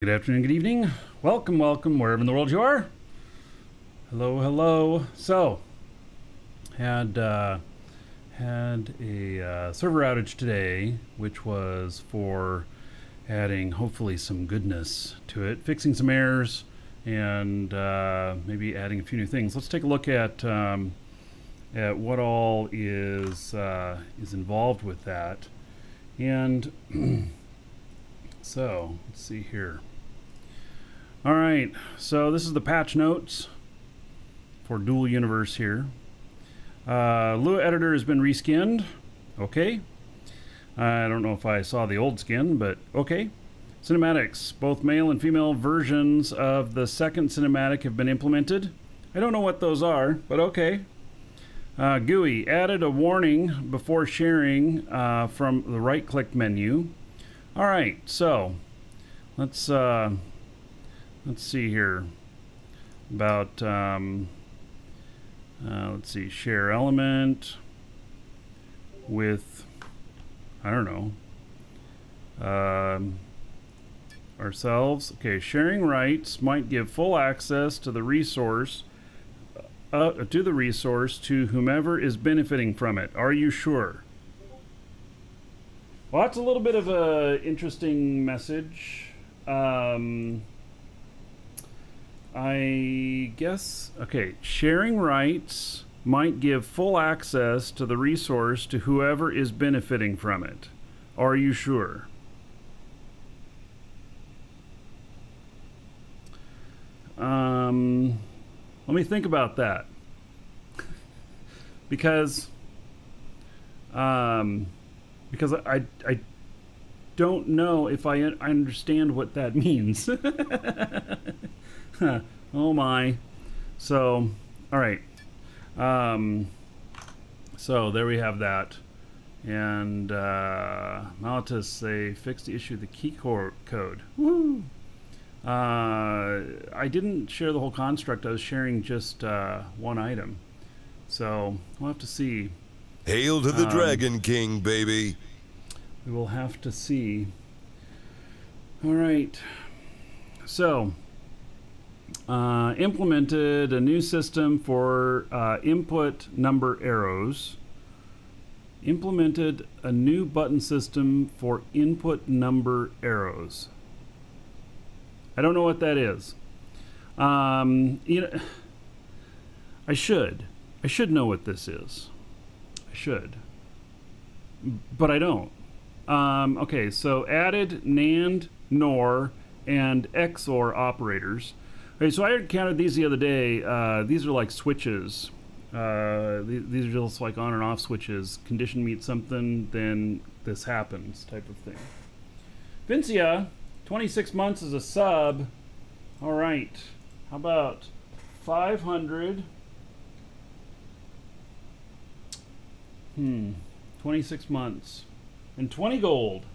Good afternoon, good evening. Welcome, welcome, wherever in the world you are. Hello, hello. So, had a server outage today, which was for adding hopefully some goodness to it, fixing some errors, and maybe adding a few new things. Let's take a look at what all is involved with that. And so, let's see here. All right, so this is the patch notes for Dual Universe here. Lua Editor has been reskinned. Okay. I don't know if I saw the old skin, but okay. Cinematics. Both male and female versions of the second cinematic have been implemented. I don't know what those are, but okay. GUI. Added a warning before sharing from the right-click menu. All right, so let's see here about let's see, share element with, I don't know, ourselves. Okay, sharing rights might give full access to the resource to whomever is benefiting from it. Are you sure? Well, that's a little bit of a interesting message. I guess, okay, sharing rights might give full access to the resource to whoever is benefiting from it. Are you sure? Let me think about that. because I don't know if I understand what that means. Oh my. So, all right. So there we have that. And Malatus, they fixed the issue of the key code. Woo! I didn't share the whole construct. I was sharing just one item. So we'll have to see. Hail to the Dragon King, baby. We will have to see. All right. So, implemented a new system for input number arrows. Implemented a new button system for input number arrows. I don't know what that is. You know, I should know what this is. I should, but I don't. Okay, so added NAND, NOR, and XOR operators. Okay, so I counted these the other day. These are like switches. These are just like on and off switches. Condition meets something, then this happens type of thing. Vincia, 26 months as a sub. All right, how about 500? 26 months. And 20 gold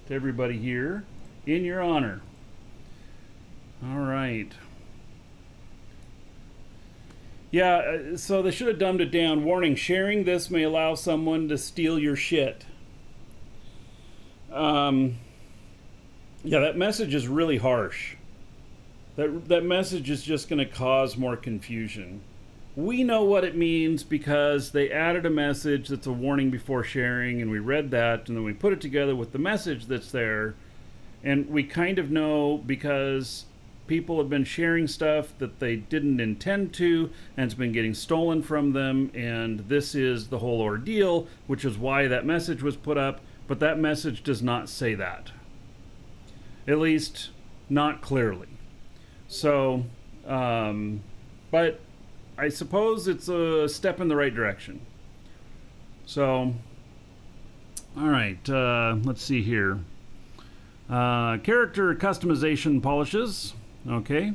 to everybody here in your honor. All right. Yeah, so they should have dumbed it down. Warning, sharing this may allow someone to steal your shit. Yeah, that message is really harsh. That message is just going to cause more confusion. We know what it means because they added a message that's a warning before sharing, and we read that, and then we put it together with the message that's there, and we kind of know because people have been sharing stuff that they didn't intend to, and it's been getting stolen from them, and this is the whole ordeal, which is why that message was put up, but that message does not say that. At least, not clearly. So, but I suppose it's a step in the right direction. So, all right, let's see here. Character customization polishes. Okay.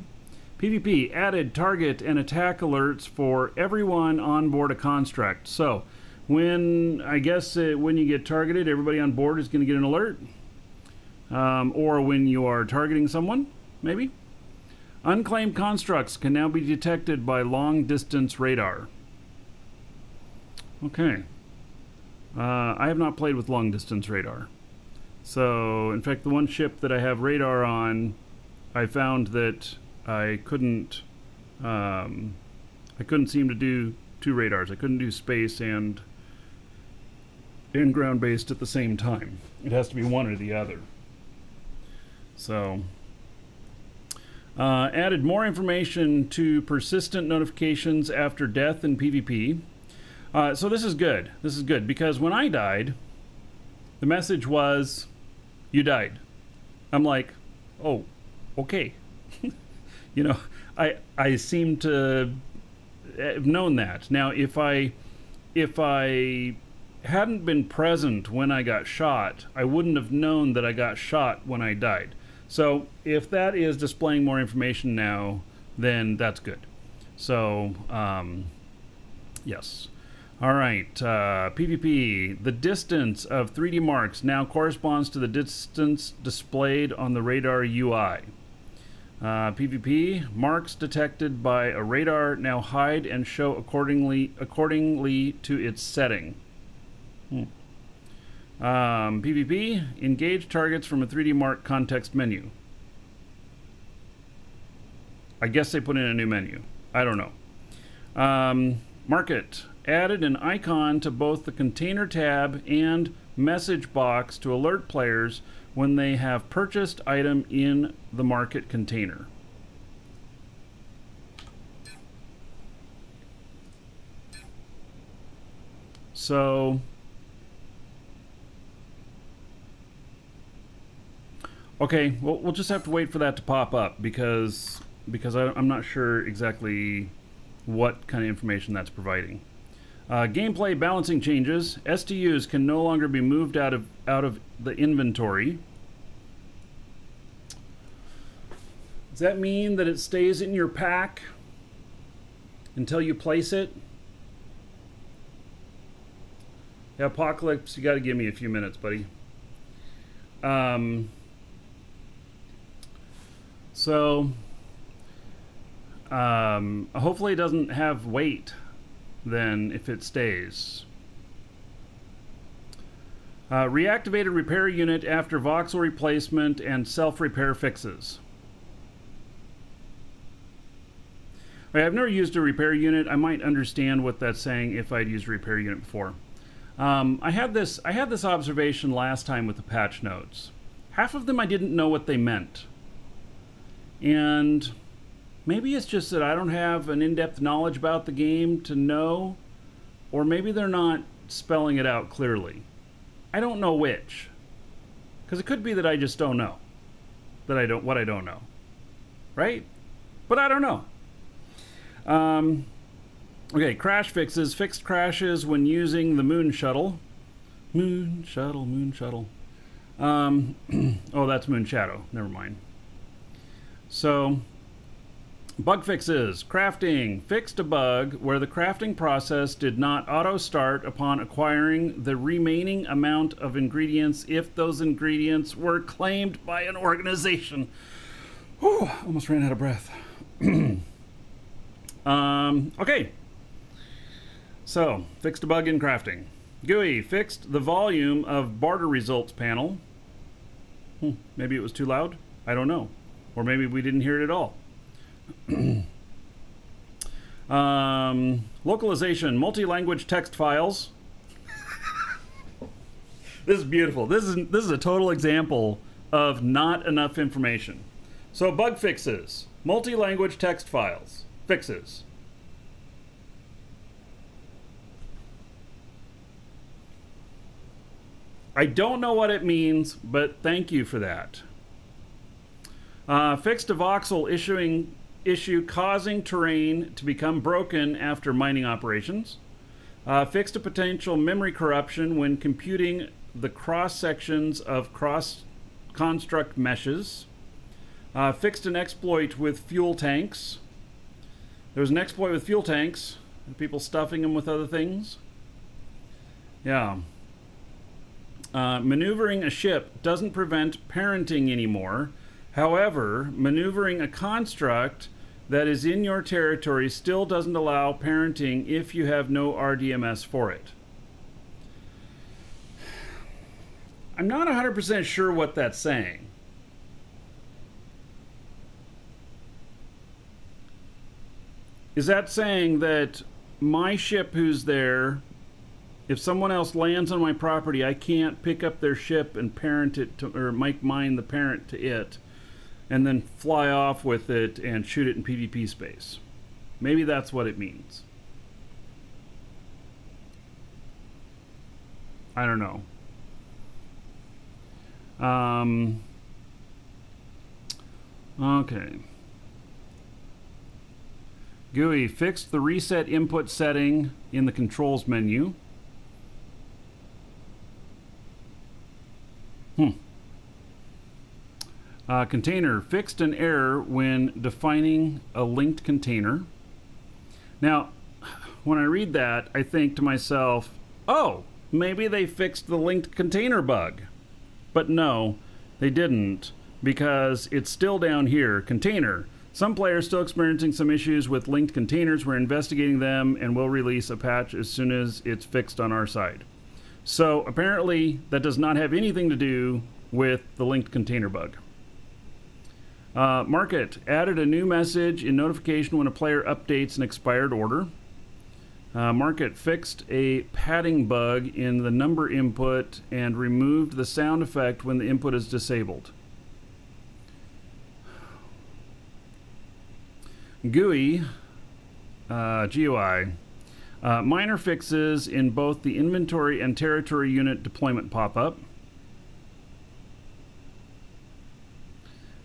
PvP added target and attack alerts for everyone on board a construct. So, when you get targeted, everybody on board is going to get an alert. Or when you are targeting someone, maybe. Unclaimed constructs can now be detected by long-distance radar. Okay. I have not played with long-distance radar. So, in fact, the one ship that I have radar on I found that I couldn't seem to do 2 radars. I couldn't do space and ground-based at the same time. It has to be one or the other. So, added more information to persistent notifications after death in PvP. So this is good. This is good because when I died, the message was, "You died." I'm like, "Oh, okay." You know, I seem to have known that. Now, if I hadn't been present when I got shot, I wouldn't have known that I got shot when I died. So if that is displaying more information now, then that's good. So, yes. All right, PvP. The distance of 3D marks now corresponds to the distance displayed on the radar UI. PvP. Marks detected by a radar now hide and show accordingly to its setting. PvP. Engage targets from a 3D mark context menu. I guess they put in a new menu. I don't know. Market. Added an icon to both the container tab and message box to alert players when they have purchased item in the market container. So, okay, well, we'll just have to wait for that to pop up because I'm not sure exactly what kind of information that's providing. Gameplay balancing changes. STUs can no longer be moved out of the inventory. Does that mean that it stays in your pack until you place it? Yeah, Apocalypse, you got to give me a few minutes, buddy. Hopefully it doesn't have weight then if it stays. Reactivated repair unit after voxel replacement and self-repair fixes. I've never used a repair unit. I might understand what that's saying if I'd used a repair unit before. I had this observation last time with the patch notes. Half of them I didn't know what they meant. And maybe it's just that I don't have an in-depth knowledge about the game to know, or maybe they're not spelling it out clearly. I don't know which. Because it could be that I just don't know. What I don't know. Right? But I don't know. Okay, crash fixes. Fixed crashes when using the Moon Shuttle. Moon Shuttle, Moon Shuttle. Oh, that's Moon Shadow. Never mind. So, bug fixes. Crafting. Fixed a bug where the crafting process did not auto-start upon acquiring the remaining amount of ingredients if those ingredients were claimed by an organization. Whew, almost ran out of breath. Okay. So, fixed a bug in crafting. GUI. Fixed the volume of barter results panel. Maybe it was too loud? I don't know. Or maybe we didn't hear it at all. Localization, multi-language text files. This is beautiful. This is a total example of not enough information. So bug fixes, multi-language text files, fixes. I don't know what it means, but thank you for that. Fixed a voxel issue causing terrain to become broken after mining operations. Fixed a potential memory corruption when computing the cross sections of construct meshes. Fixed an exploit with fuel tanks. There was an exploit with fuel tanks. People stuffing them with other things. Yeah. Maneuvering a ship doesn't prevent parenting anymore. However, maneuvering a construct that is in your territory still doesn't allow parenting if you have no RDMS for it. I'm not 100% sure what that's saying. is that saying that my ship who's there, if someone else lands on my property, I can't pick up their ship and parent it to, or make mine the parent to it, and then fly off with it and shoot it in PvP space? Maybe that's what it means. I don't know. Okay. GUI fixed the reset input setting in the controls menu. Container fixed an error when defining a linked container. Now, when I read that, I think to myself, oh, maybe they fixed the linked container bug. But no, they didn't, because it's still down here. Container. Some players still experiencing some issues with linked containers. We're investigating them and will release a patch as soon as it's fixed on our side. So apparently that does not have anything to do with the linked container bug. Market added a new message in notification when a player updates an expired order. Market fixed a padding bug in the number input and removed the sound effect when the input is disabled. GUI, GUI, minor fixes in both the inventory and territory unit deployment pop-up.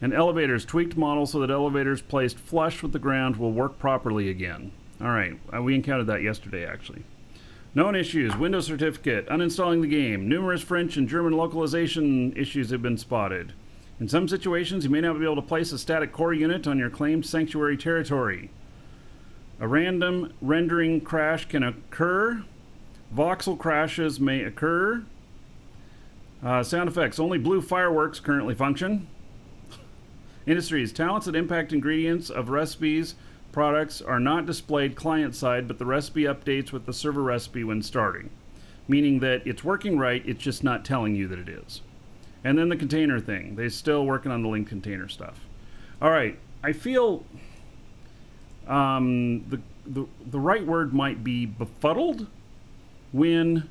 And elevators tweaked model so that elevators placed flush with the ground will work properly again. All right, we encountered that yesterday, actually. Known issues, Windows certificate, uninstalling the game. Numerous French and German localization issues have been spotted. In some situations, you may not be able to place a static core unit on your claimed sanctuary territory. A random rendering crash can occur. Voxel crashes may occur. Sound effects, only blue fireworks currently function. Industries, talents that impact ingredients of recipes, products are not displayed client-side, but the recipe updates with the server recipe when starting. Meaning that it's working right, it's just not telling you that it is. And then the container thing. They're still working on the linked container stuff. All right, I feel the right word might be befuddled when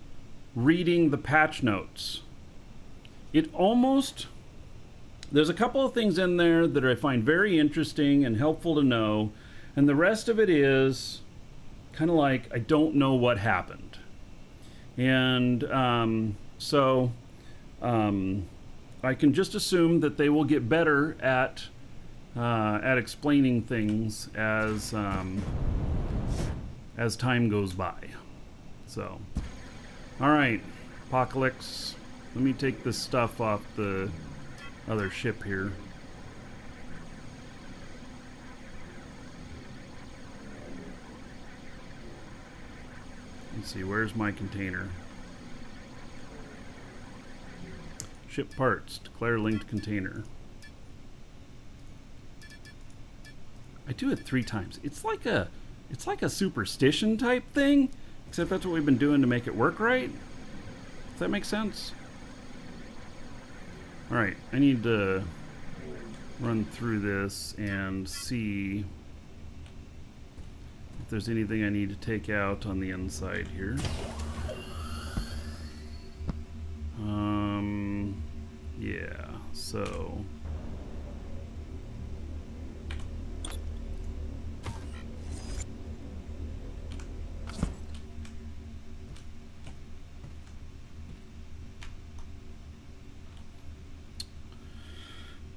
reading the patch notes. It almost... There's a couple of things in there that I find very interesting and helpful to know, and the rest of it is kind of like, I don't know what happened. And I can just assume that they will get better at explaining things as time goes by. So, all right, Apocalypse. Let me take this stuff off the other ship here. Let's see, where's my container? Ship parts, declare linked container. I do it 3 times. It's like a superstition type thing, except that's what we've been doing to make it work right. Does that make sense? Alright, I need to run through this and see if there's anything I need to take out on the inside here. Yeah, so...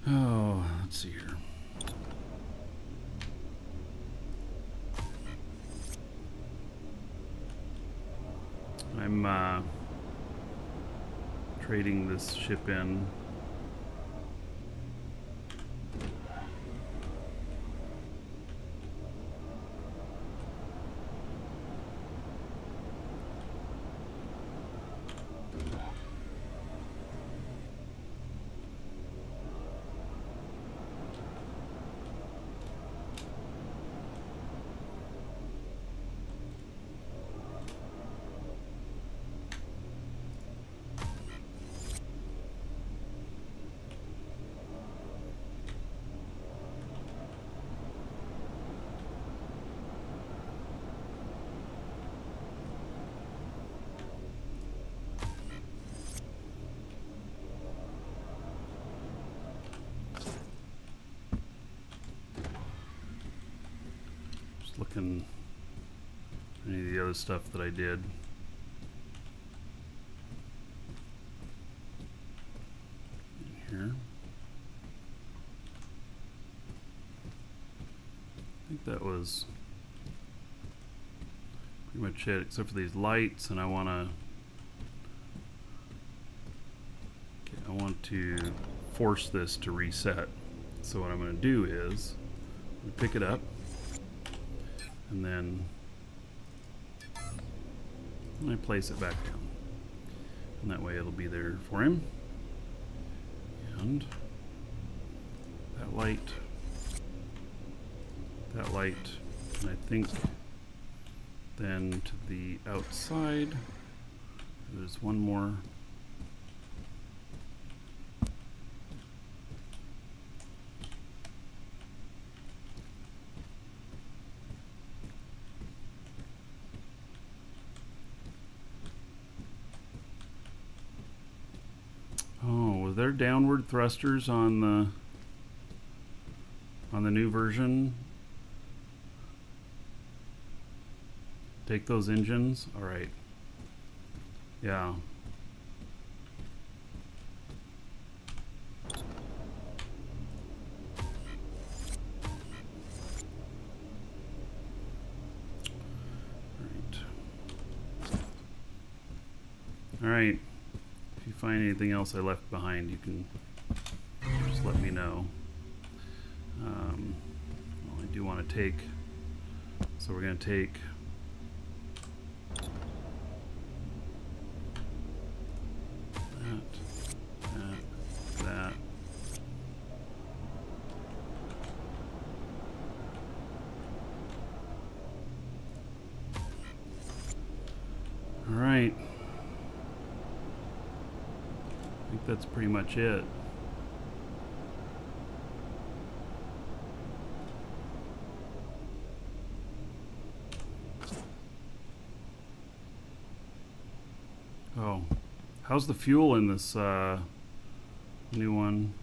Oh, let's see here. I'm trading this ship in. looking at any of the other stuff that I did. Here. I think that was pretty much it, except for these lights, and I want to force this to reset. So what I'm going to do is I'm going to pick it up, and then I place it back down, and that way it'll be there for him. And that light, and I think then to the outside there's one more. Oh, was there downward thrusters on the new version? Take those engines. All right. Yeah. All right. If you find anything else I left behind, you can just let me know. Well, I do want to take, so we're going to take that. All right. I think that's pretty much it. Oh, how's the fuel in this new one?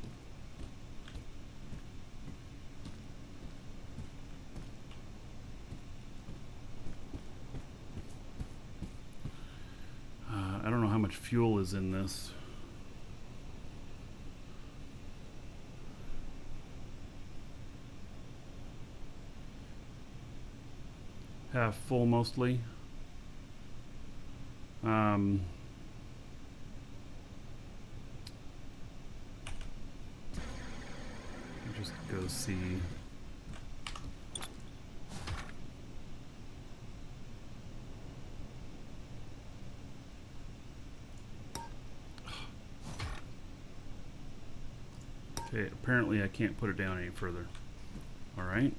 I don't know how much fuel is in this. Half full mostly. Just go see. Okay, apparently I can't put it down any further. All right.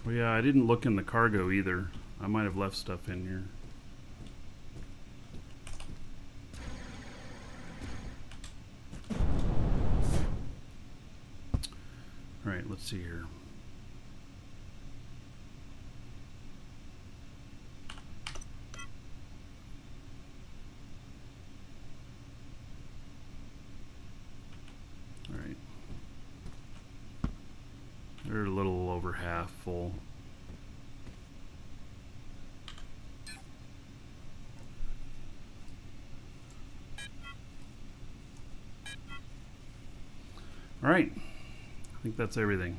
Well, yeah, I didn't look in the cargo either. I might have left stuff in here. All right, let's see here. All right. They're a little over half full. All right, I think that's everything.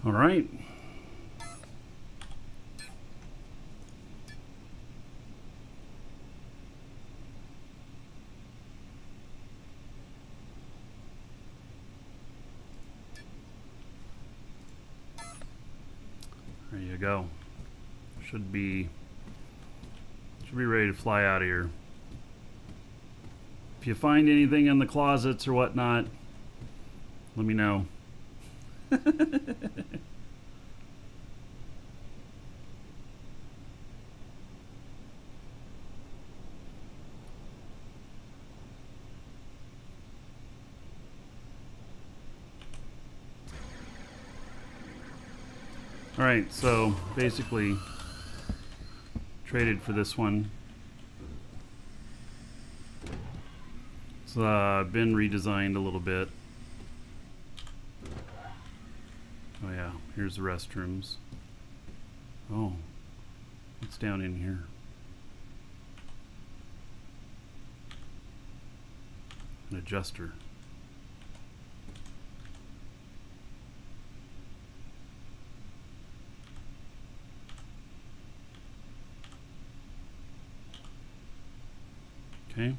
All right, you go. Should be ready to fly out of here. If you find anything in the closets or whatnot, let me know. Alright, so basically traded for this one. It's been redesigned a little bit. Oh yeah, here's the restrooms. Oh, what's down in here? An adjuster. Okay.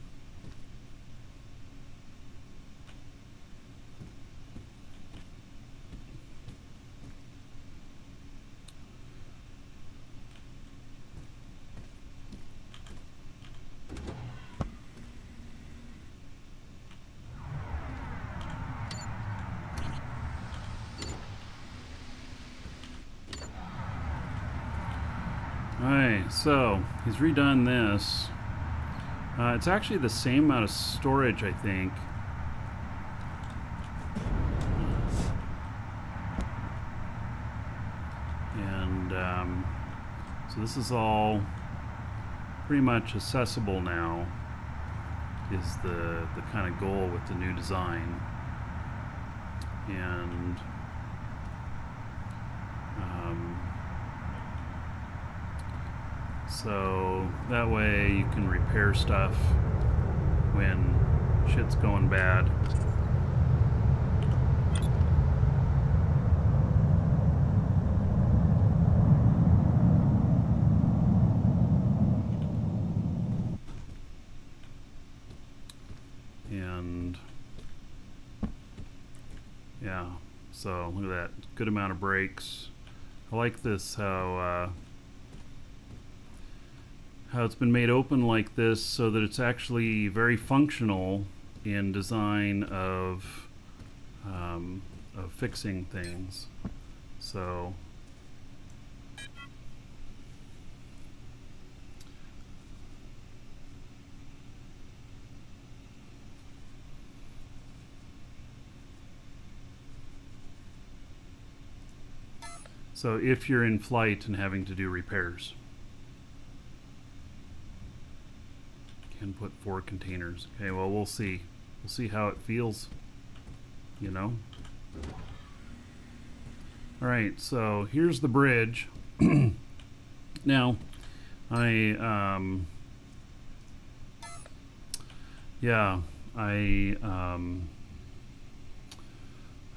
Alright, so he's redone this. It's actually the same amount of storage, I think. And so this is all pretty much accessible now, is the kind of goal with the new design. And so that way you can repair stuff when shit's going bad. And yeah, so look at that, good amount of brakes. I like this, how it's been made open like this so that it's actually very functional in design of fixing things. So if you're in flight and having to do repairs, can put 4 containers. Okay, well, we'll see. We'll see how it feels, you know. All right, so here's the bridge. Now, I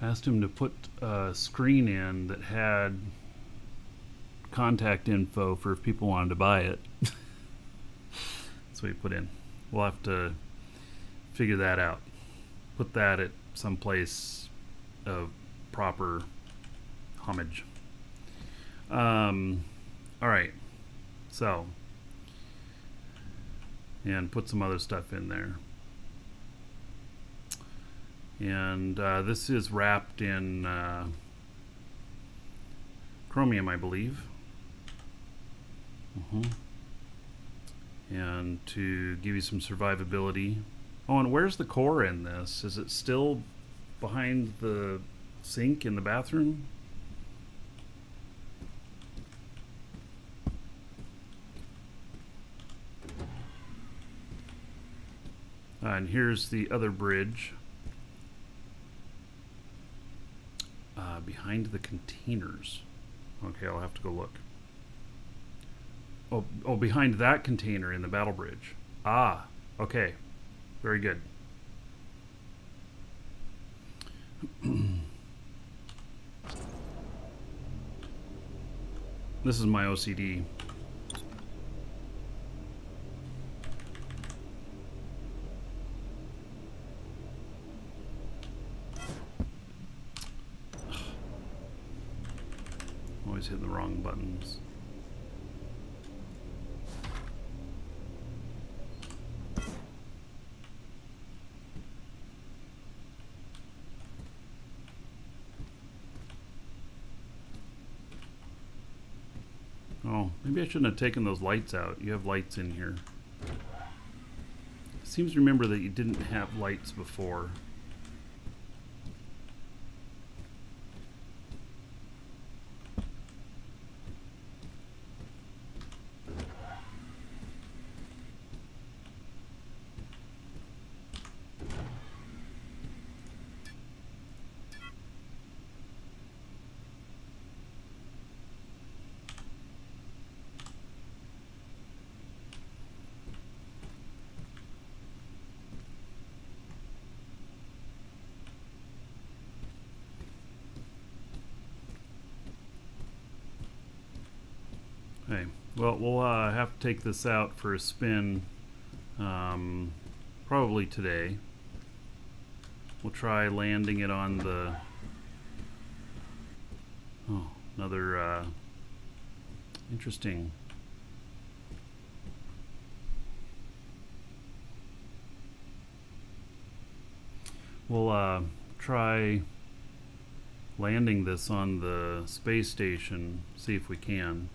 asked him to put a screen in that had contact info for if people wanted to buy it. That's what he put in. We'll have to figure that out. Put that at some place of proper homage. Alright, so, and put some other stuff in there. And this is wrapped in chromium, I believe. And to give you some survivability. Oh, and where's the core in this? Is it still behind the sink in the bathroom? And here's the other bridge. Behind the containers. Okay, I'll have to go look. Oh, behind that container in the battle bridge. Ah, okay. Very good. This is my OCD. always hitting the wrong buttons. Oh, maybe I shouldn't have taken those lights out. You have lights in here. Seems to remember that you didn't have lights before. Okay, well, we'll have to take this out for a spin, probably today. We'll try landing it on the, oh, another interesting. We'll try landing this on the space station, see if we can.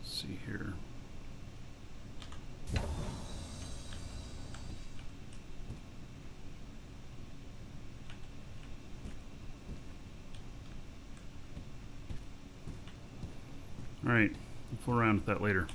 See here. All right, we'll fool around with that later.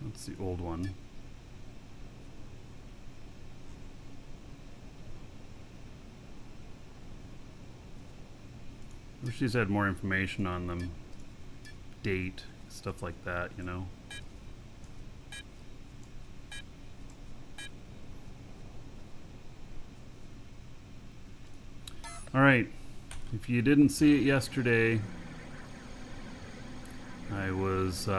That's the old one. Wish these had more information on them. Date, stuff like that, you know. Alright, if you didn't see it yesterday, I was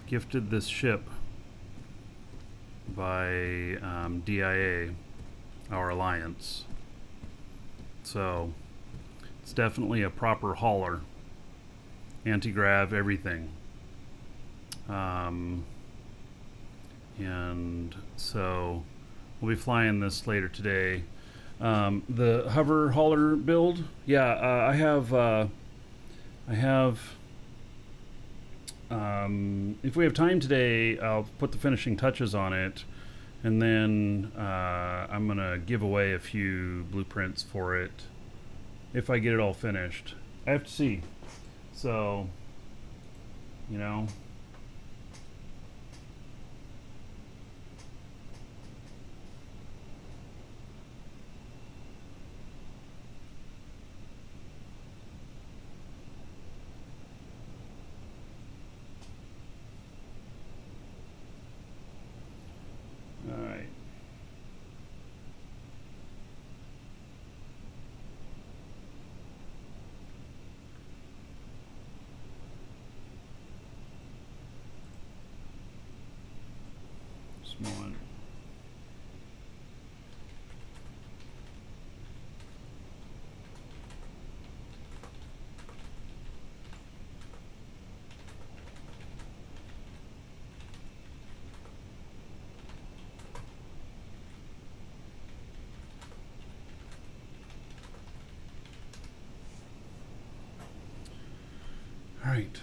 gifted this ship by DIA, our alliance. So it's definitely a proper hauler, anti-grav, everything. And so we'll be flying this later today. The hover hauler build, yeah, I have if we have time today, I'll put the finishing touches on it, and then I'm gonna give away a few blueprints for it if I get it all finished. I have to see, so you know. Alright. Small one. All right.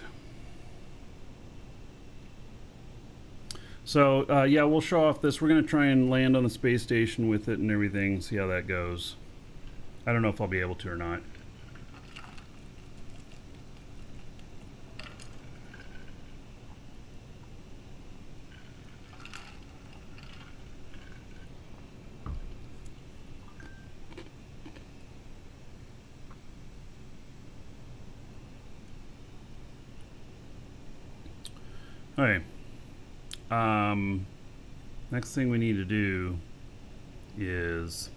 So, yeah, we'll show off this. We're going to try and land on the space station with it and everything, see how that goes. I don't know if I'll be able to or not. Okay. Next thing we need to do is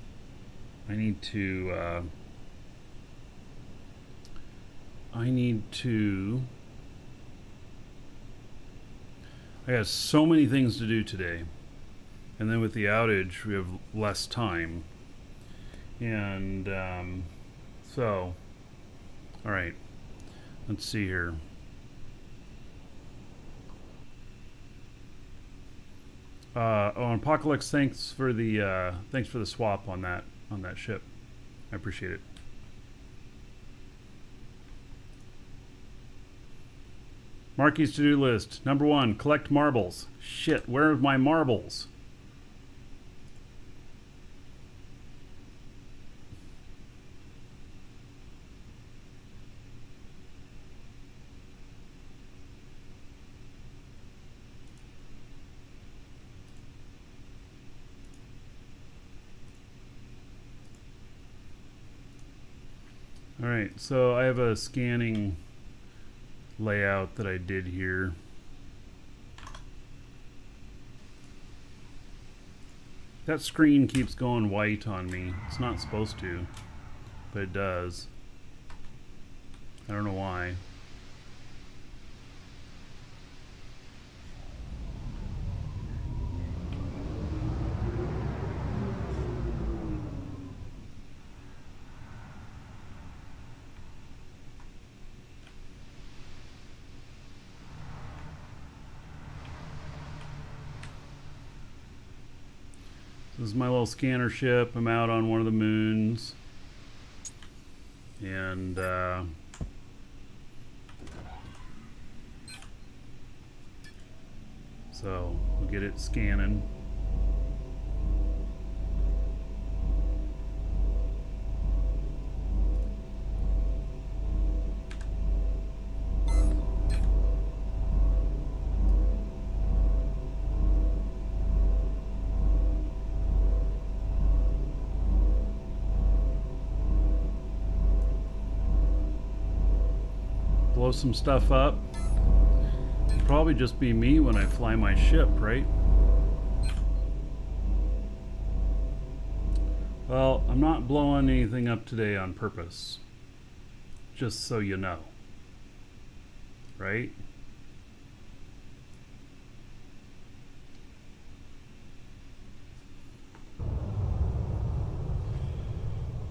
I got so many things to do today, and then with the outage we have less time, and so all right, let's see here. Apocalypse, thanks for the swap on that ship. I appreciate it. Marky's to-do list. Number 1, collect marbles. Shit, where are my marbles? Alright, so I have a scanning layout that I did here. That screen keeps going white on me. It's not supposed to, but it does. I don't know why. This is my little scanner ship. I'm out on one of the moons, and so we'll get it scanning. Blow some stuff up. It'll probably just be me when I fly my ship, right? Well, I'm not blowing anything up today on purpose. Just so you know. Right?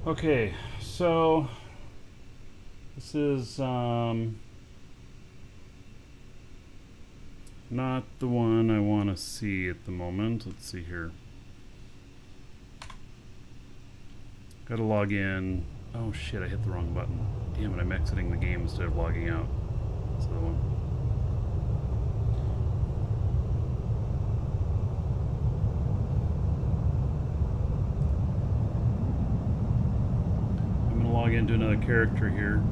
Okay, so this is not the one I want to see at the moment. Let's see here. Gotta log in. Oh shit, I hit the wrong button. Damn it, I'm exiting the game instead of logging out. That's the one. I'm gonna log into another character here.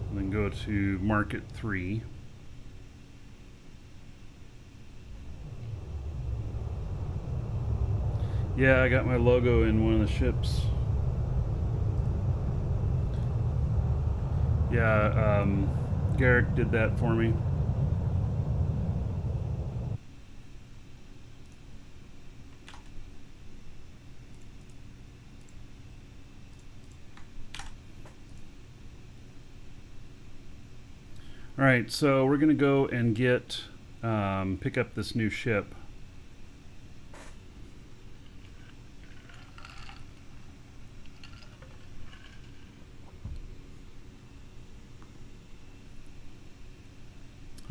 And then go to Market 3. Yeah, I got my logo in one of the ships. Yeah, Garrick did that for me. Alright, so we're gonna go and get pick up this new ship.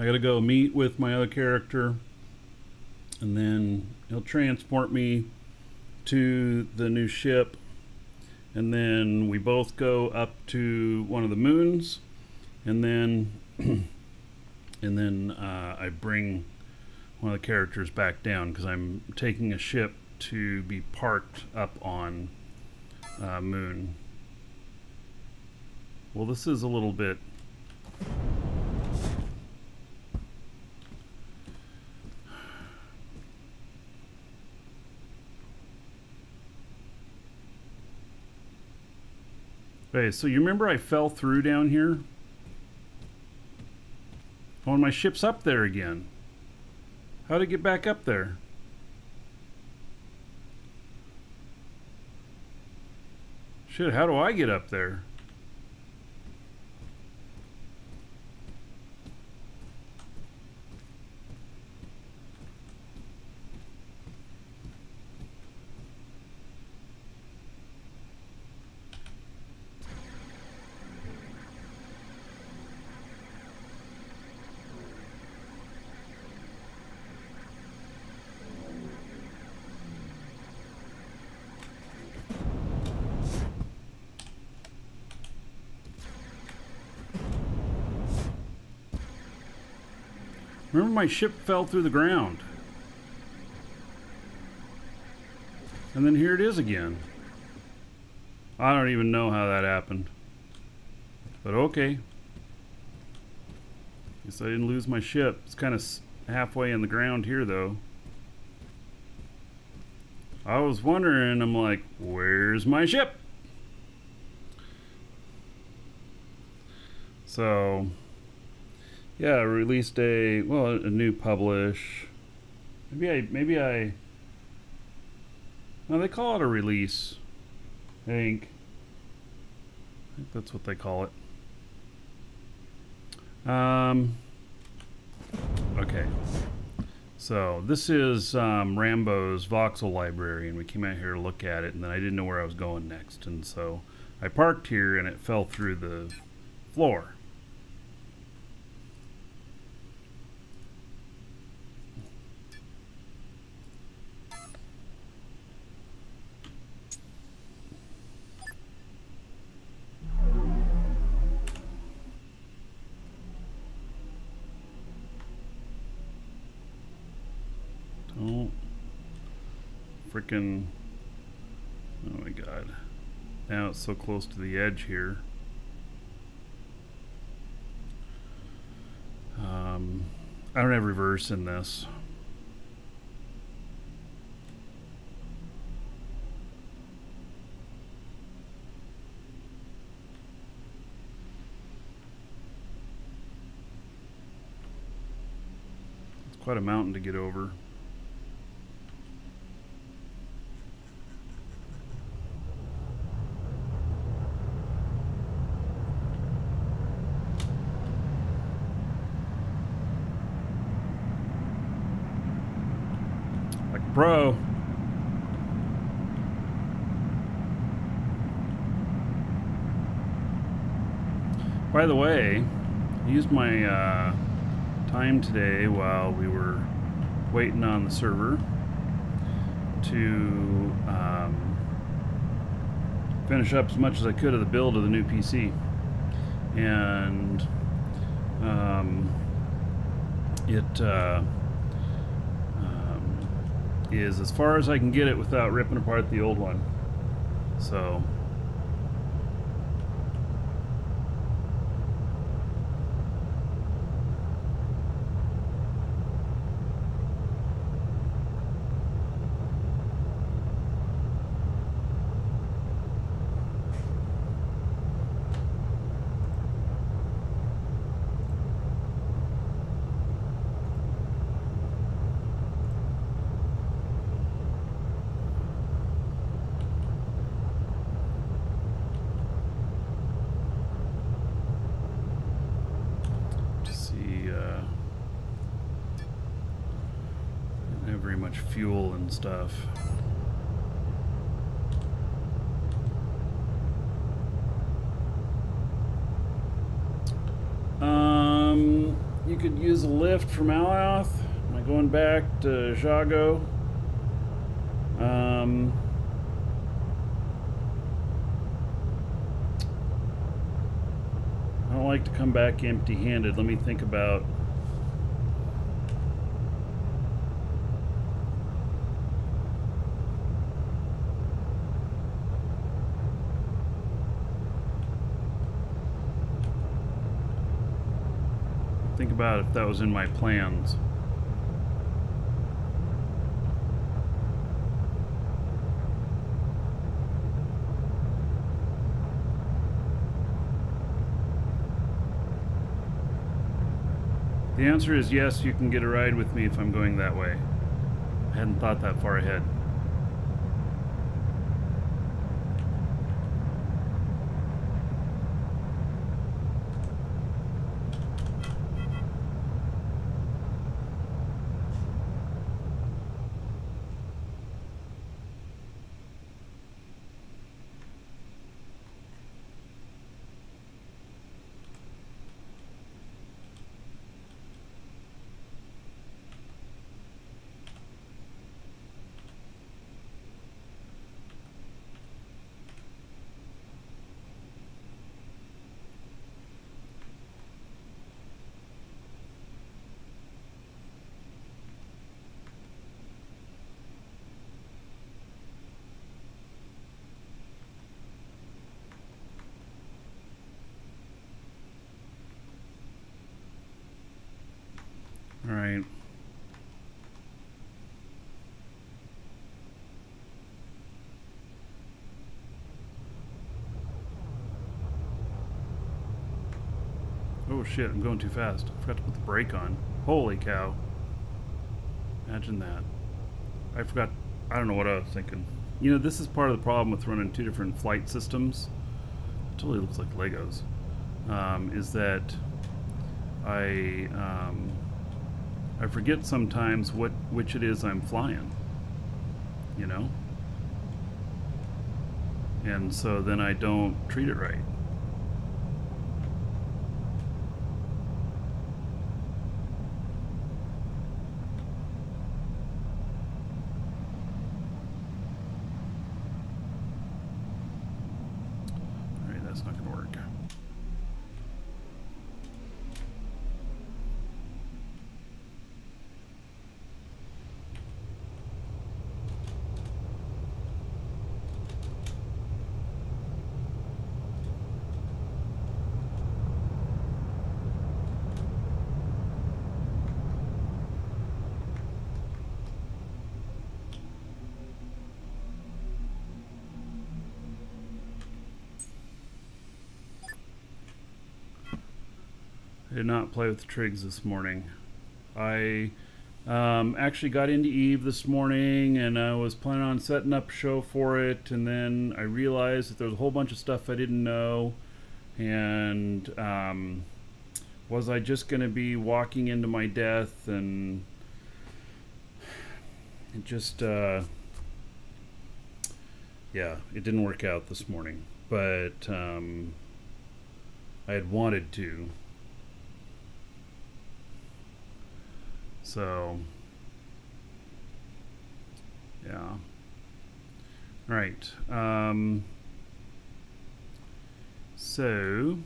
I gotta go meet with my other character, and then he'll transport me to the new ship, and then we both go up to one of the moons, and then I bring one of the characters back down because I'm taking a ship to be parked up on moon. Well, this is a little bit. Okay, so you remember I fell through down here? Oh, and my ship's up there again. How'd it get back up there? Shit, how do I get up there? Remember, my ship fell through the ground. And then here it is again. I don't even know how that happened. But okay. Guess I didn't lose my ship. It's kind of halfway in the ground here, though. I was wondering, I'm like, where's my ship? So... yeah, I released a new publish. Maybe I. No, they call it a release. I think that's what they call it. Okay. So this is Rambo's voxel library, and we came out here to look at it, and then I didn't know where I was going next, and so I parked here, and it fell through the floor. Oh, freaking, oh my god. Now it's so close to the edge here. I don't have reverse in this. It's quite a mountain to get over. Bro. By the way, I used my time today while we were waiting on the server to finish up as much as I could of the build of the new PC. And it is as far as I can get it without ripping apart the old one. So much fuel and stuff. You could use a lift from Alaoth. Am I going back to Jago? like to come back empty-handed. Let me think about... Think about if that was in my plans. The answer is yes, you can get a ride with me if I'm going that way. I hadn't thought that far ahead. All right. Oh shit, I'm going too fast. I forgot to put the brake on. Holy cow. Imagine that. I forgot. I don't know what I was thinking. You know, this is part of the problem with running two different flight systems. It totally looks like Legos. Is that I forget sometimes which it is I'm flying, you know? And so then I don't treat it right. All right, that's not gonna work. I did not play with the trigs this morning. I actually got into Eve this morning and I was planning on setting up a show for it, and then I realized that there was a whole bunch of stuff I didn't know, and was I just going to be walking into my death, and it just yeah, it didn't work out this morning, but I had wanted to. So, yeah. All right. So,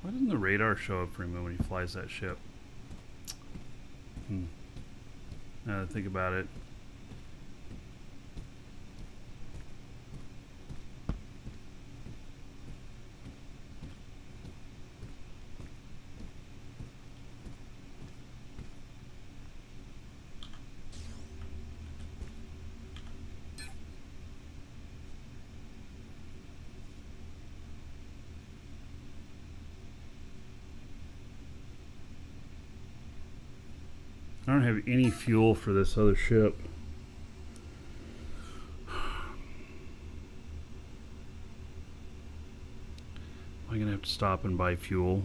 why doesn't the radar show up for him when he flies that ship? Now that I think about it. I don't have any fuel for this other ship. Am I gonna have to stop and buy fuel?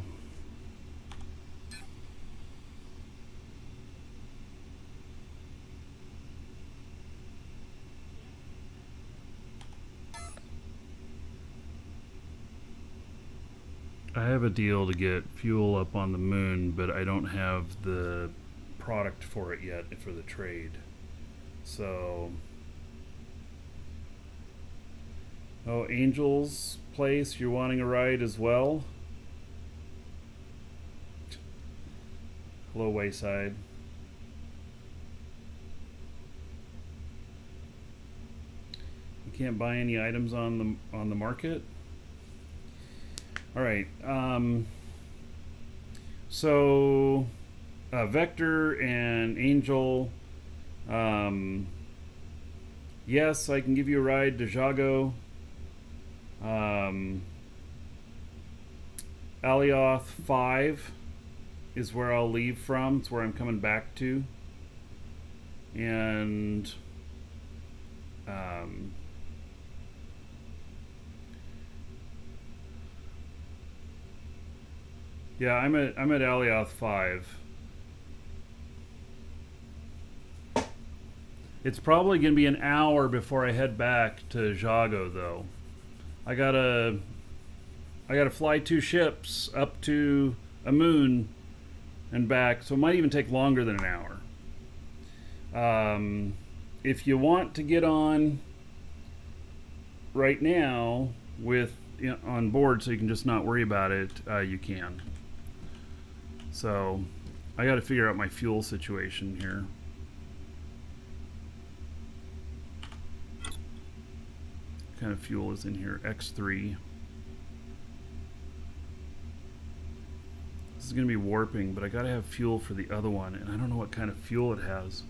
I have a deal to get fuel up on the moon, but I don't have the product for it yet for the trade. So, oh, Angel's Place, you're wanting a ride as well? Hello, Wayside. You can't buy any items on the market. All right. So, Vector and Angel. Yes, I can give you a ride to Jago. Alioth 5 is where I'll leave from. It's where I'm coming back to. And yeah, I'm at Alioth 5. It's probably going to be an hour before I head back to Jago, though. I gotta fly 2 ships up to Amun and back, so it might even take longer than an hour. If you want to get on right now with on board, so you can just not worry about it, you can. So I got to figure out my fuel situation here. What kind of fuel is in here? X3. This is going to be warping, but I got to have fuel for the other one, and I don't know what kind of fuel it has.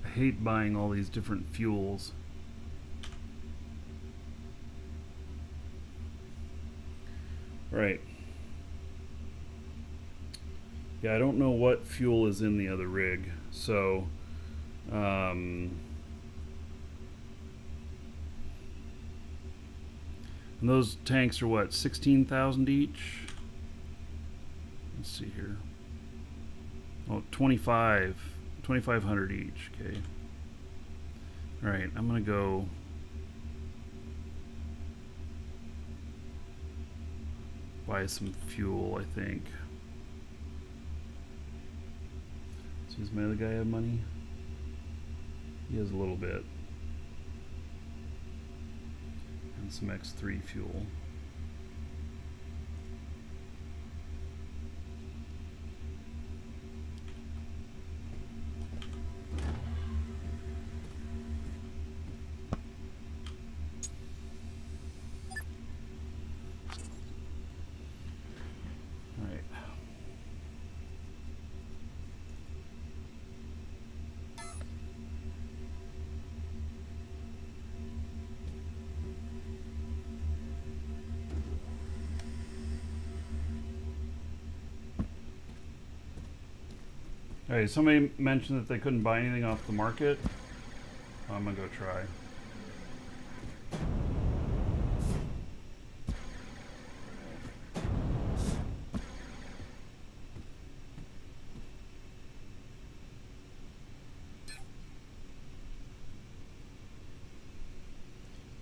I hate buying all these different fuels. Right. Yeah, I don't know what fuel is in the other rig, so and those tanks are what, 16,000 each? Let's see here. Oh, 2,500 each. Okay. All right, I'm gonna go buy some fuel, I think. So does my other guy have money? He has a little bit. And some X3 fuel. Alright, somebody mentioned that they couldn't buy anything off the market. I'm gonna go try.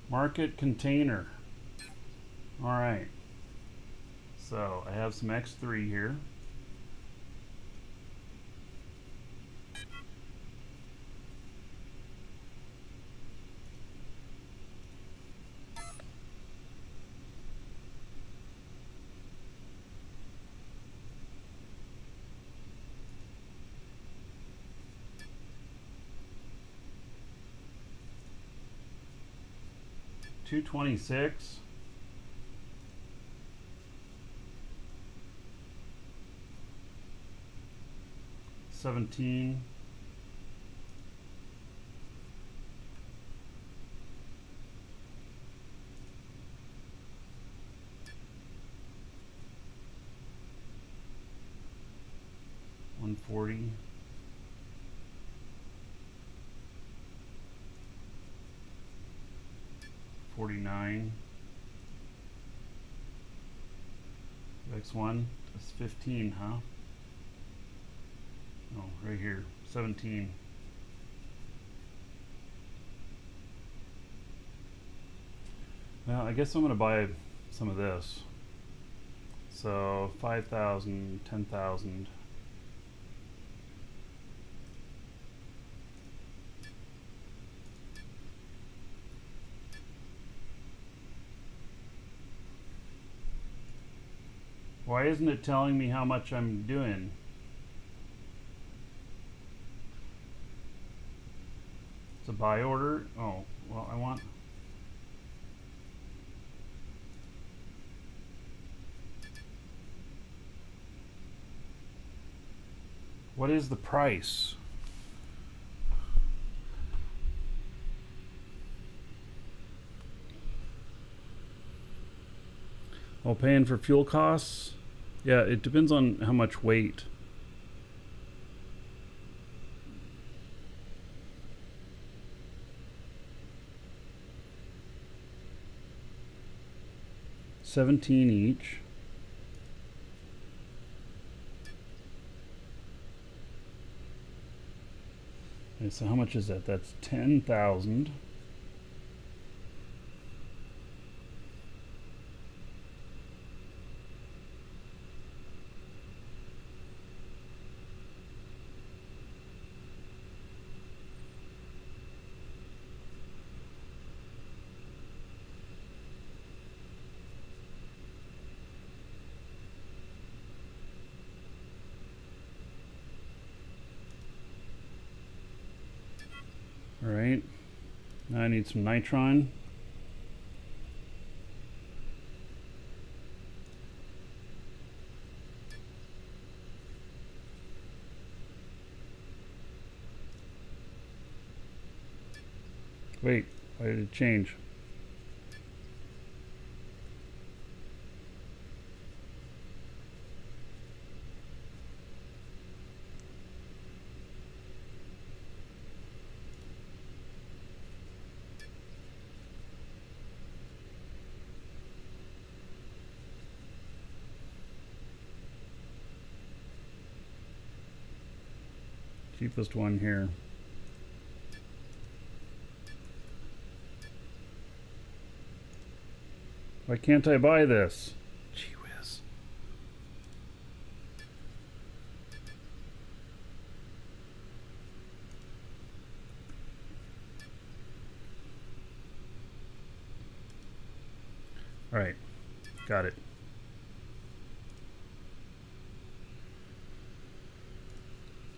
Market container. Alright. So I have some X3 here. $226. $17. $140. $49. X1, that's 15, huh? No, right here, 17. Well, I guess I'm gonna buy some of this. So 5,000, 10,000. Why isn't it telling me how much I'm doing? It's a buy order. Oh, well, I want. What is the price? Oh, paying for fuel costs? Yeah, it depends on how much weight. $17 each. Okay, so how much is that? That's 10,000. All right. Now I need some nitron. Wait, why did it change? Cheapest one here. Why can't I buy this? Gee whiz. All right, got it.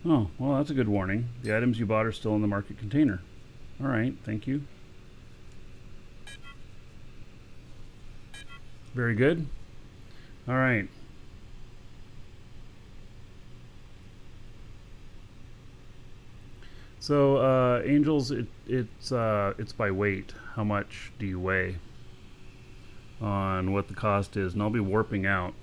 Oh, well, that's a good warning. The items you bought are still in the market container. All right, thank you. Very good. All right. So, Angels, it's by weight. How much do you weigh on what the cost is? And I'll be warping out.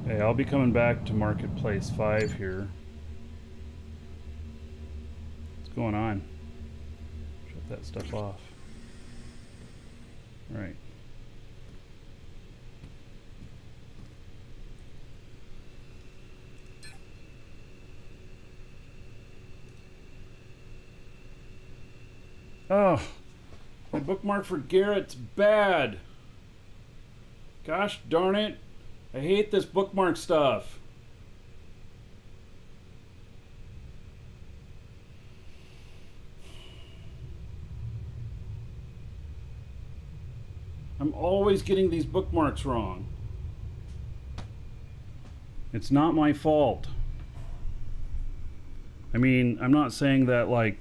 Okay, I'll be coming back to Marketplace 5 here. What's going on? Shut that stuff off. All right. Oh, my bookmark for Garrett's bad. Gosh darn it. I hate this bookmark stuff. I'm always getting these bookmarks wrong. It's not my fault. I mean, I'm not saying that like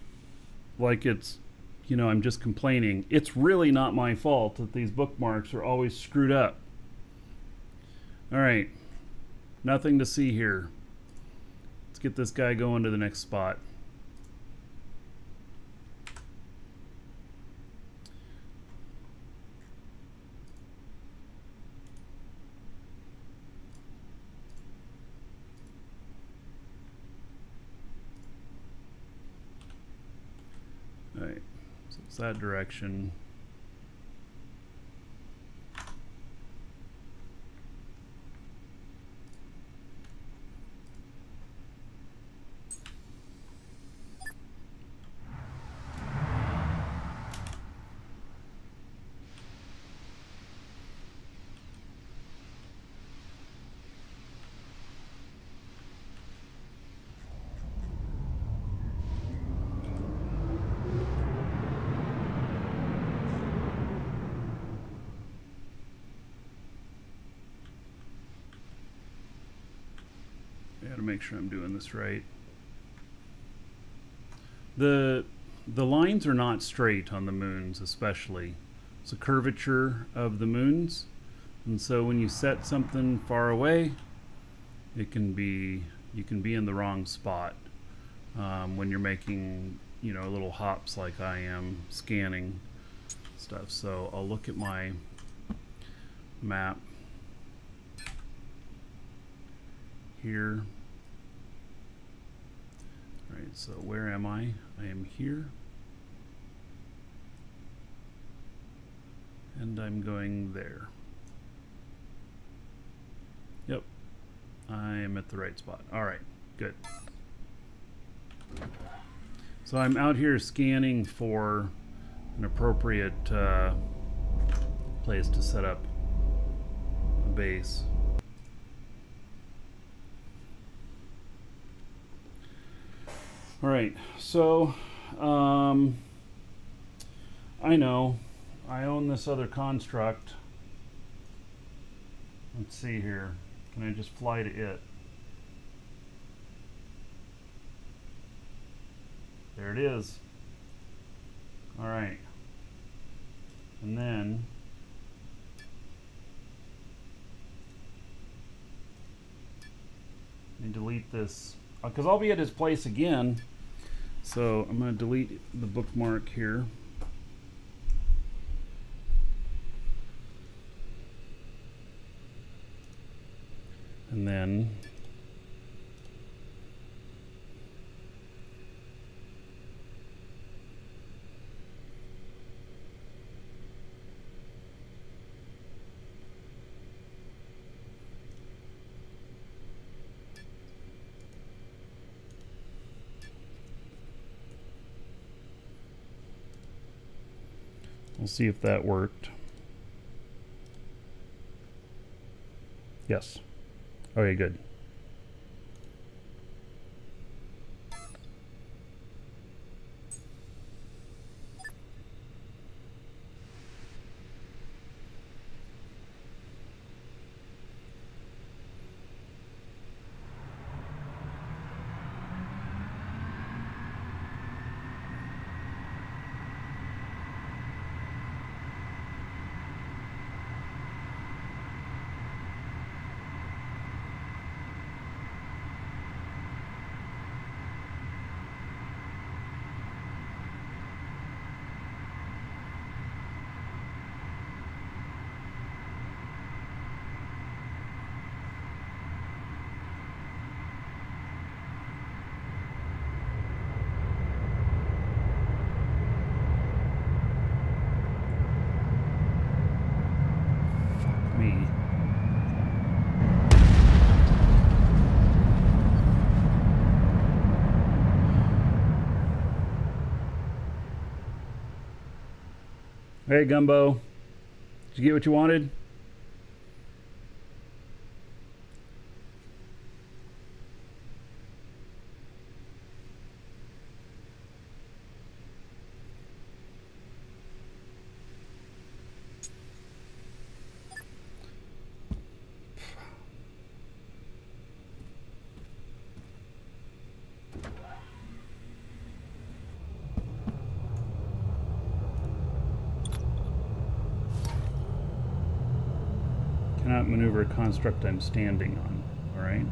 it's, you know, I'm just complaining. It's really not my fault that these bookmarks are always screwed up. All right, nothing to see here. Let's get this guy going to the next spot. So it's that direction. To make sure I'm doing this right. The lines are not straight on the moons, especially. It's a curvature of the moons, and so when you set something far away, you can be in the wrong spot when you're making, you know, little hops like I am scanning stuff. So I'll look at my map here. Alright, so where am I? I am here. And I'm going there. Yep. I'm at the right spot. Alright, good. So I'm out here scanning for an appropriate place to set up a base. All right, so I know I own this other construct. Let's see here. Can I just fly to it? There it is. All right. And then let me delete this because I'll be at his place again. So I'm going to delete the bookmark here. And then we'll see if that worked. Yes. Okay, good. Hey, Gumbo. Did you get what you wanted? Cannot maneuver a construct I'm standing on. All right.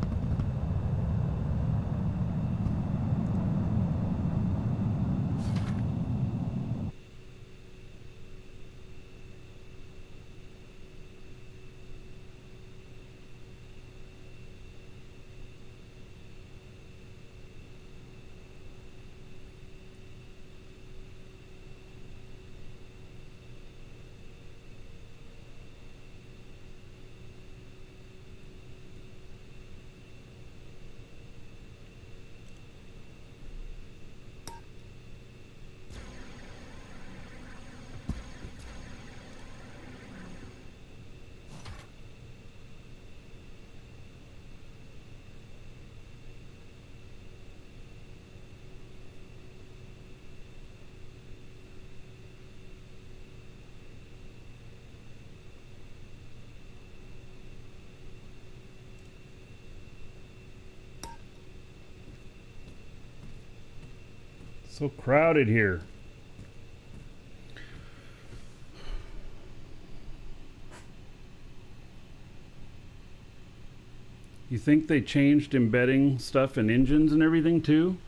So crowded here. You think they changed embedding stuff in engines and everything too?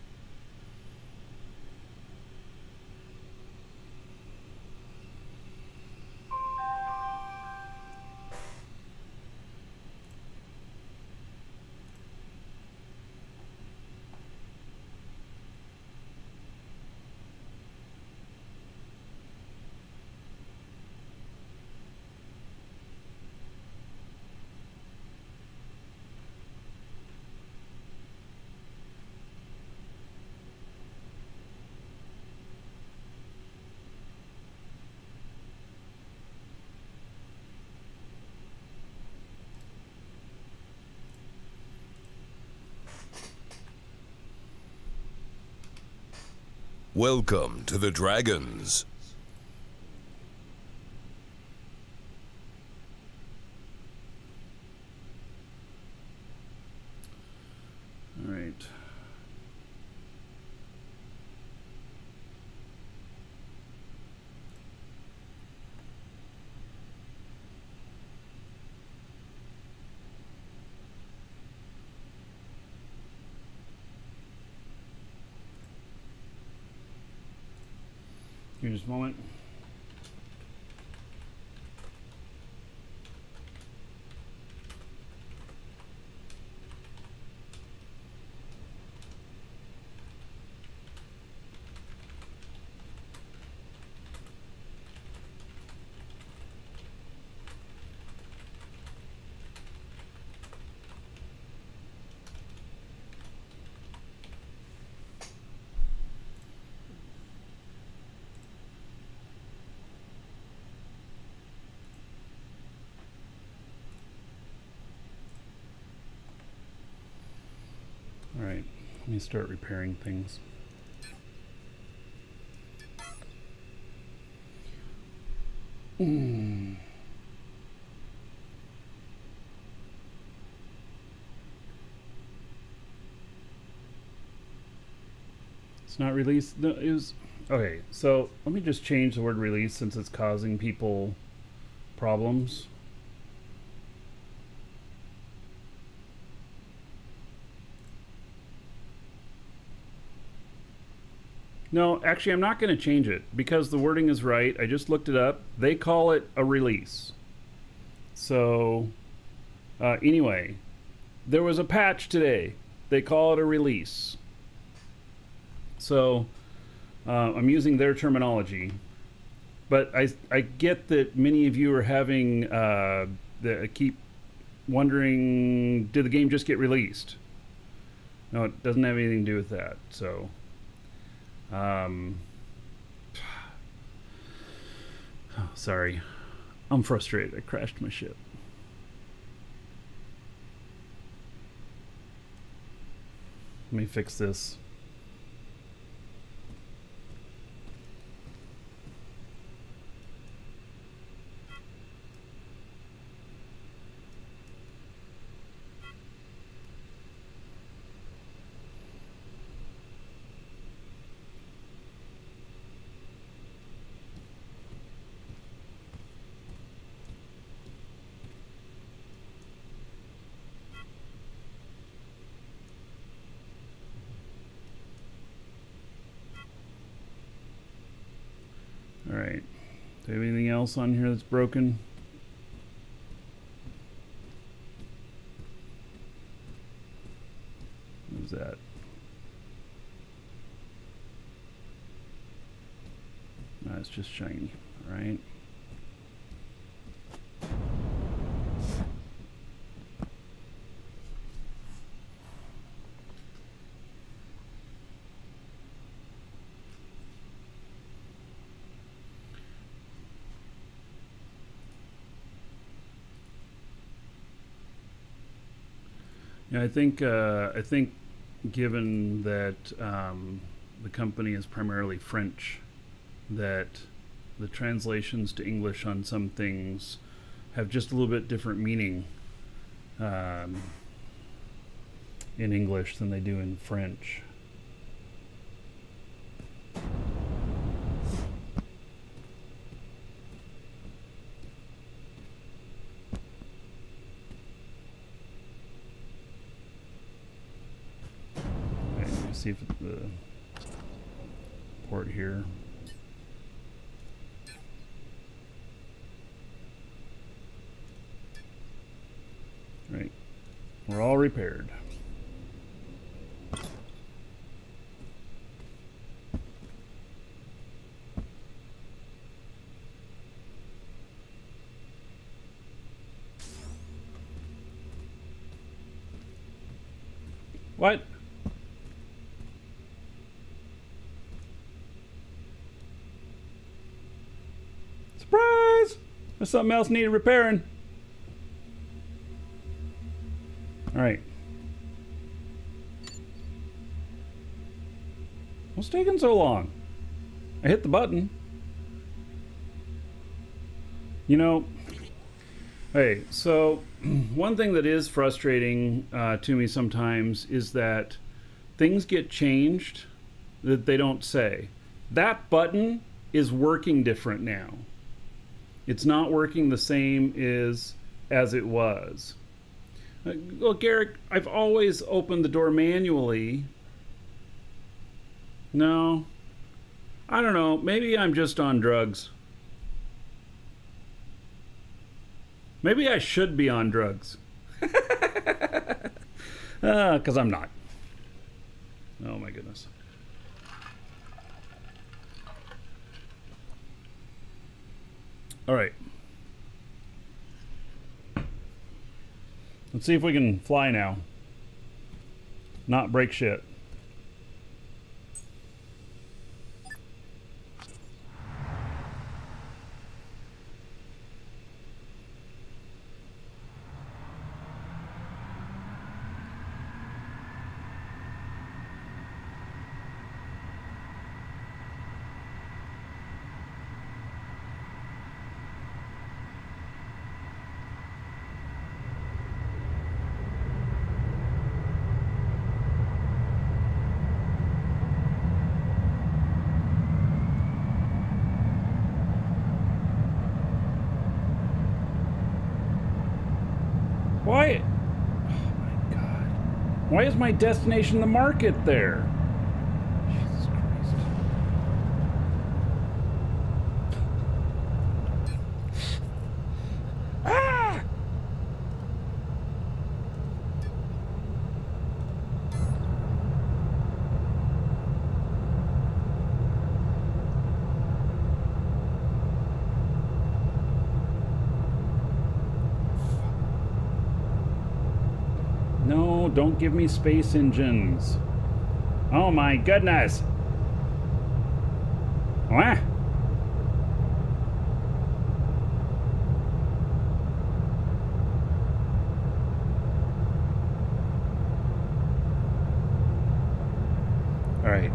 Welcome to the Dragons. All right. Give me just a moment. All right, let me start repairing things. It's not released. No, it was okay. So let me just change the word release since it's causing people problems. No, actually, I'm not going to change it because the wording is right. I just looked it up. They call it a release. So, anyway, there was a patch today. They call it a release. So, I'm using their terminology. But I get that many of you are having, keep wondering, did the game just get released? No, it doesn't have anything to do with that. So... oh, sorry, I'm frustrated. I crashed my ship. Let me fix this. All right. Do we have anything else on here that's broken? What was that? No, it's just shiny. All right. Yeah, I think given that the company is primarily French, that the translations to English on some things have just a little bit different meaning in English than they do in French. see if the port here. Right. We're all repaired. What? Surprise! There's something else needed repairing. All right. What's taking so long? I hit the button. You know, hey, so one thing that is frustrating to me sometimes is that things get changed that they don't say. That button is working different now. It's not working the same as it was. Well, Garrick, I've always opened the door manually. No. I don't know. Maybe I'm just on drugs. Maybe I should be on drugs. 'Cause I'm not. Oh my goodness. All right. Let's see if we can fly now. Not break shit. Why? Oh my God. Why is my destination the market there? Jesus Christ. Ah! No, don't give me space engines. Oh my goodness. What? All right.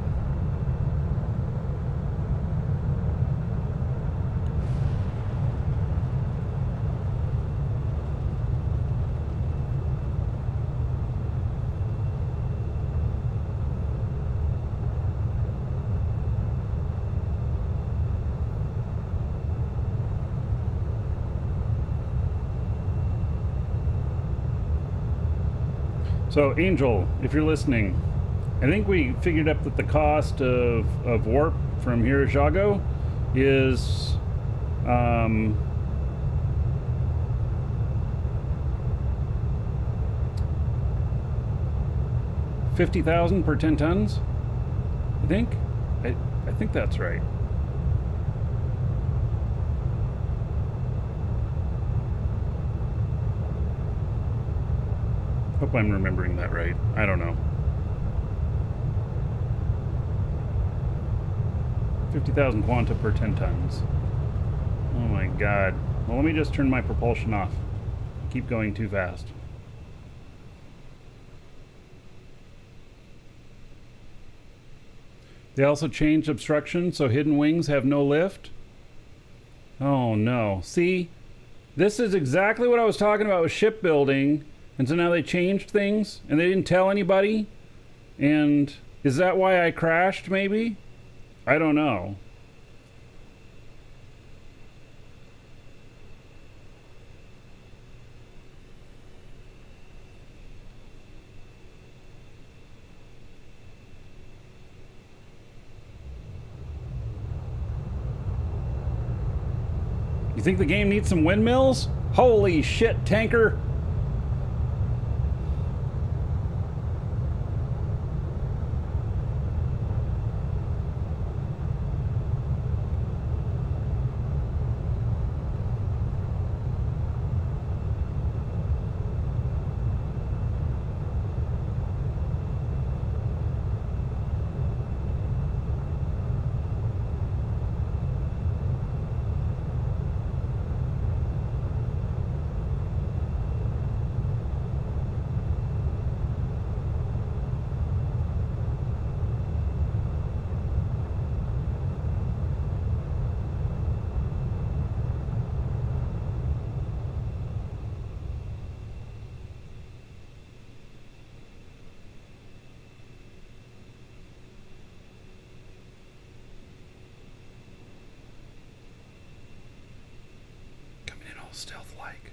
So, Angel, if you're listening, I think we figured up that the cost of warp from here to Jago is 50,000 per 10 tons. I think. I think that's right. Hope I'm remembering that right. I don't know. 50,000 quanta per 10 tons. Oh my God. Well, let me just turn my propulsion off. Keep going too fast. They also changed obstruction, so hidden wings have no lift. Oh no. See? This is exactly what I was talking about with shipbuilding. And so now they changed things, and they didn't tell anybody. And is that why I crashed, maybe? I don't know. You think the game needs some windmills? Holy shit, tanker! Stealth-like.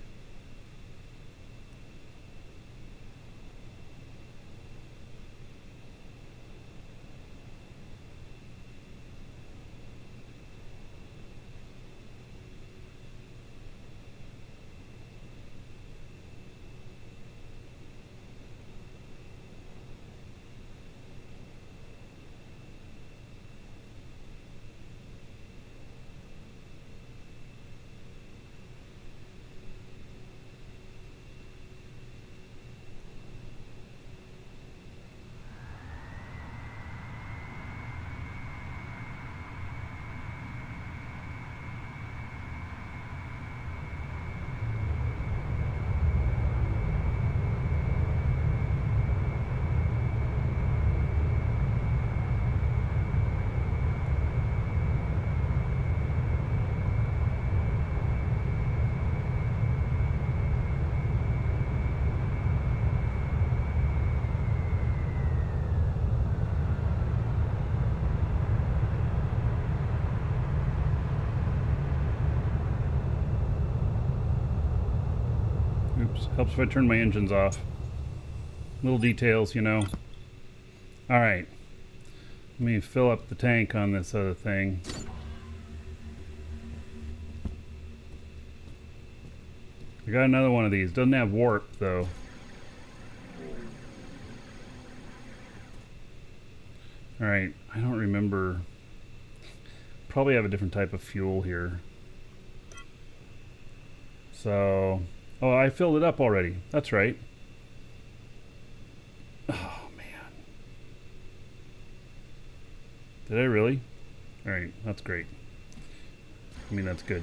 Oops, helps if I turn my engines off. Little details, you know. Alright. Let me fill up the tank on this other thing. I got another one of these. Doesn't have warp, though. Alright, I don't remember. Probably have a different type of fuel here. So... Oh, I filled it up already. That's right. Oh, man. Did I really? Alright, that's great. I mean, that's good.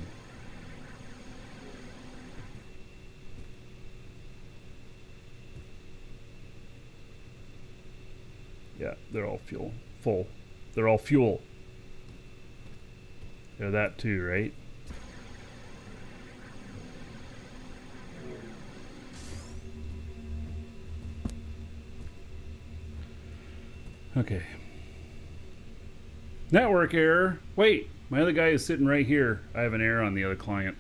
Yeah, they're all full. They're all fuel. They're that too, right? Okay. Network error. Wait, my other guy is sitting right here. I have an error on the other client.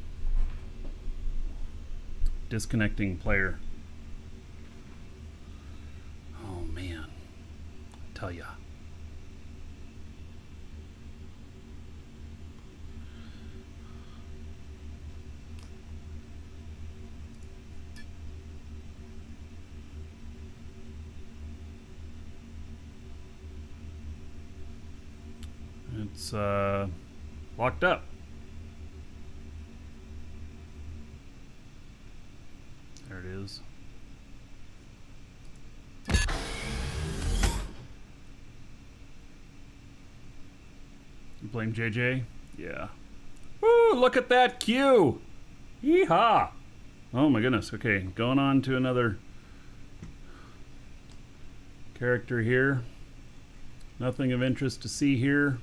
Disconnecting player. Oh man. I tell ya. It's locked up. There it is. You blame JJ? Yeah. Woo, look at that queue! Yeehaw! Oh my goodness, okay, going on to another character here. Nothing of interest to see here.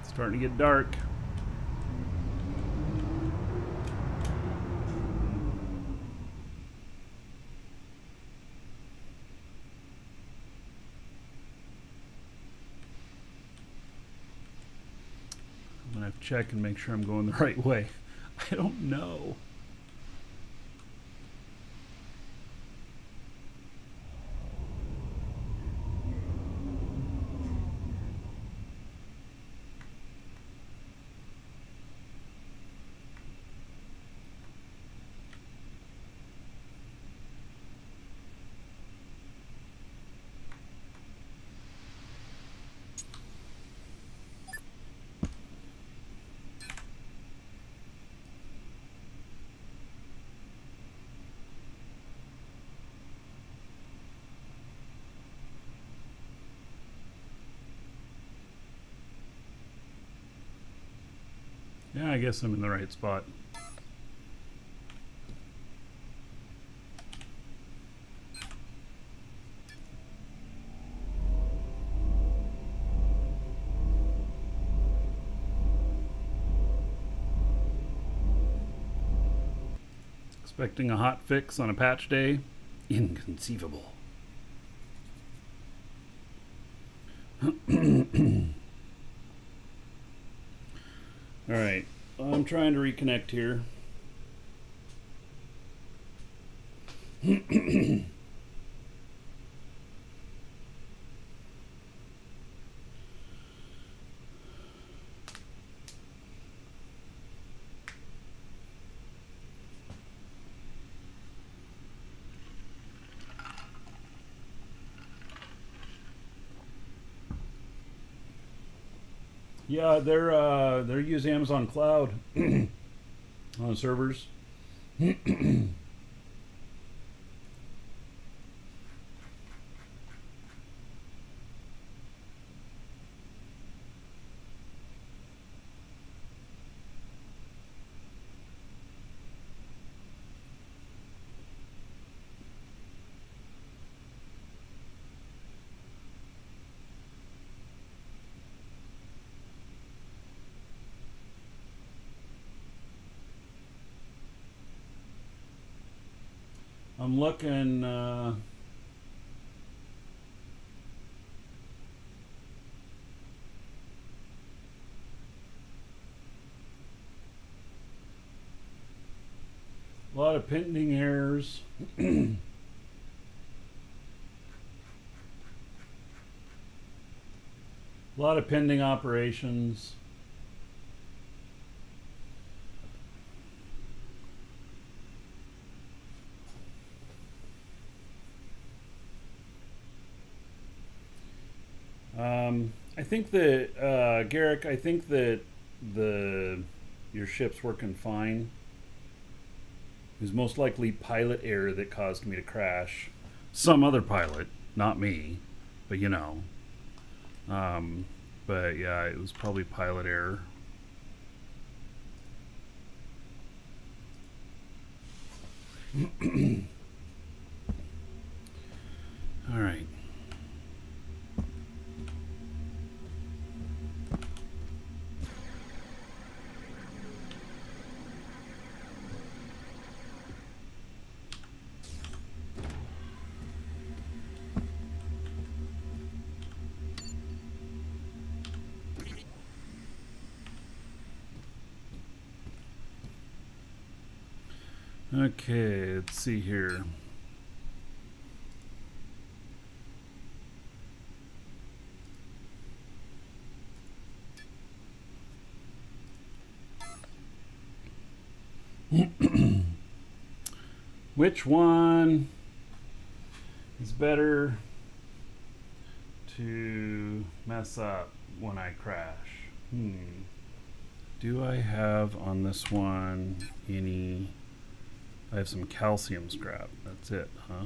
Starting to get dark. I'm gonna I have to check and make sure I'm going the right way. I don't know. Yeah, I guess I'm in the right spot. Expecting a hot fix on a patch day? Inconceivable. Alright, I'm trying to reconnect here. Yeah, they're using Amazon Cloud on the servers. I'm looking. A lot of pending errors. A lot of pending operations. I think that Garrick, I think that your ship's working fine. It was most likely pilot error that caused me to crash. Some other pilot, not me, but you know. But yeah, it was probably pilot error. All right. Okay, let's see here. Which one is better to mess up when I crash? Do I have on this one any... I have some calcium scrap. That's it, huh?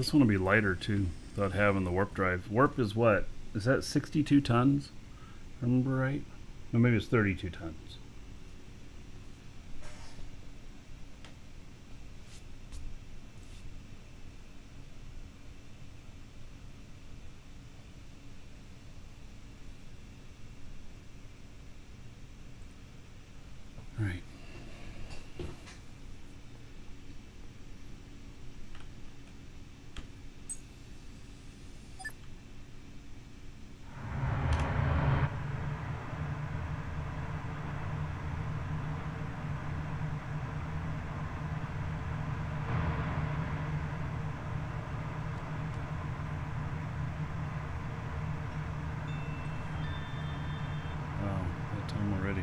This one will be lighter too, without having the warp drive. Warp is what? Is that 62 tons? Remember right? No, maybe it's 32 tons. Right. Wow, that time already.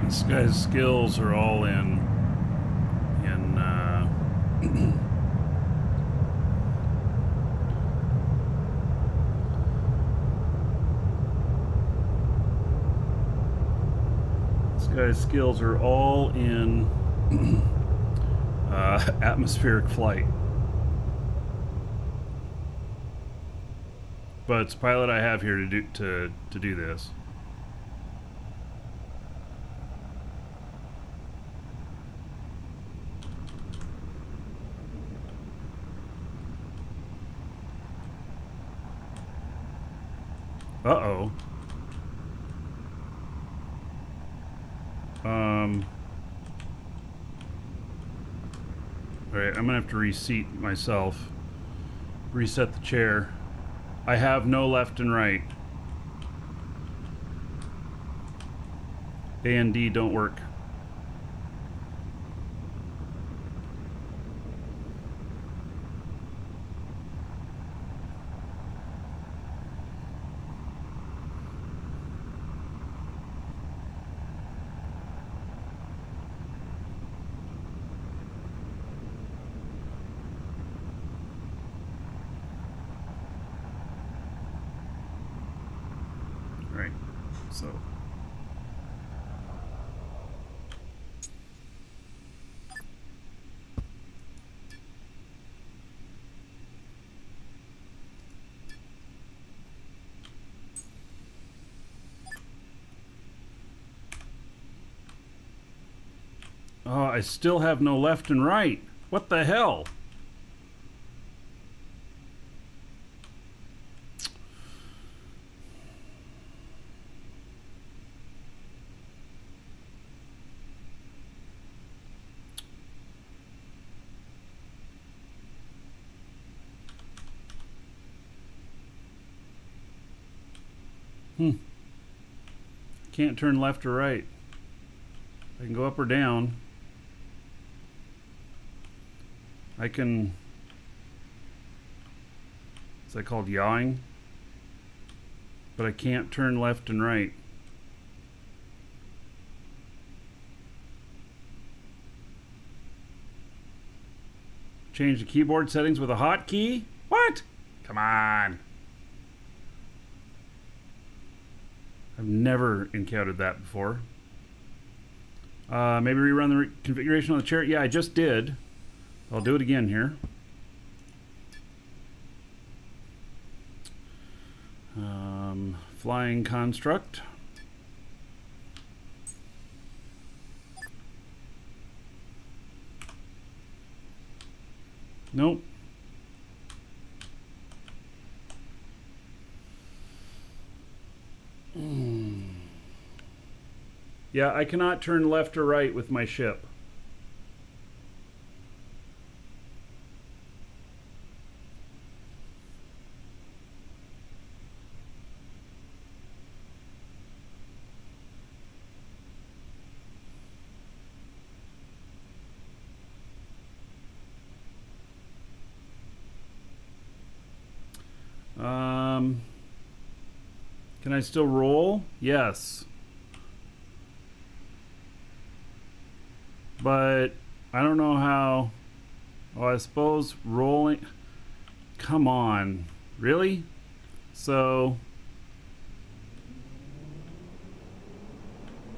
This guy's skills are all in this guy's skills are all in atmospheric flight. But it's a pilot I have here to do this. Uh-oh. Alright, I'm gonna have to reseat myself. Reset the chair. I have no left and right. A and D don't work. Right, so oh, I still have no left and right. What the hell? Can't turn left or right. I can go up or down. I can... Is that called yawing? But I can't turn left and right. Change the keyboard settings with a hotkey? What? Come on. I've never encountered that before. Maybe rerun the configuration on the chair. Yeah, I just did. I'll do it again here. Flying construct. Nope. Yeah, I cannot turn left or right with my ship. Can I still roll? Yes. But I don't know how. Oh, I suppose rolling. Come on. Really? So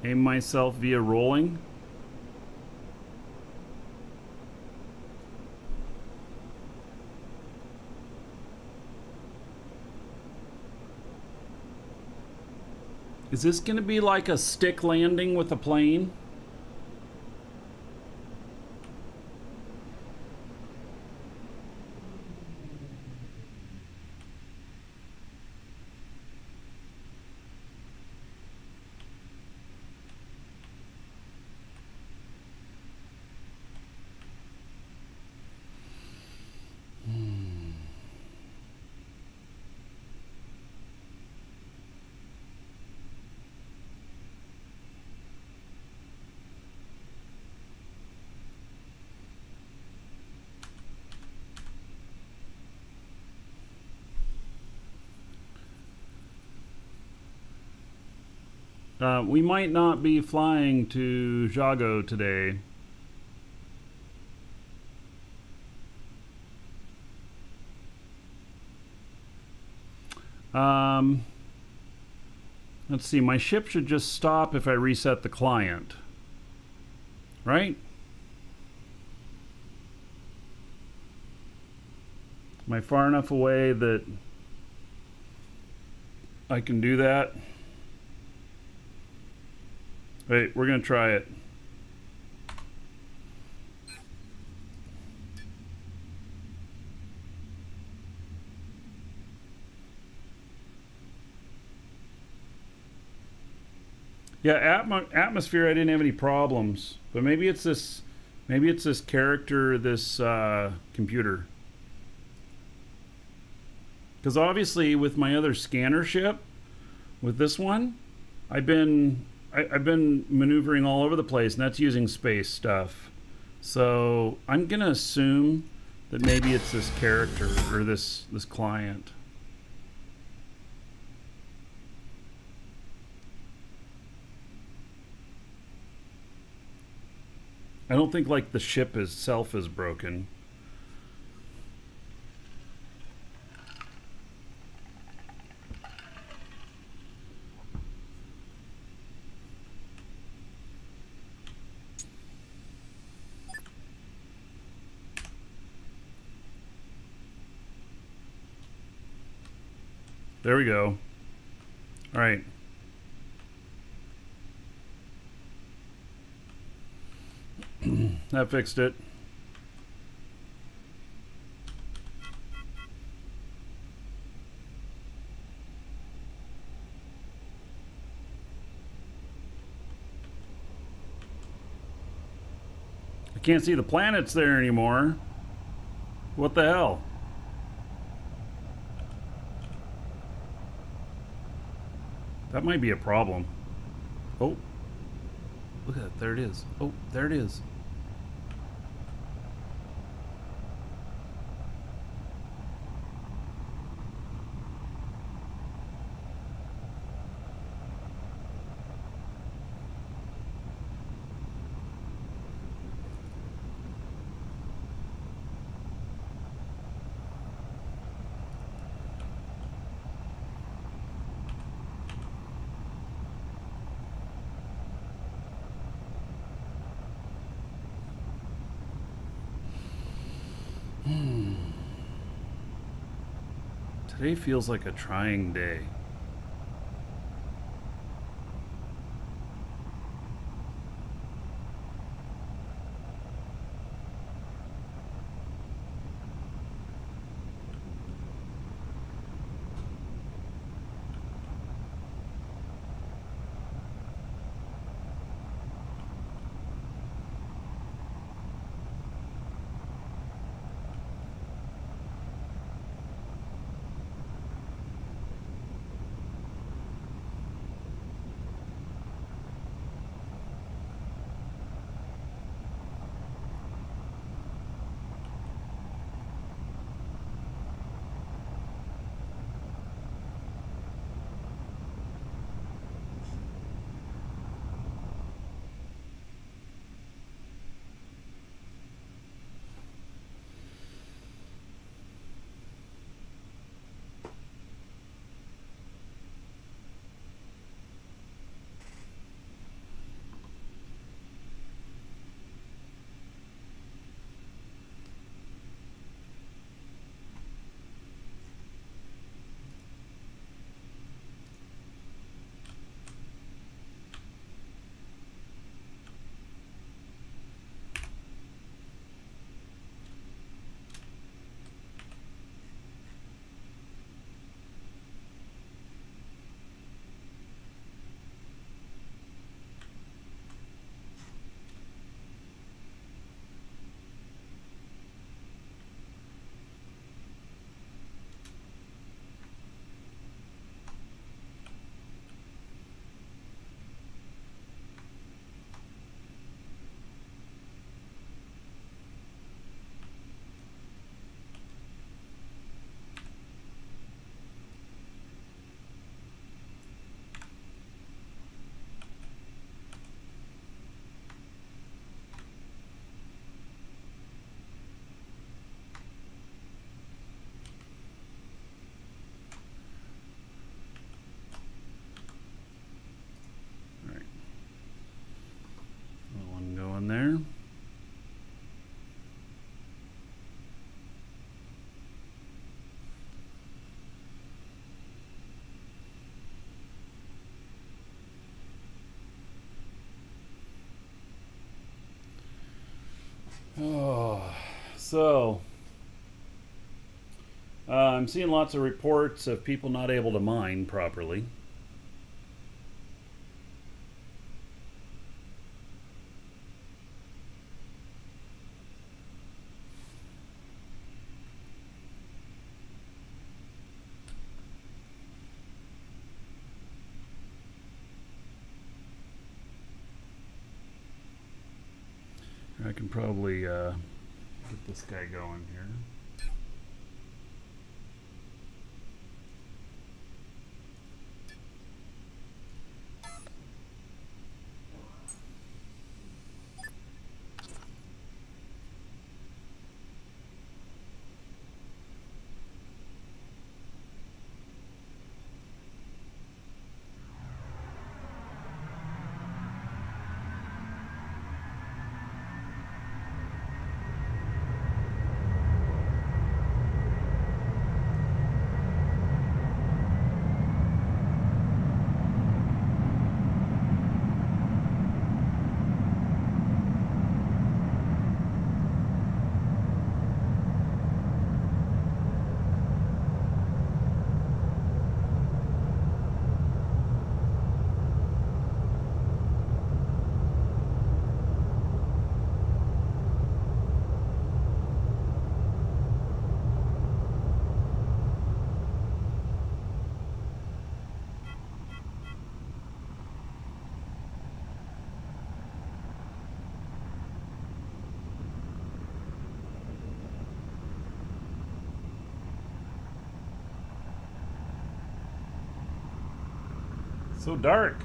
aim myself via rolling. Is this going to be like a stick landing with a plane? We might not be flying to Jago today. Let's see, my ship should just stop if I reset the client. Right? Am I far enough away that I can do that? Wait, we're gonna try it. Yeah, atmosphere I didn't have any problems, but maybe it's this character, this computer. Because obviously with my other scanner ship, with this one, I've been maneuvering all over the place, and that's using space stuff. So I'm gonna assume that maybe it's this character or this client. I don't think like the ship itself is broken. There we go. All right. That fixed it. I can't see the planets there anymore. What the hell? That might be a problem. Oh. Look at that. There it is. Oh, there it is. Today feels like a trying day. Oh, so I'm seeing lots of reports of people not able to mine properly. I can probably get this guy going here. So dark.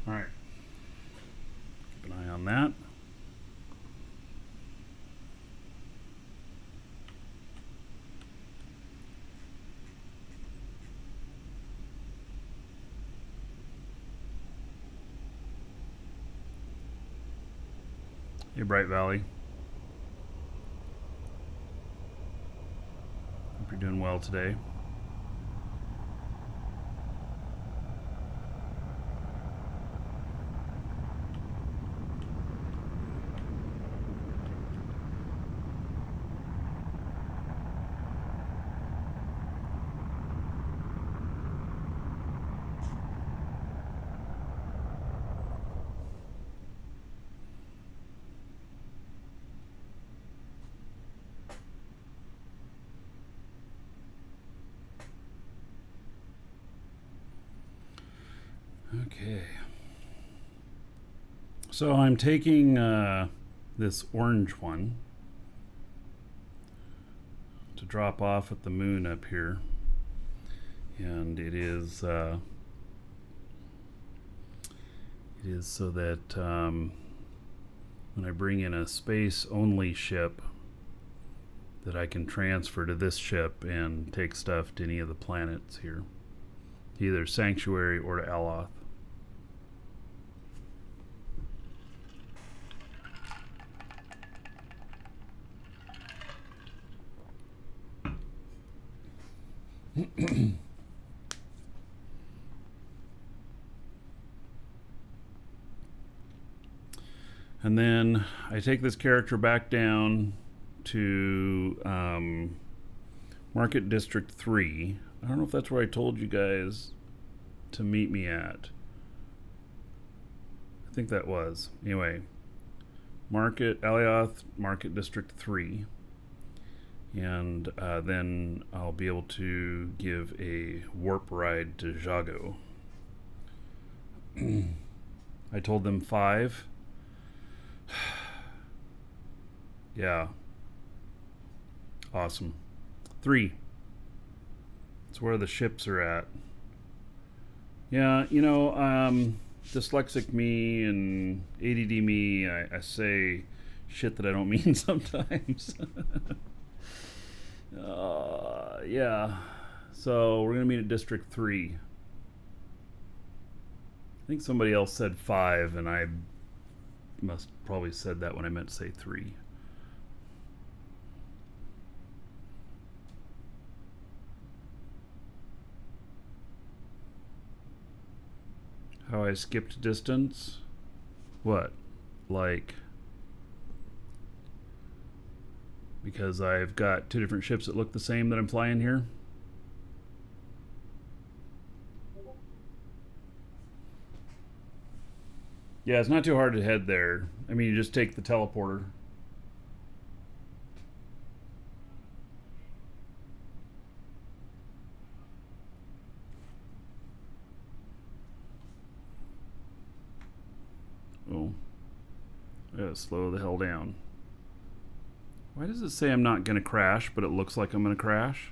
All right. Keep an eye on that. Hey, Bright Valley. Hope you're doing well today. Okay. So I'm taking this orange one to drop off at the moon up here, and it is so that when I bring in a space-only ship, that I can transfer to this ship and take stuff to any of the planets here, either Sanctuary or to Aloth. And then I take this character back down to Market District 3. I don't know if that's where I told you guys to meet me at. I think that was. Anyway, Alioth, Market District 3. And then I'll be able to give a warp ride to Jago. I told them 5. Yeah. Awesome. 3. That's where the ships are at. Yeah, you know, dyslexic me and ADD me, I say shit that I don't mean sometimes. Yeah. So we're going to meet at District 3. I think somebody else said 5, and I must probably said that when I meant to say 3. How I skipped distance? What? Like, because I've got 2 different ships that look the same that I'm flying here? Yeah, it's not too hard to head there. I mean, you just take the teleporter. Oh. I gotta slow the hell down. Why does it say I'm not gonna crash, but it looks like I'm gonna crash?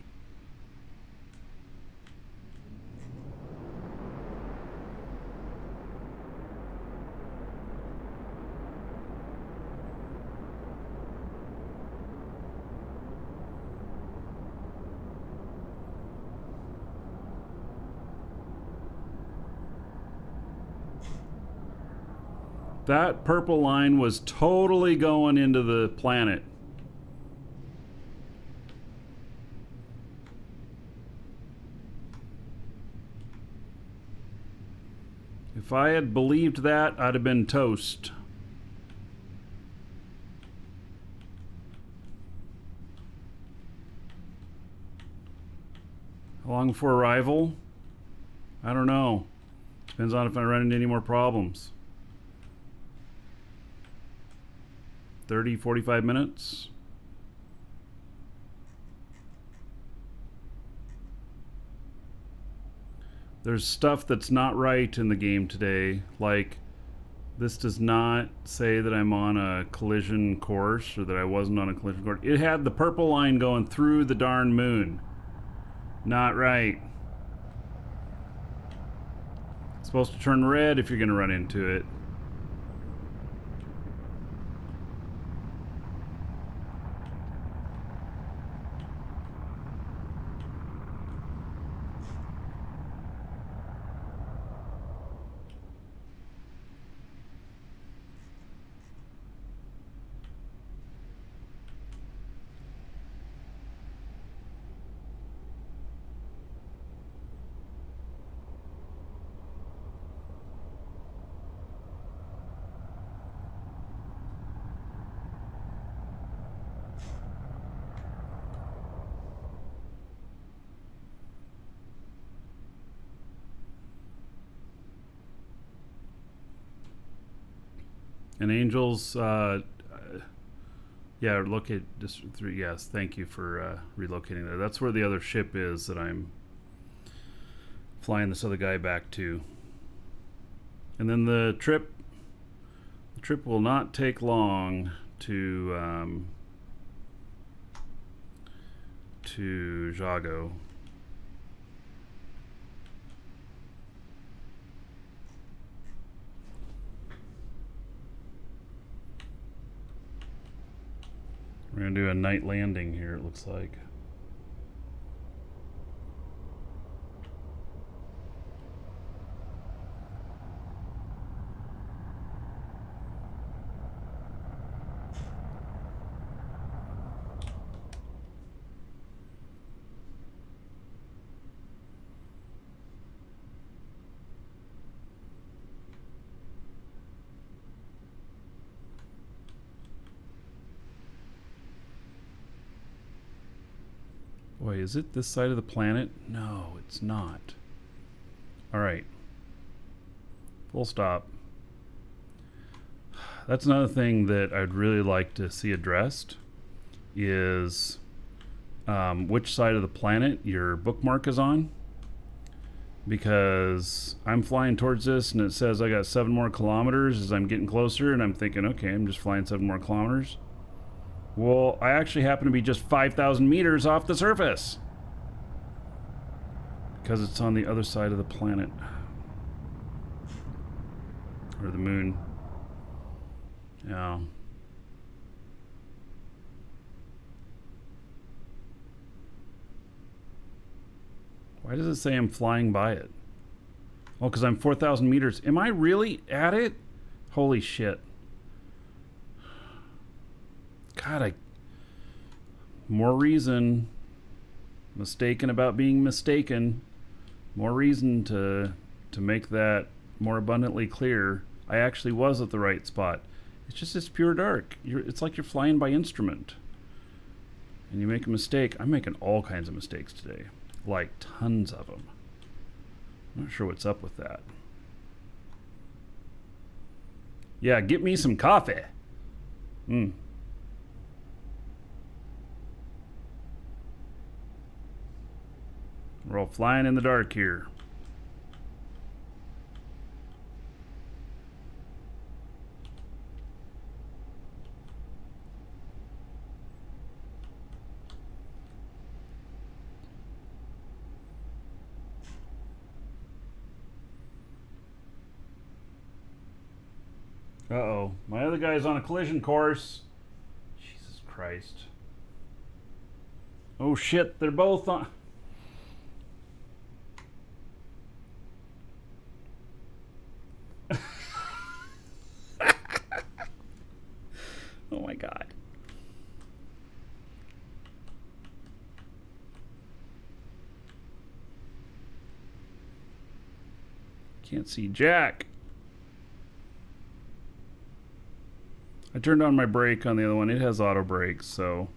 That purple line was totally going into the planet. If I had believed that, I'd have been toast. How long before arrival? I don't know. Depends on if I run into any more problems. 30, 45 minutes. There's stuff that's not right in the game today. Like, this does not say that I'm on a collision course or that I wasn't on a collision course. It had the purple line going through the darn moon. Not right. It's supposed to turn red if you're going to run into it. And Angels, yeah, locate District 3. Yes, thank you for relocating there. That's where the other ship is that I'm flying this other guy back to. And then the trip will not take long to Jago. We're going to do a night landing here, it looks like. Wait, is it this side of the planet? No, it's not. Alright. Full stop. That's another thing that I'd really like to see addressed is which side of the planet your bookmark is on. Because I'm flying towards this and it says I got 7 more kilometers as I'm getting closer, and I'm thinking, okay, I'm just flying 7 more kilometers. Well, I actually happen to be just 5,000 meters off the surface. Because it's on the other side of the planet. Or the moon. Yeah. Why does it say I'm flying by it? Oh, because I'm 4,000 meters. Am I really at it? Holy shit. God, more reason. Mistaken about being mistaken. More reason to make that more abundantly clear. I actually was at the right spot. It's just it's pure dark. It's like you're flying by instrument. And you make a mistake. I'm making all kinds of mistakes today. Like tons of them. I'm not sure what's up with that. Yeah, get me some coffee. We're all flying in the dark here. Uh-oh. My other guy's on a collision course. Jesus Christ. Oh shit, they're both on... Oh my God. Can't see Jack. I turned on my brake on the other one. It has auto brakes, so...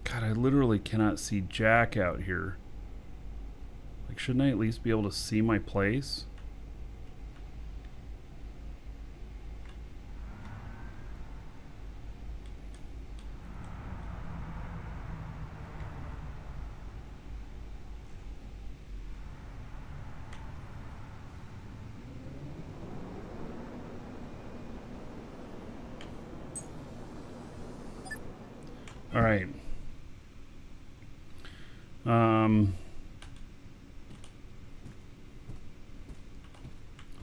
God, I literally cannot see Jack out here. Like, shouldn't I at least be able to see my place? All right.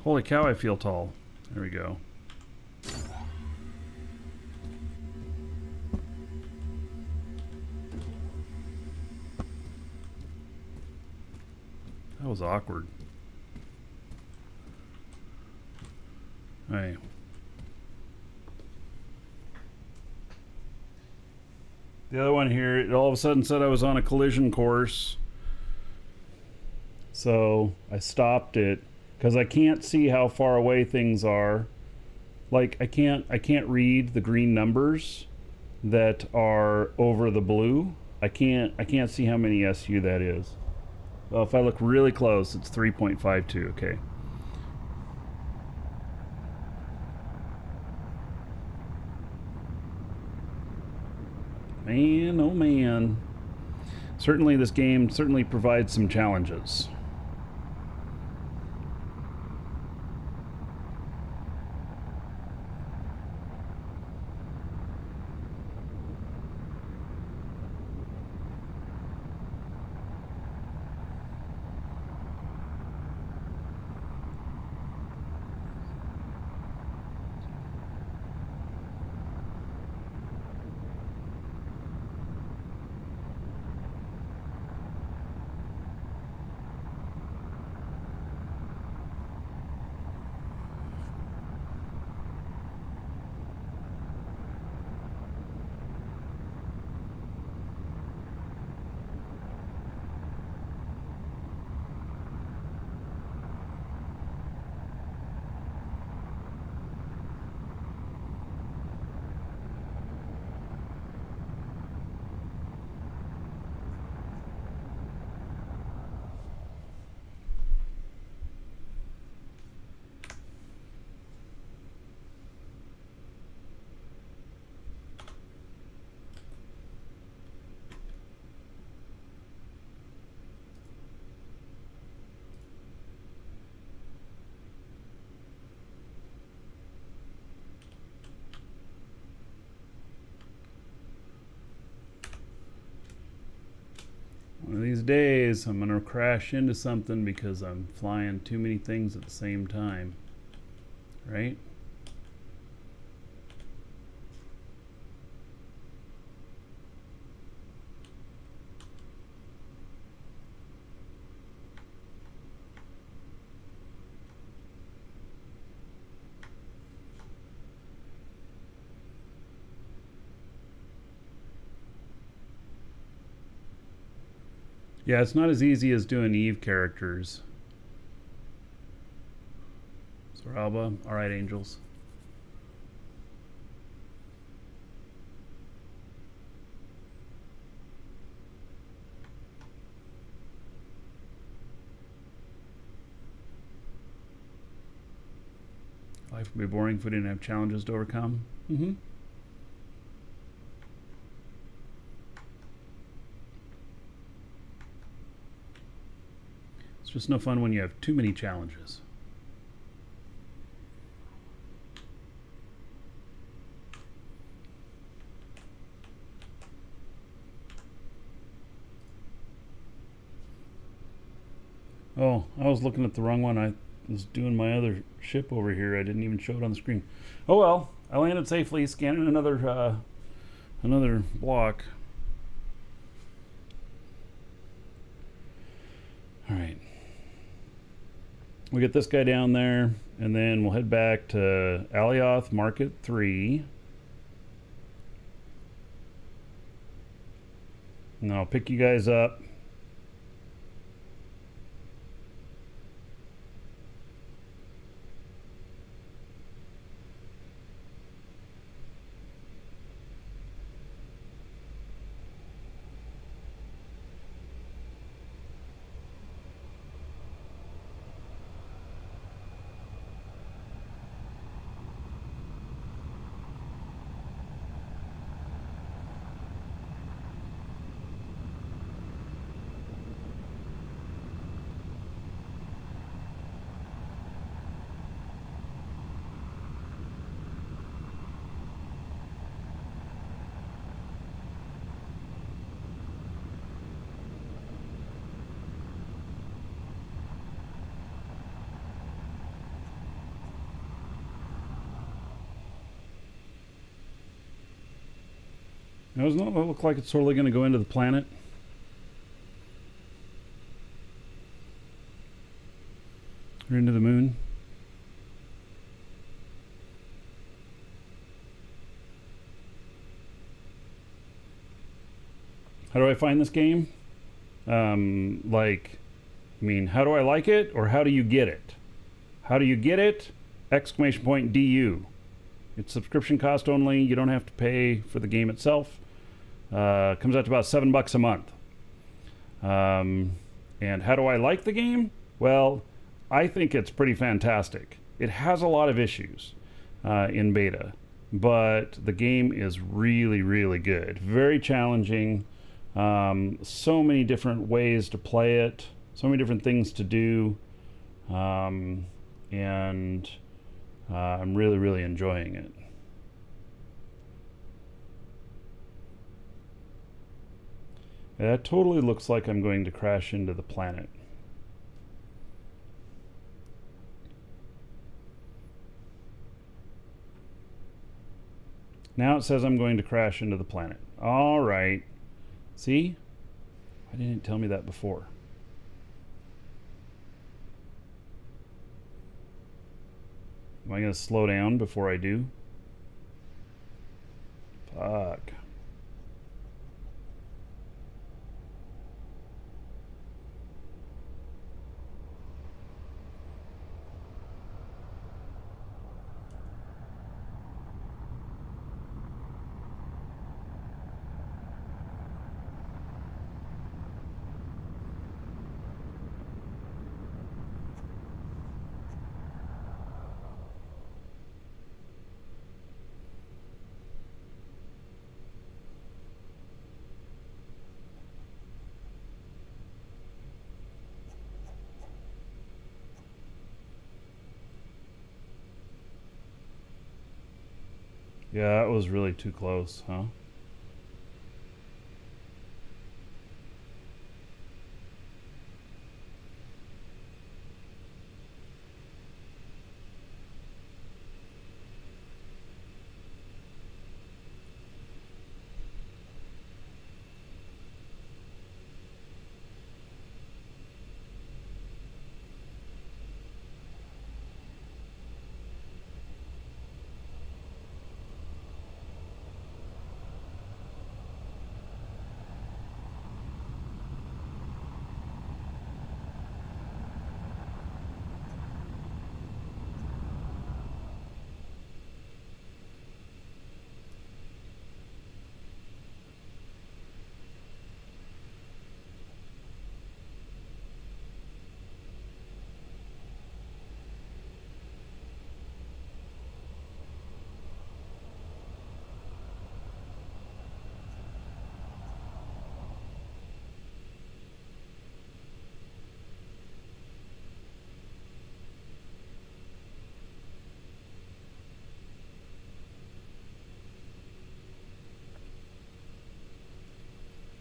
Holy cow, I feel tall. There we go. That was awkward. All right. The other one here, it all of a sudden said I was on a collision course. So I stopped it because I can't see how far away things are. Like I can't read the green numbers that are over the blue. I can't see how many SU that is. Well, if I look really close, it's 3.52. Okay. Man, oh man. Certainly this game provides some challenges. days I'm gonna crash into something because I'm flying too many things at the same time, right? Yeah, it's not as easy as doing Eve characters. Soralba, alright, angels. Life would be boring if we didn't have challenges to overcome. Mm-hmm. It's just no fun when you have too many challenges. Oh, I was looking at the wrong one. I was doing my other ship over here. I didn't even show it on the screen. Oh well, I landed safely, scanning another block. All right. We get this guy down there, and then we'll head back to Alioth Market 3. And I'll pick you guys up. Now, doesn't it look like it's totally going to go into the planet? Or into the moon? How do I find this game? How do I like it, or how do you get it? How do you get it? Exclamation point DU. It's subscription cost only. You don't have to pay for the game itself. Comes out to about $7 a month. And how do I like the game? Well, I think it's pretty fantastic. It has a lot of issues in beta, but the game is really, really good. Very challenging. So many different ways to play it. So many different things to do. And I'm really, really enjoying it. That totally looks like I'm going to crash into the planet. Now it says I'm going to crash into the planet. All right. See? Why didn't it tell me that before? Am I going to slow down before I do? Fuck. Yeah, that was really too close, huh?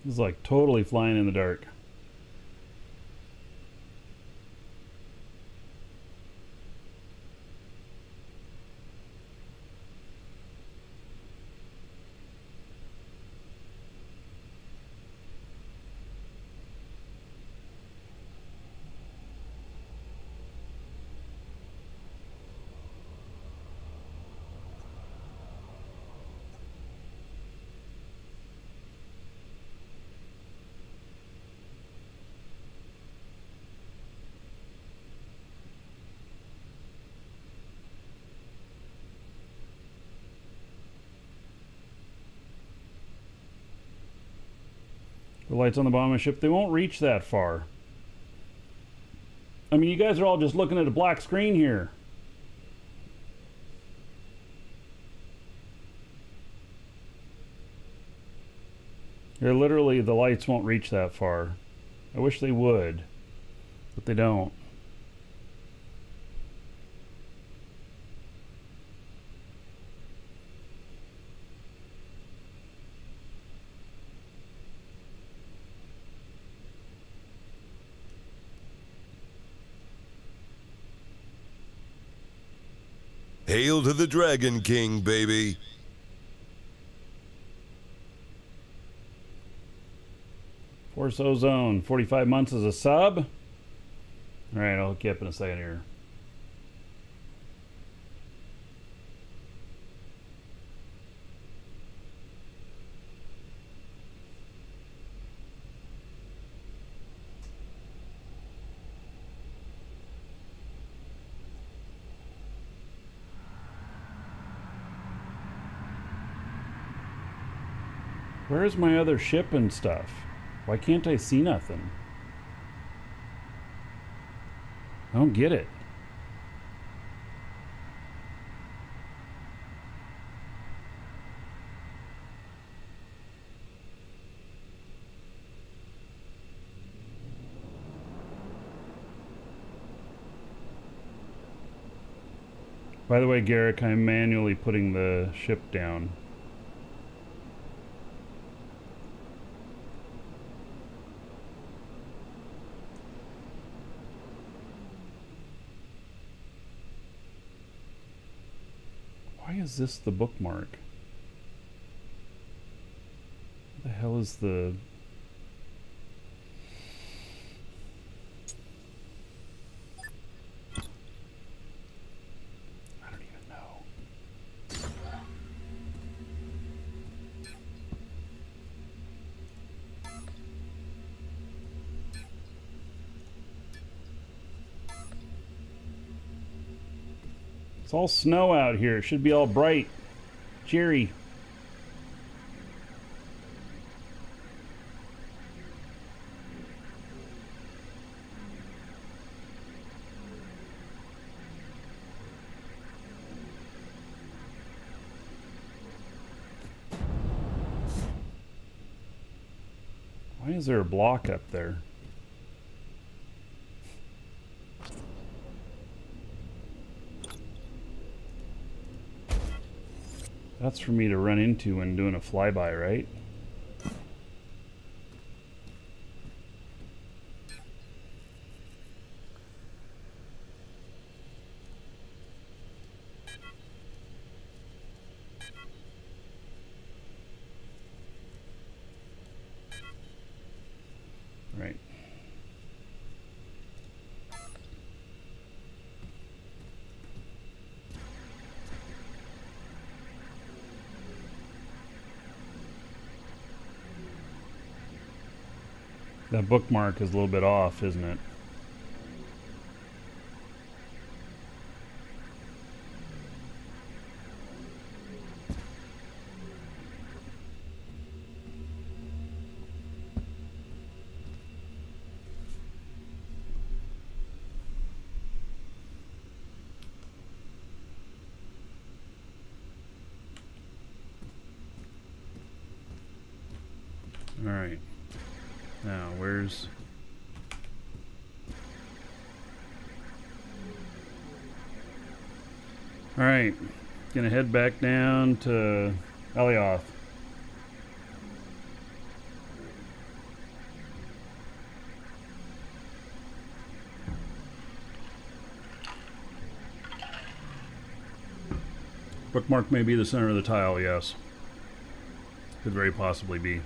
It's like totally flying in the dark. The lights on the bottom of the ship, they won't reach that far. I mean, you guys are all just looking at a black screen here. Here, literally, the lights won't reach that far. I wish they would, but they don't. Hail to the Dragon King, baby. Force Ozone, 45 months as a sub. Alright, I'll hook you up in a second here. Where's my other ship and stuff? Why can't I see nothing? I don't get it. By the way, Garrick, I'm manually putting the ship down. Why is this the bookmark? What the hell is the... I don't even know. It's all snow out here. It should be all bright, cheery. Why is there a block up there? That's for me to run into when doing a flyby, right? Right. That bookmark is a little bit off, isn't it? All right. Now, where's... Alright, gonna head back down to Alioth. Bookmark may be the center of the tile, yes. Could very possibly be.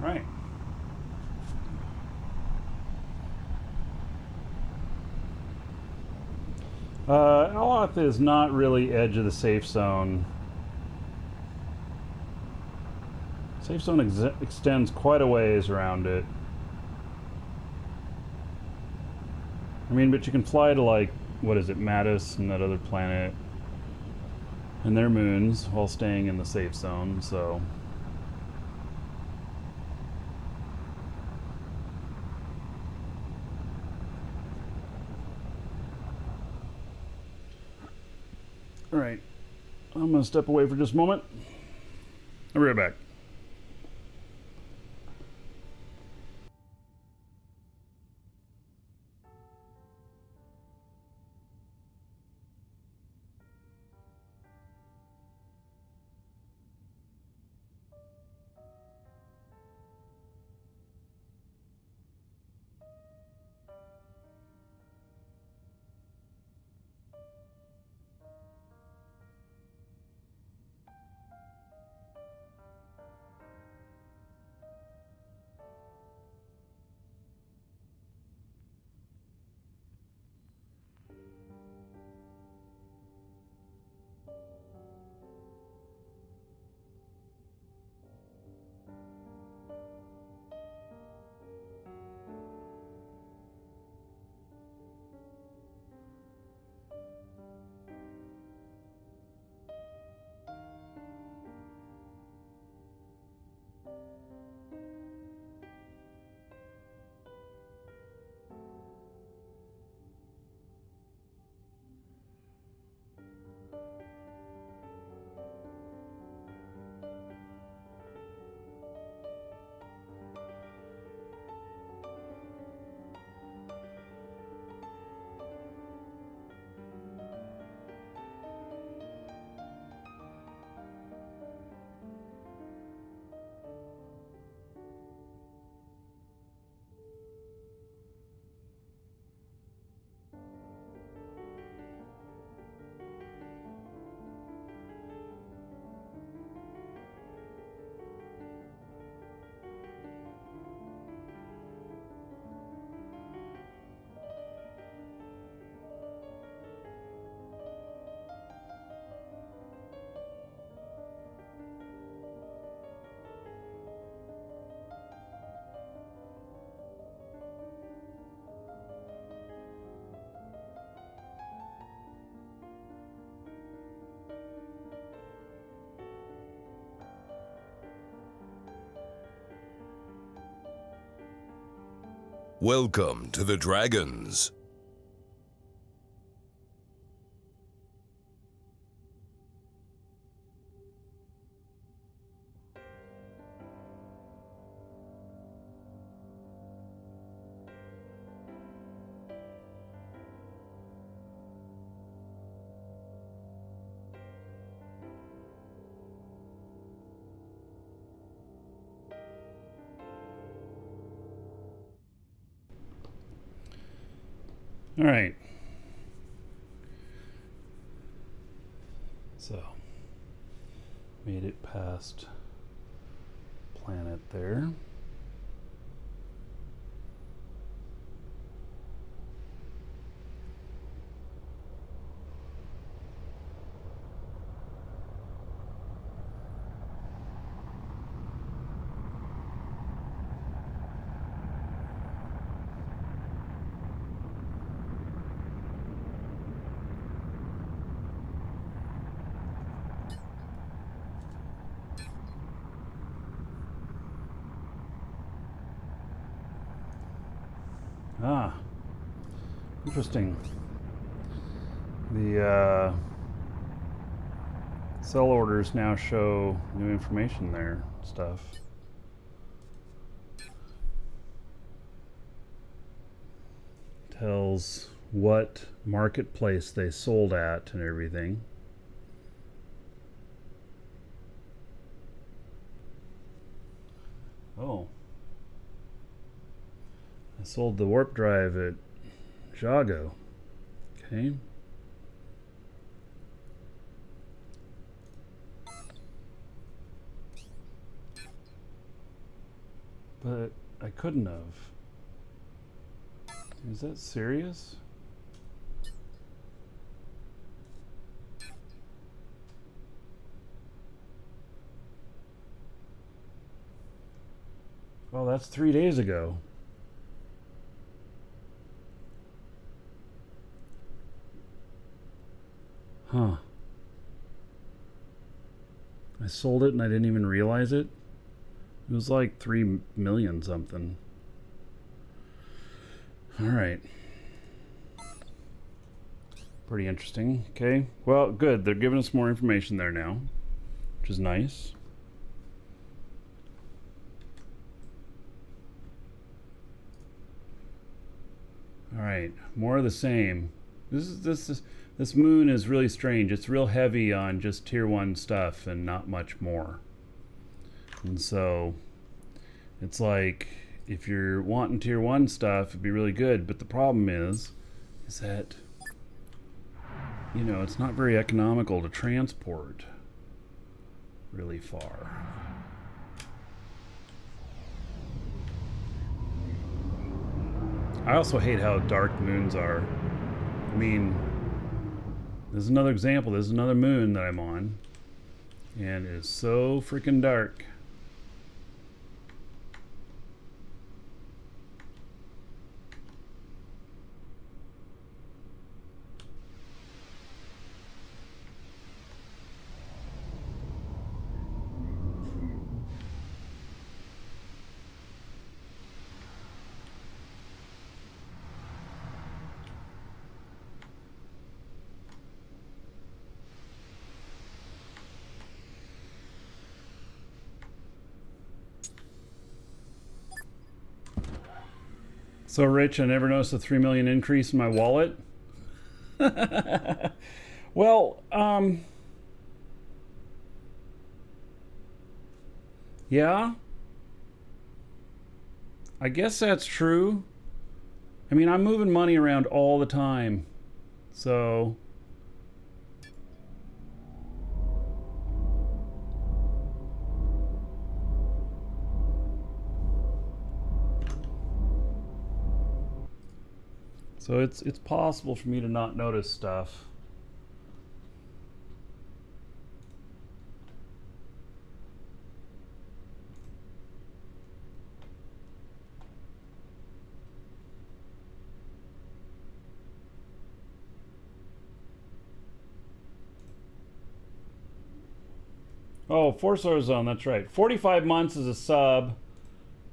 Right. Aloth is not really edge of the safe zone. Safe zone extends quite a ways around it. I mean, but you can fly to, like, what is it, Mattis and that other planet and their moons while staying in the safe zone, so... Alright, I'm going to step away for just a moment. I'll be right back. Welcome to the Dragons. All right. So, made it past planet there. Ah, interesting. The sell orders now show new information there, stuff. Tells what marketplace they sold at and everything. Oh. I sold the warp drive at Jago. Okay. But I couldn't have. Is that serious? Well, that's 3 days ago. Huh. I sold it and I didn't even realize it. It was like 3 million something. All right. Pretty interesting. Okay. Well, good. They're giving us more information there now, which is nice. All right. More of the same. This moon is really strange. It's real heavy on just tier 1 stuff and not much more. And so it's like if you're wanting tier 1 stuff, it'd be really good. But the problem is that, you know, it's not very economical to transport really far. I also hate how dark moons are. I mean, this is another example. This is another moon that I'm on, and it's so freaking dark. So rich, I never noticed a 3 million increase in my wallet. Well, yeah, I guess that's true. I mean, I'm moving money around all the time, so it's possible for me to not notice stuff. Oh, Force Ozone, that's right. 45 months as a sub.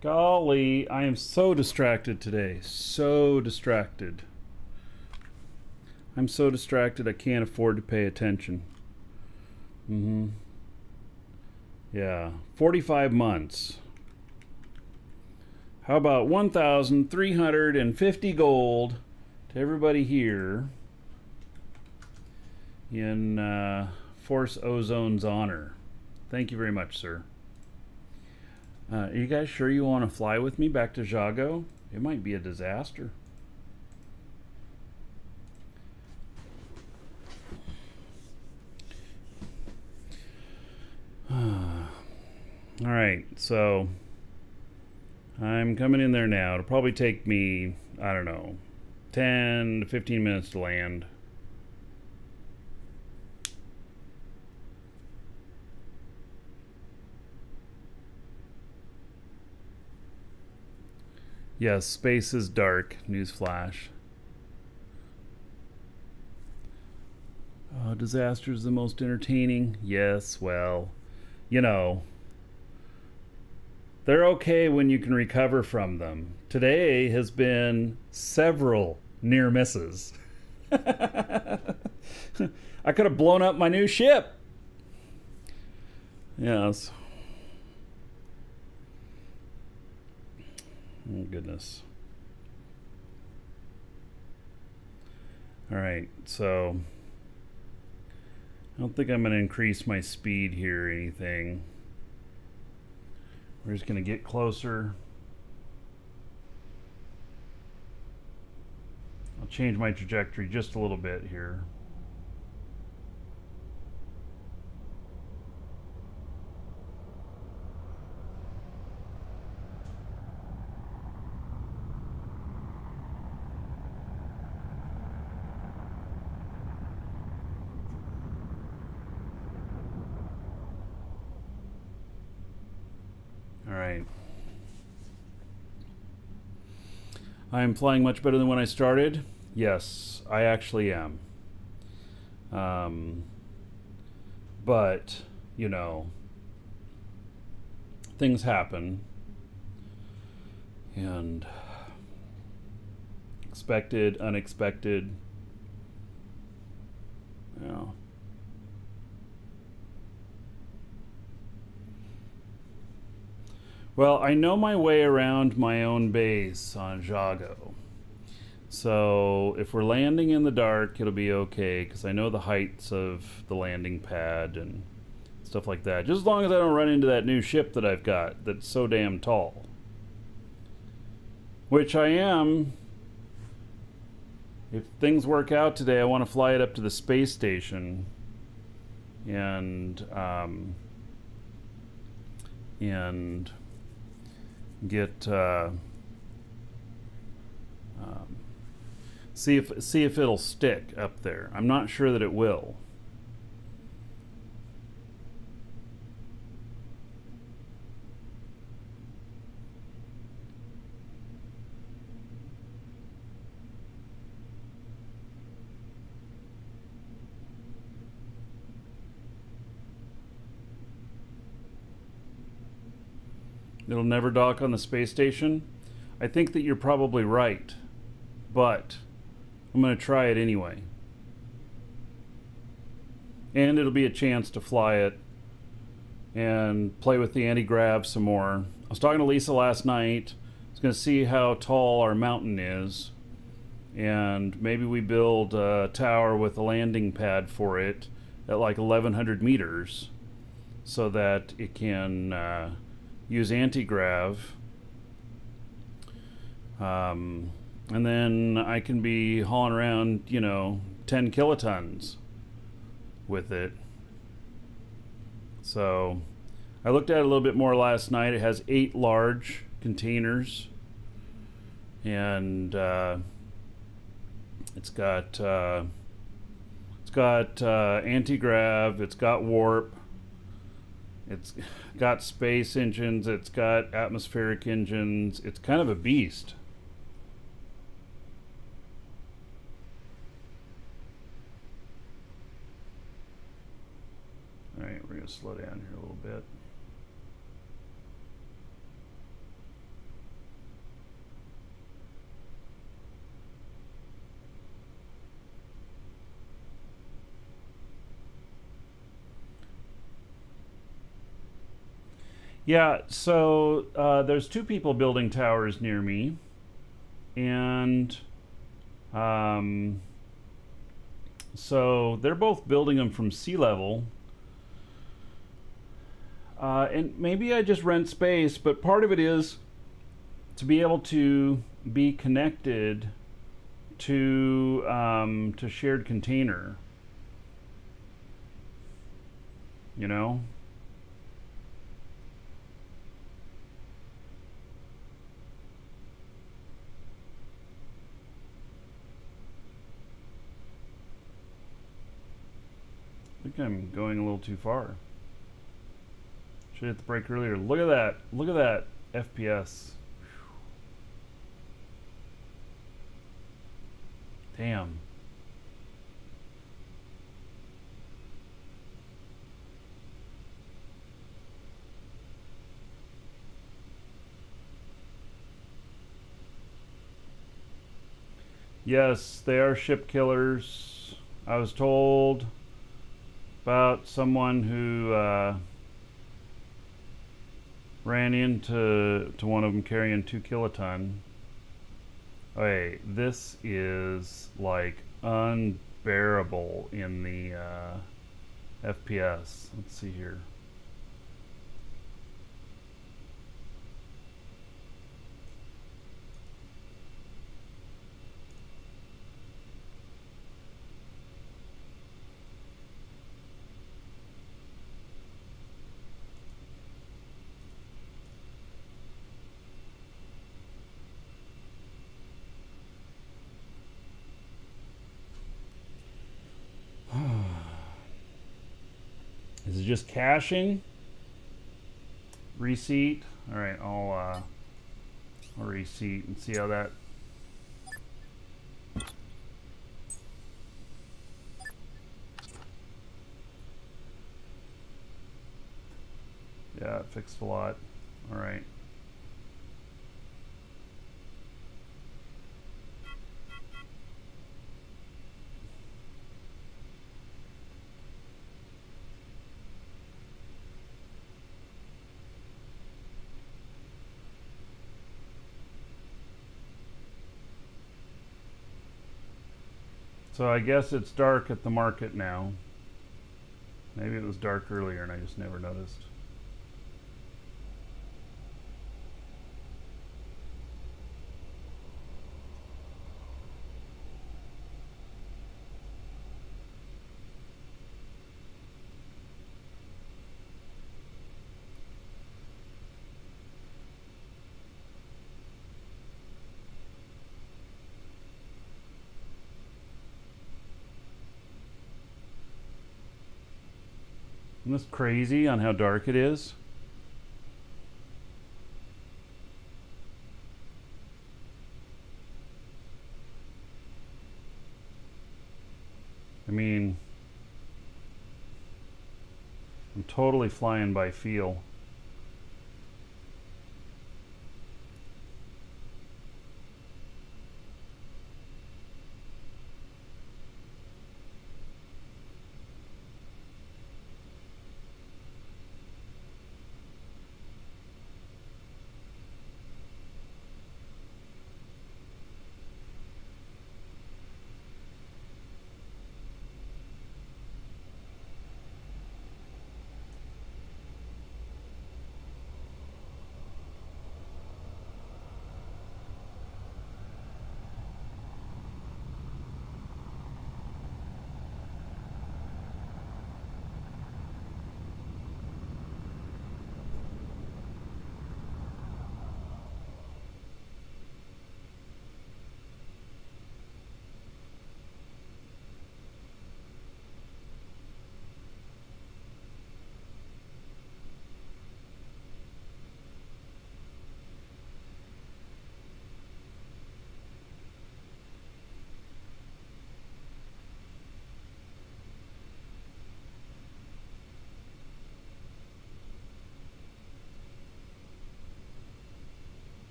Golly, I am so distracted today. So distracted. I'm so distracted I can't afford to pay attention. Yeah, 45 months. How about 1,350 gold to everybody here in Force Ozone's honor. Thank you very much, sir. Are you guys sure you want to fly with me back to Jago? It might be a disaster. All right, so I'm coming in there now. It'll probably take me, I don't know, 10 to 15 minutes to land. Yes, space is dark. Newsflash. Disaster's the most entertaining. Yes, well, you know, they're okay when you can recover from them. Today has been several near misses. I could have blown up my new ship. Yes. Oh, goodness. All right, so I don't think I'm going to increase my speed here or anything. We're just going to get closer. I'll change my trajectory just a little bit here. All right. I'm flying much better than when I started. Yes, I actually am. But, you know, things happen. And expected, unexpected. You know. Well, I know my way around my own base on Jago. So if we're landing in the dark, it'll be okay, because I know the heights of the landing pad and stuff like that. Just as long as I don't run into that new ship that I've got that's so damn tall. Which I am. If things work out today, I want to fly it up to the space station and get see if it'll stick up there. I'm not sure that it will. It'll never dock on the space station. I think that you're probably right, but I'm going to try it anyway. And it'll be a chance to fly it and play with the anti-grav some more. I was talking to Lisa last night. I was going to see how tall our mountain is, and maybe we build a tower with a landing pad for it at like 1,100 meters so that it can use anti-grav. And then I can be hauling around, you know, 10 kilotons with it. So I looked at it a little bit more last night. It has 8 large containers, and it's got anti-grav, it's got warp, it's got space engines, it's got atmospheric engines. It's kind of a beast. All right, we're going to slow down here a little bit. Yeah, so there's 2 people building towers near me, and so they're both building them from sea level. And maybe I just rent space, but part of it is to be able to be connected to shared container. You know? I'm going a little too far. Should hit the brake earlier. Look at that. Look at that FPS. Damn. Yes, they are ship killers. I was told about someone who ran into one of them carrying 2 kiloton. Okay, this is like unbearable in the FPS. Let's see here. Is it just caching? Reseat. All right, I'll reseat and see how that. Yeah, it fixed a lot. All right. So I guess it's dark at the market now. Maybe it was dark earlier and I just never noticed. Isn't this crazy on how dark it is? I mean, I'm totally flying by feel.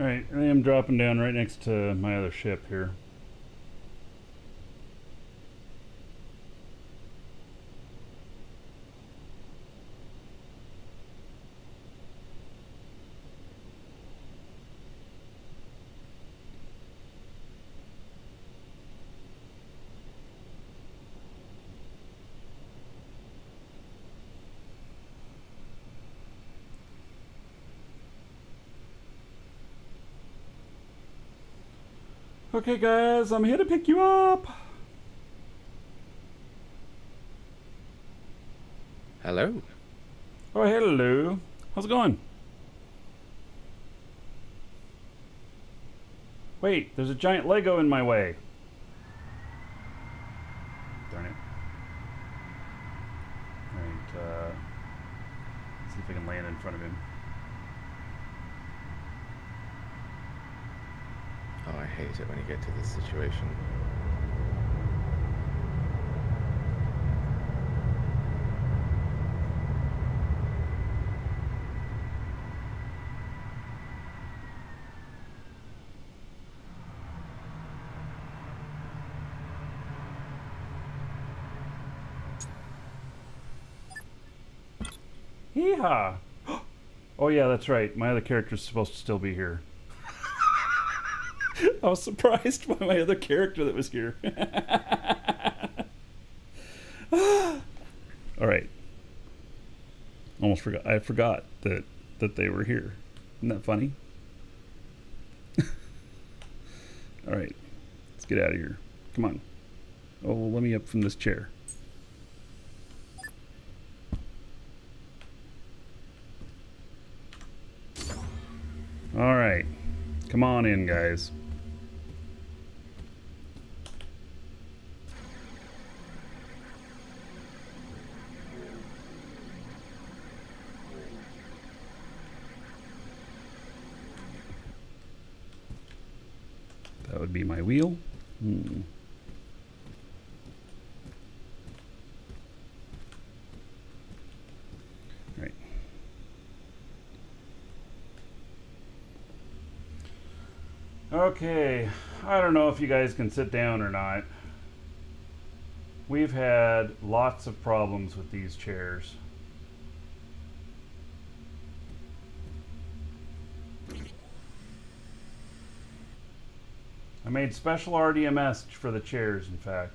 Alright, I am dropping down right next to my other ship here. Okay guys, I'm here to pick you up. Hello. Oh, hello. How's it going? Wait, there's a giant Lego in my way. Darn it. Alright, see if I can land in front of him. Oh, I hate it when you get to this situation. Hee-haw! Oh yeah, that's right. My other character's supposed to still be here. I was surprised by my other character that was here. Alright. Almost forgot. I forgot that they were here. Isn't that funny? Alright. Let's get out of here. Come on. Oh, let me up from this chair. Alright. Come on in, guys. That would be my wheel. Right. Okay, I don't know if you guys can sit down or not. We've had lots of problems with these chairs. I made special RDMS for the chairs, in fact.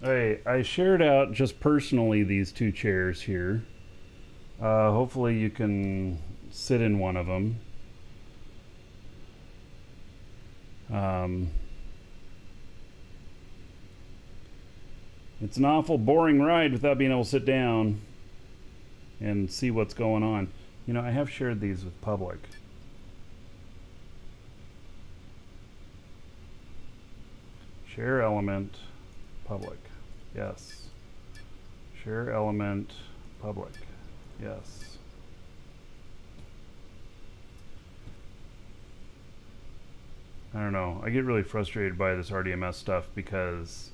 Hey, I shared out just personally these two chairs here. Hopefully you can sit in one of them. It's an awful boring ride without being able to sit down and see what's going on. You know, I have shared these with public. Share element, public. Yes. Share element, public. Yes. I don't know. I get really frustrated by this RDMS stuff because,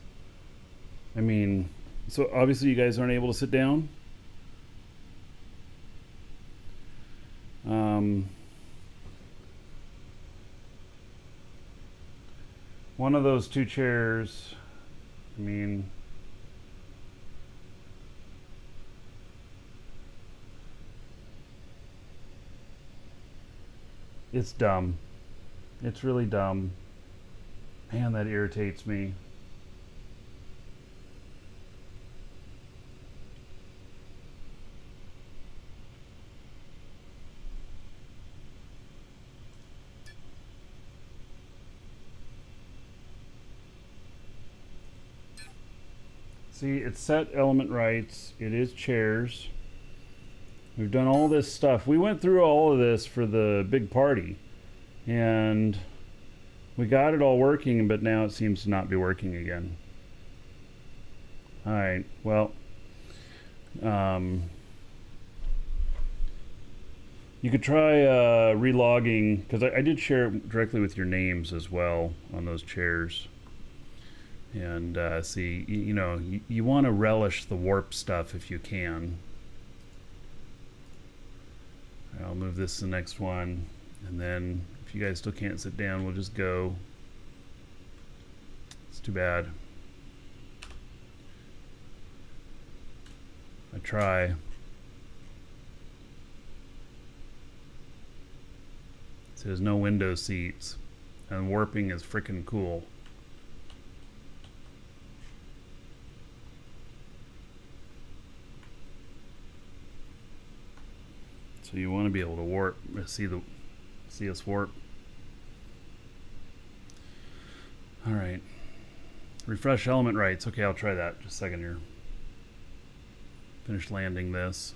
I mean, so obviously you guys aren't able to sit down. One of those two chairs, I mean, it's dumb. It's really dumb. Man, that irritates me. See, it's set element rights. It is chairs. We've done all this stuff. We went through all of this for the big party. And we got it all working, but now it seems to not be working again. Alright, well, You could try relogging, because I did share it directly with your names as well on those chairs. And see, you know, you want to relish the warp stuff if you can. I'll move this to the next one, and then if you guys still can't sit down, we'll just go. It's too bad. I try. So there's no window seats, and warping is freaking cool. So you want to be able to warp, see us warp. All right, refresh element rights. Okay, I'll try that. Just a second here. Finish landing this.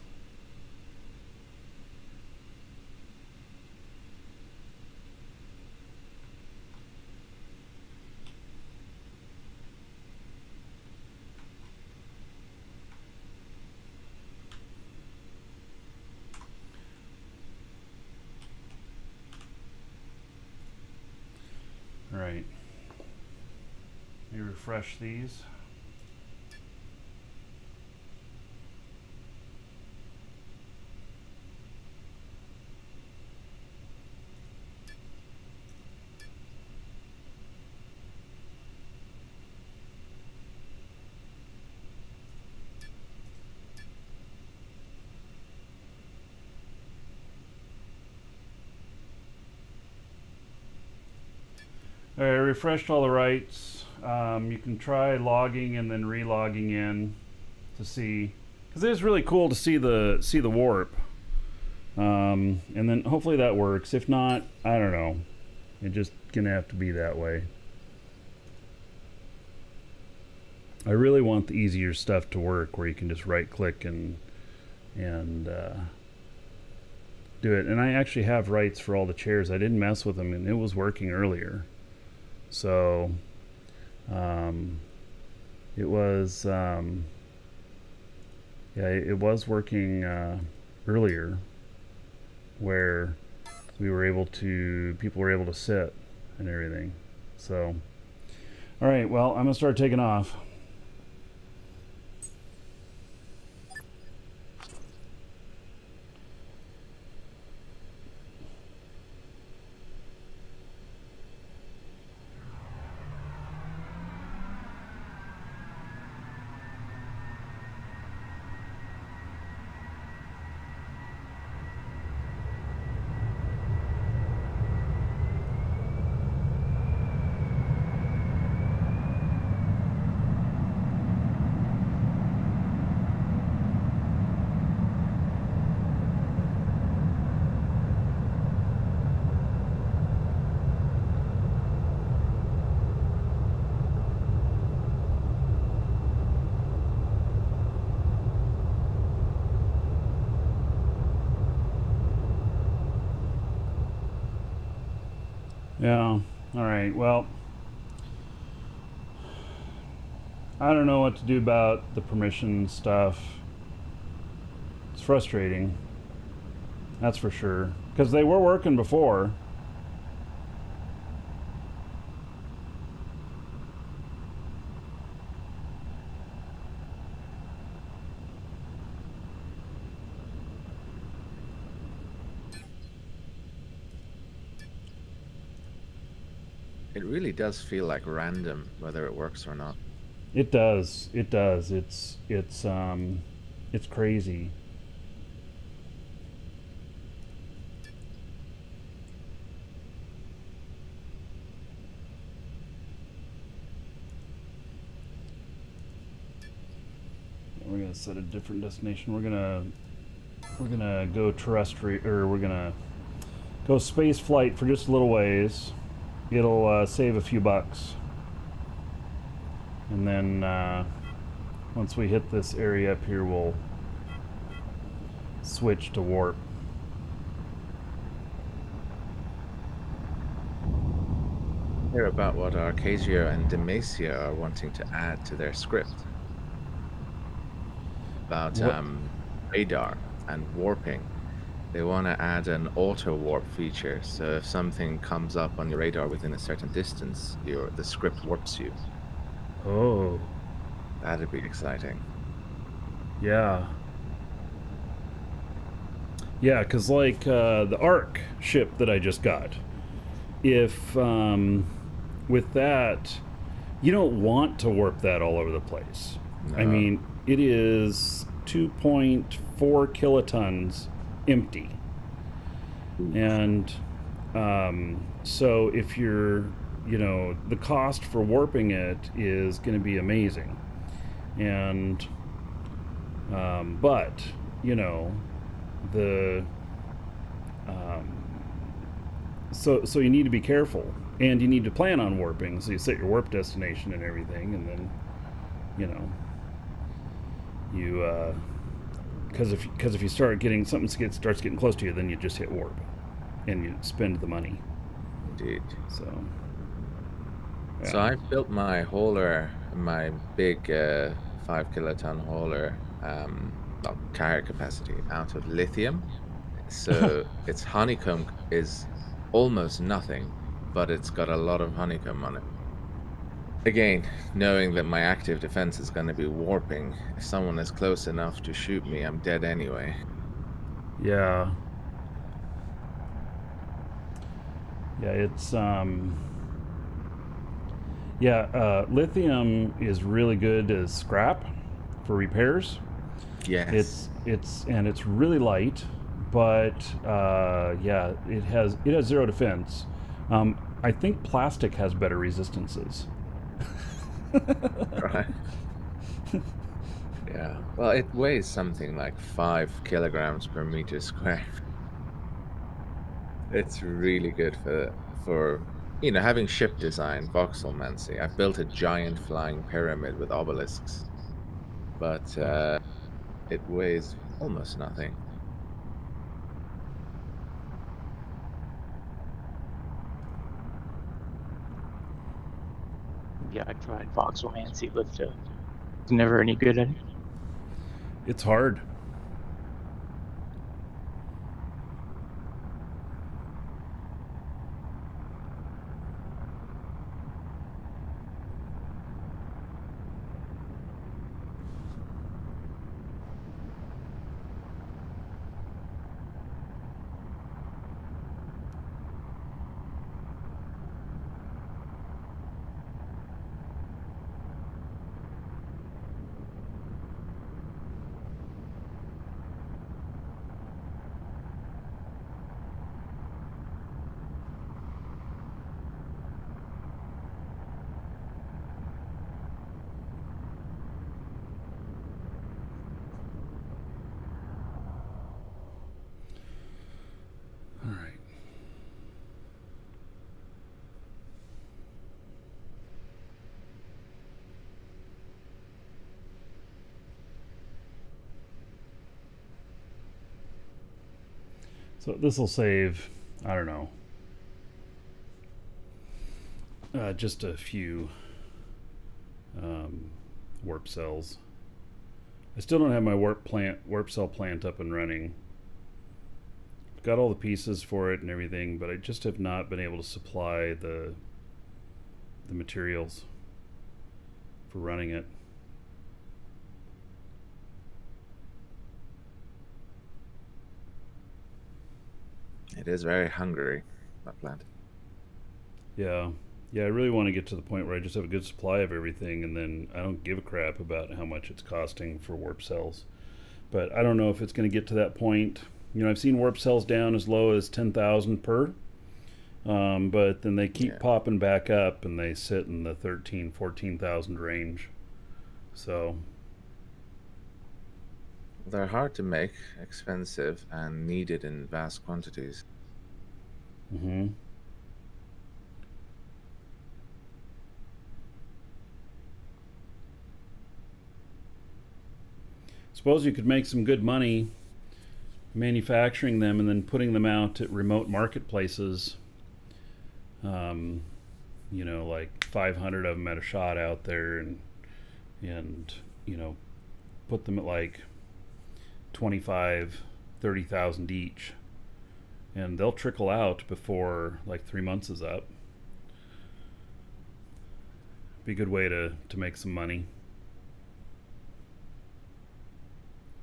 All right. Let me refresh these. All right, I refreshed all the rights. You can try logging and then re-logging in to see, because it is really cool to see the warp. And then hopefully that works. If not, I don't know. It's just gonna have to be that way. I really want the easier stuff to work, where you can just right-click and do it. And I actually have rights for all the chairs. I didn't mess with them, and it was working earlier. So it was yeah, it was working earlier, where we were able to, people were able to sit and everything. So all right, well, I'm gonna start taking off. Yeah, all right, well, I don't know what to do about the permission stuff. It's frustrating, that's for sure, because they were working before. It really does feel like random whether it works or not. It does. It does. It's crazy. We're gonna set a different destination. We're gonna go terrestrial, or we're gonna go space flight for just a little ways. It'll save a few bucks, and then once we hit this area up here, we'll switch to warp. Hear about what Arcasia and Demacia are wanting to add to their script about radar and warping, They want to add an auto warp feature, so if something comes up on your radar within a certain distance, the script warps you. Oh, That'd be exciting. yeah. Yeah, because like the Ark ship that I just got, if with that, you don't want to warp that all over the place. I No. mean, it is 2.4 kilotons empty. And so if you're, you know, the cost for warping it is going to be amazing. And, but, you know, the, so you need to be careful and you need to plan on warping. So you set your warp destination and everything. And then, you know, you, because if you start getting something starts getting close to you, then you just hit warp, and you spend the money. Indeed. So. Yeah. So I built my hauler, my big 5 kiloton hauler, carrier capacity out of lithium. So its honeycomb is almost nothing, but it's got a lot of honeycomb on it. Again, knowing that my active defense is going to be warping, if someone is close enough to shoot me, I'm dead anyway. Yeah. Yeah, it's lithium is really good as scrap for repairs. Yes. It's really light, but yeah, it has zero defense. I think plastic has better resistances. Right. Yeah. Well, it weighs something like 5 kilograms per meter square. It's really good for you know, having ship design, voxelmancy. I've built a giant flying pyramid with obelisks, but it weighs almost nothing. Yeah, I tried voxelmancy, but it's never any good at it. It's hard. All right. So this will save, I don't know, just a few warp cells. I still don't have my warp cell plant up and running. I've got all the pieces for it and everything, but I just have not been able to supply the materials for running it. It is very hungry, that plant. Yeah. Yeah, I really want to get to the point where I just have a good supply of everything, and then I don't give a crap about how much it's costing for warp cells. But I don't know if it's going to get to that point. You know, I've seen warp cells down as low as 10,000 per, but then they keep popping back up, and they sit in the 13, 14,000 range. So they're hard to make, expensive, and needed in vast quantities. Mm-hmm. Suppose you could make some good money manufacturing them and then putting them out at remote marketplaces. You know, like 500 of them at a shot out there, and you know, put them at like 25, 30,000 each, and they'll trickle out before like 3 months is up. Be a good way to make some money.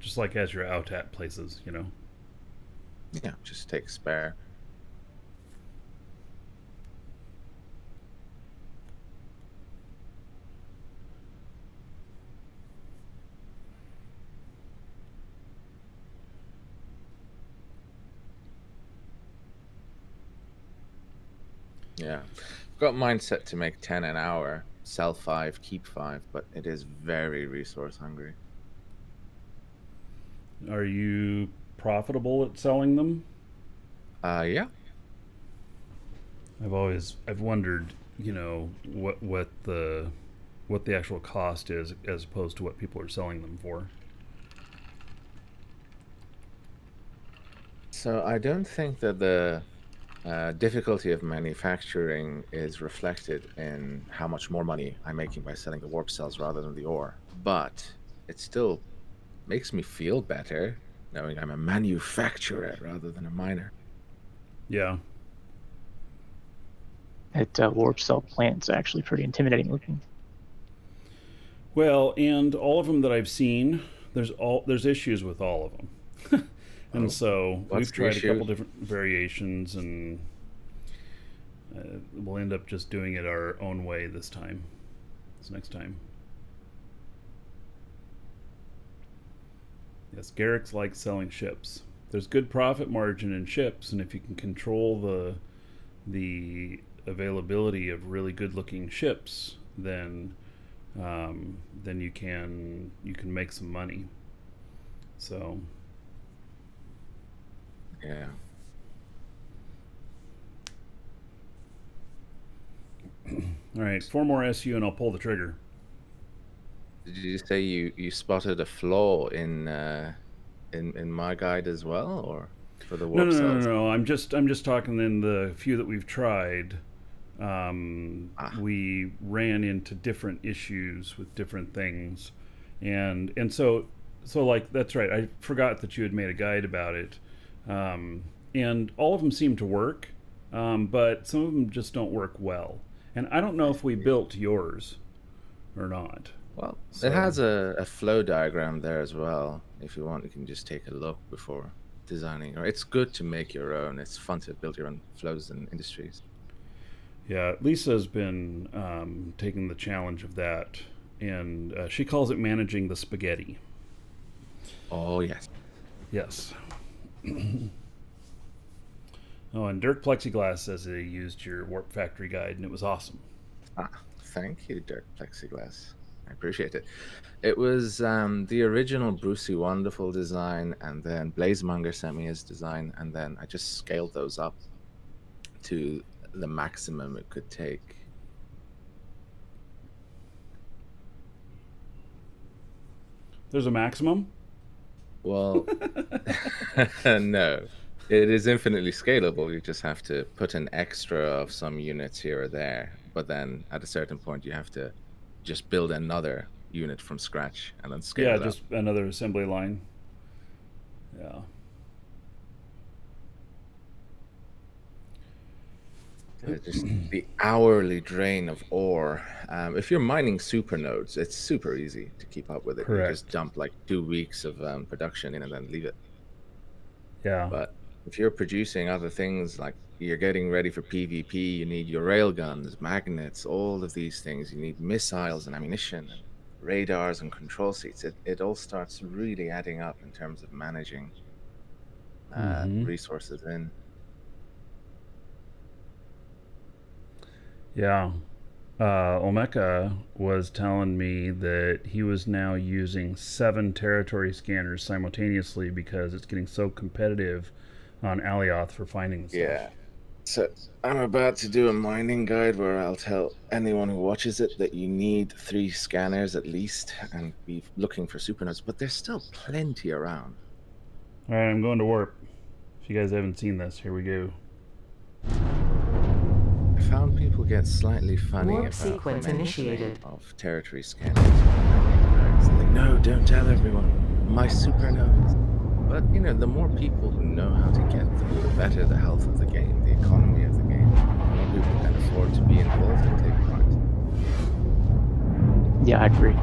Just like as you're out at places, you know. Yeah, just take spare. Yeah, I've got mine set to make 10 an hour, sell 5, keep 5, but it is very resource hungry. Are you profitable at selling them? Yeah. I've wondered, you know, what the actual cost is as opposed to what people are selling them for. So I don't think that the difficulty of manufacturing is reflected in how much more money I'm making by selling the warp cells rather than the ore, but it still makes me feel better knowing I'm a manufacturer rather than a miner. Yeah. That warp cell plant's actually pretty intimidating looking. Well, and all of them that I've seen, there's issues with all of them. And so what's we've tried the a couple issue? different variations, and we'll end up just doing it our own way this next time. Yes, Garrick's like selling ships. There's good profit margin in ships, and if you can control the availability of really good looking ships, then you can make some money. So Yeah. all right, 4 more SU and I'll pull the trigger. Did you say you spotted a flaw in my guide as well, or for the warp cells? No. I'm just talking in the few that we've tried. We ran into different issues with different things, and so like that's right. I forgot that you had made a guide about it, and all of them seem to work, but some of them just don't work well. And I don't know if we built yours or not. Well, So- it has a flow diagram there as well. If you want, you can just take a look before designing. Or it's good to make your own. It's fun to build your own flows and industries. Yeah, Lisa's been taking the challenge of that, and she calls it managing the spaghetti. Oh yes. Yes. Oh, and Dirk Plexiglass says that he used your Warp Factory guide, and it was awesome. Thank you, Dirk Plexiglass. I appreciate it. It was the original Brucey Wonderful design, and then Blazemonger sent me his design, and then I just scaled those up to the maximum it could take. There's a maximum? Well, no. It is infinitely scalable. You just have to put an extra of some units here or there. But then at a certain point, you have to just build another unit from scratch and then scale Yeah, it up. just another assembly line. Yeah. Just the hourly drain of ore. If you're mining super nodes, it's super easy to keep up with it. Correct. You just dump like 2 weeks of production in and then leave it. Yeah. But if you're producing other things, like you're getting ready for PvP, you need your railguns, magnets, all of these things. You need missiles and ammunition, and radars and control seats. It all starts really adding up in terms of managing resources in. Yeah. Omeka was telling me that he was now using 7 territory scanners simultaneously because it's getting so competitive on Alioth for finding stuff. Yeah. So I'm about to do a mining guide where I'll tell anyone who watches it that you need 3 scanners at least and be looking for supernodes, but there's still plenty around. All right, I'm going to warp. If you guys haven't seen this, here we go. I found people get slightly funny Warp about sequence mentioning initiated. of territory scanners. It's like, no, don't tell everyone. My supernodes. But, you know, the more people who know how to get through, the better the health of the game, the economy of the game. The more people can afford to be involved and take part. Yeah, I agree.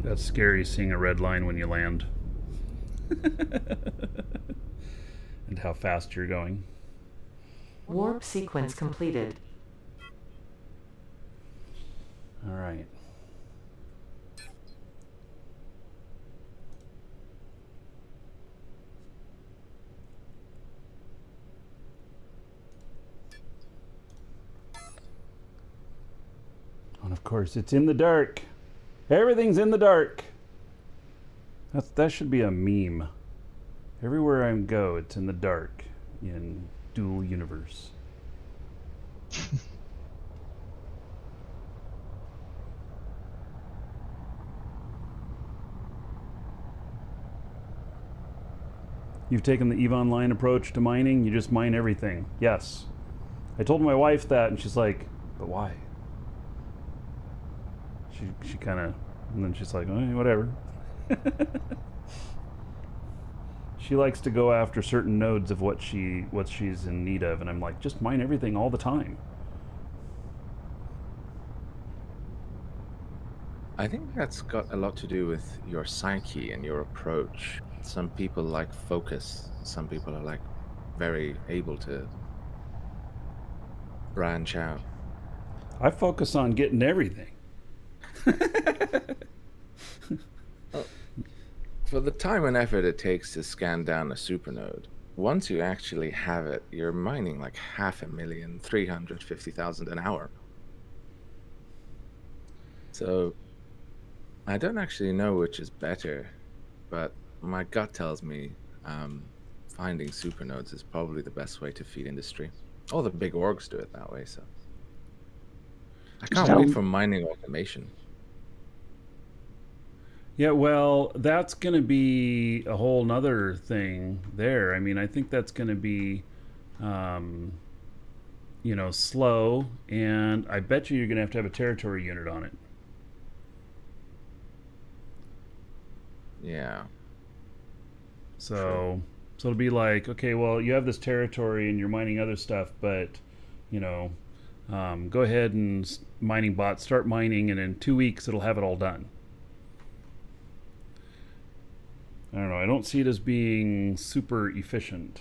That's scary, seeing a red line when you land. And how fast you're going. Warp sequence completed. All right. And of course, it's in the dark. Everything's in the dark. That should be a meme. Everywhere I go, it's in the dark in Dual Universe. You've taken the EVE Online approach to mining. You just mine everything. Yes. I told my wife that, and she's like, but why? She kind of, and then she's like, oh, whatever. She likes to go after certain nodes of what she's in need of, and I'm like, just mine everything all the time. I think that's got a lot to do with your psyche and your approach. Some people like focus. Some people are like very able to branch out. I focus on getting everything. For the time and effort it takes to scan down a supernode, once you actually have it, you're mining like 500,000, 350,000 an hour. So I don't actually know which is better, but my gut tells me finding supernodes is probably the best way to feed industry. All the big orgs do it that way, so I can't wait for mining automation. Yeah, well, that's going to be a whole nother thing there. I mean, I think that's going to be, you know, slow, and I bet you're going to have a territory unit on it. Yeah. So it'll be like, okay, well, you have this territory and you're mining other stuff, but, you know, go ahead and mining bots, start mining, and in 2 weeks it'll have it all done. I don't know. I don't see it as being super efficient.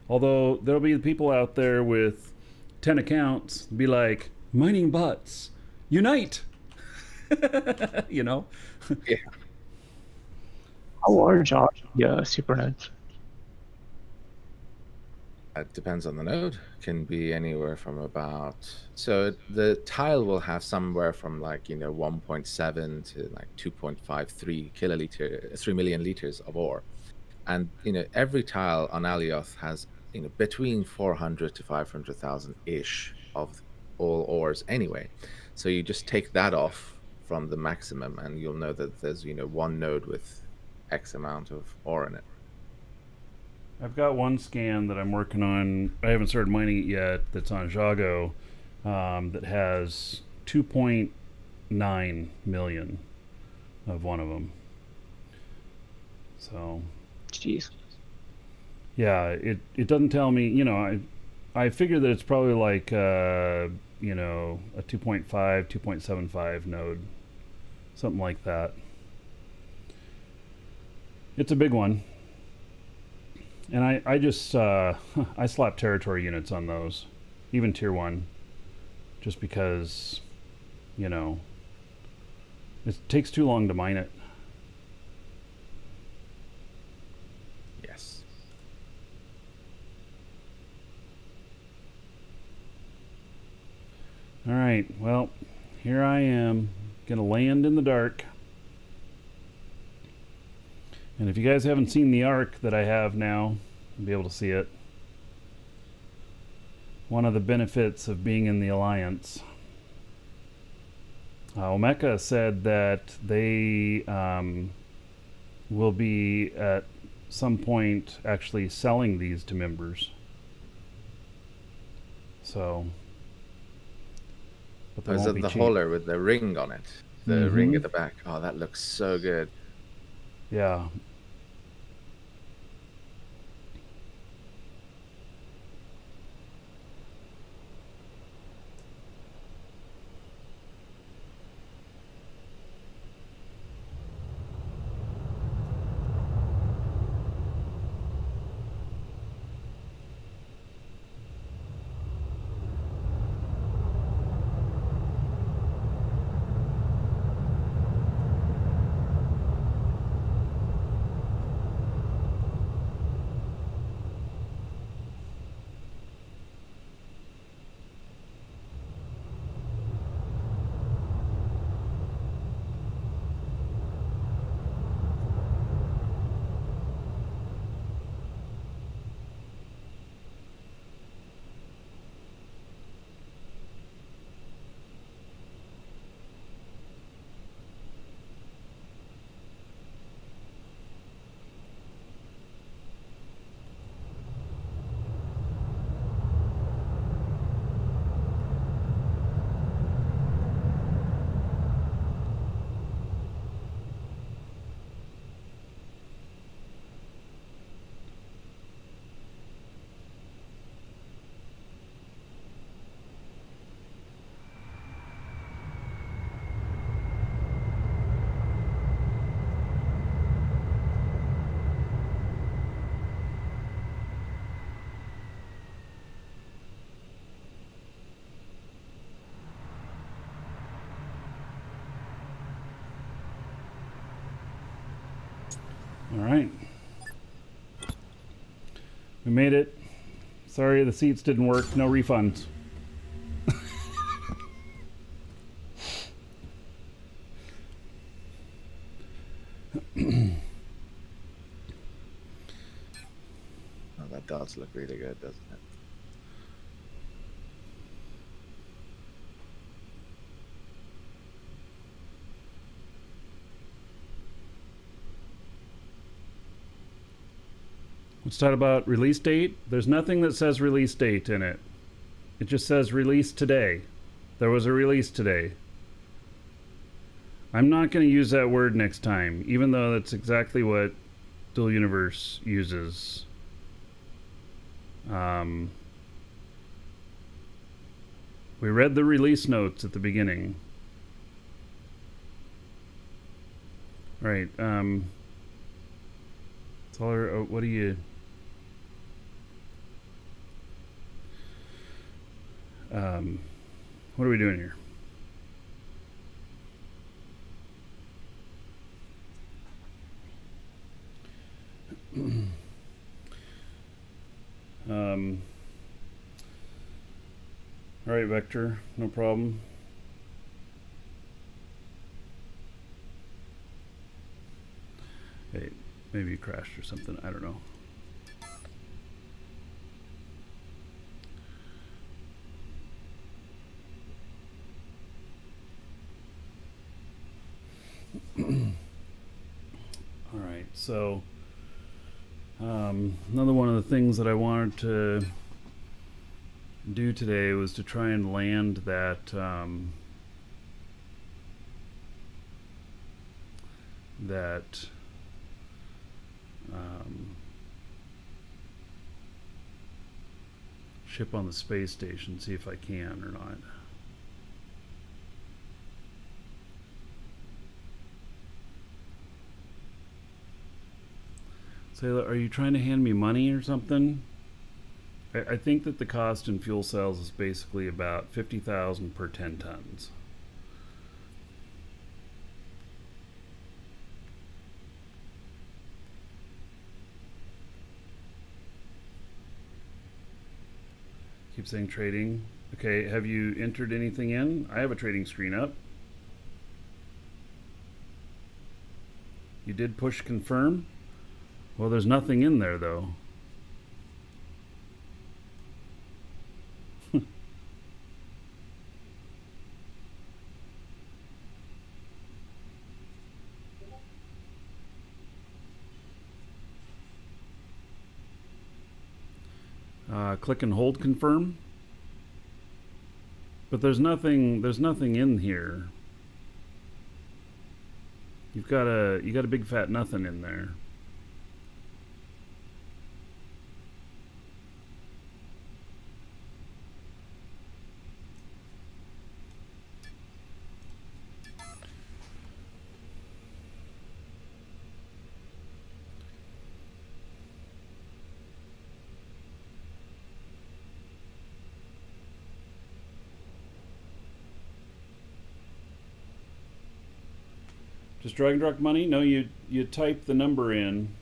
Although there'll be people out there with 10 accounts be like, mining bots, unite! You know? Yeah. How large are supernodes? It depends on the node. Can be anywhere from about, so the tile will have somewhere from like, you know, 1.7 to like 2.53 kiloliter, 3 million liters of ore. And, you know, every tile on Alioth has, you know, between 400 to 500,000 ish of all ores anyway. So you just take that off from the maximum and you'll know that there's, you know, one node with X amount of ore in it. I've got one scan that I'm working on. I haven't started mining it yet. That's on Jago, that has 2.9 million of one of them. So, Jeez. yeah, it doesn't tell me. You know, I figure that it's probably like you know, a 2.5, 2.75 node, something like that. It's a big one. And I just, I slap territory units on those, even tier 1, just because, you know, it takes too long to mine it. Yes. All right, well, here I am, gonna land in the dark. And if you guys haven't seen the arc that I have now, you'll be able to see it. one of the benefits of being in the Alliance. Omeka said that they will be at some point actually selling these to members. So, but they Is won't it be the cheap. holder with the ring on it? The ring at the back. Oh, that looks so good. Yeah. All right. We made it. Sorry, the seats didn't work. No refunds. Oh, that does look really good, doesn't it? Let's talk about release date. There's nothing that says release date in it. It just says release today. There was a release today. I'm not going to use that word next time, even though that's exactly what Dual Universe uses. We read the release notes at the beginning. All right. What do you... what are we doing here? All right, Vector, no problem. Hey, maybe you crashed or something, I don't know. All right, so another one of the things that I wanted to do today was to try and land that ship on the space station, see if I can or not. Sailor, are you trying to hand me money or something? I think that the cost in fuel cells is basically about 50,000 per 10 tons. Keep saying trading. Okay, have you entered anything in? I have a trading screen up. You did push confirm? Well, there's nothing in there though. Click and hold confirm. But there's nothing in here. You got a big fat nothing in there. Just drag and drop money? No, you type the number in.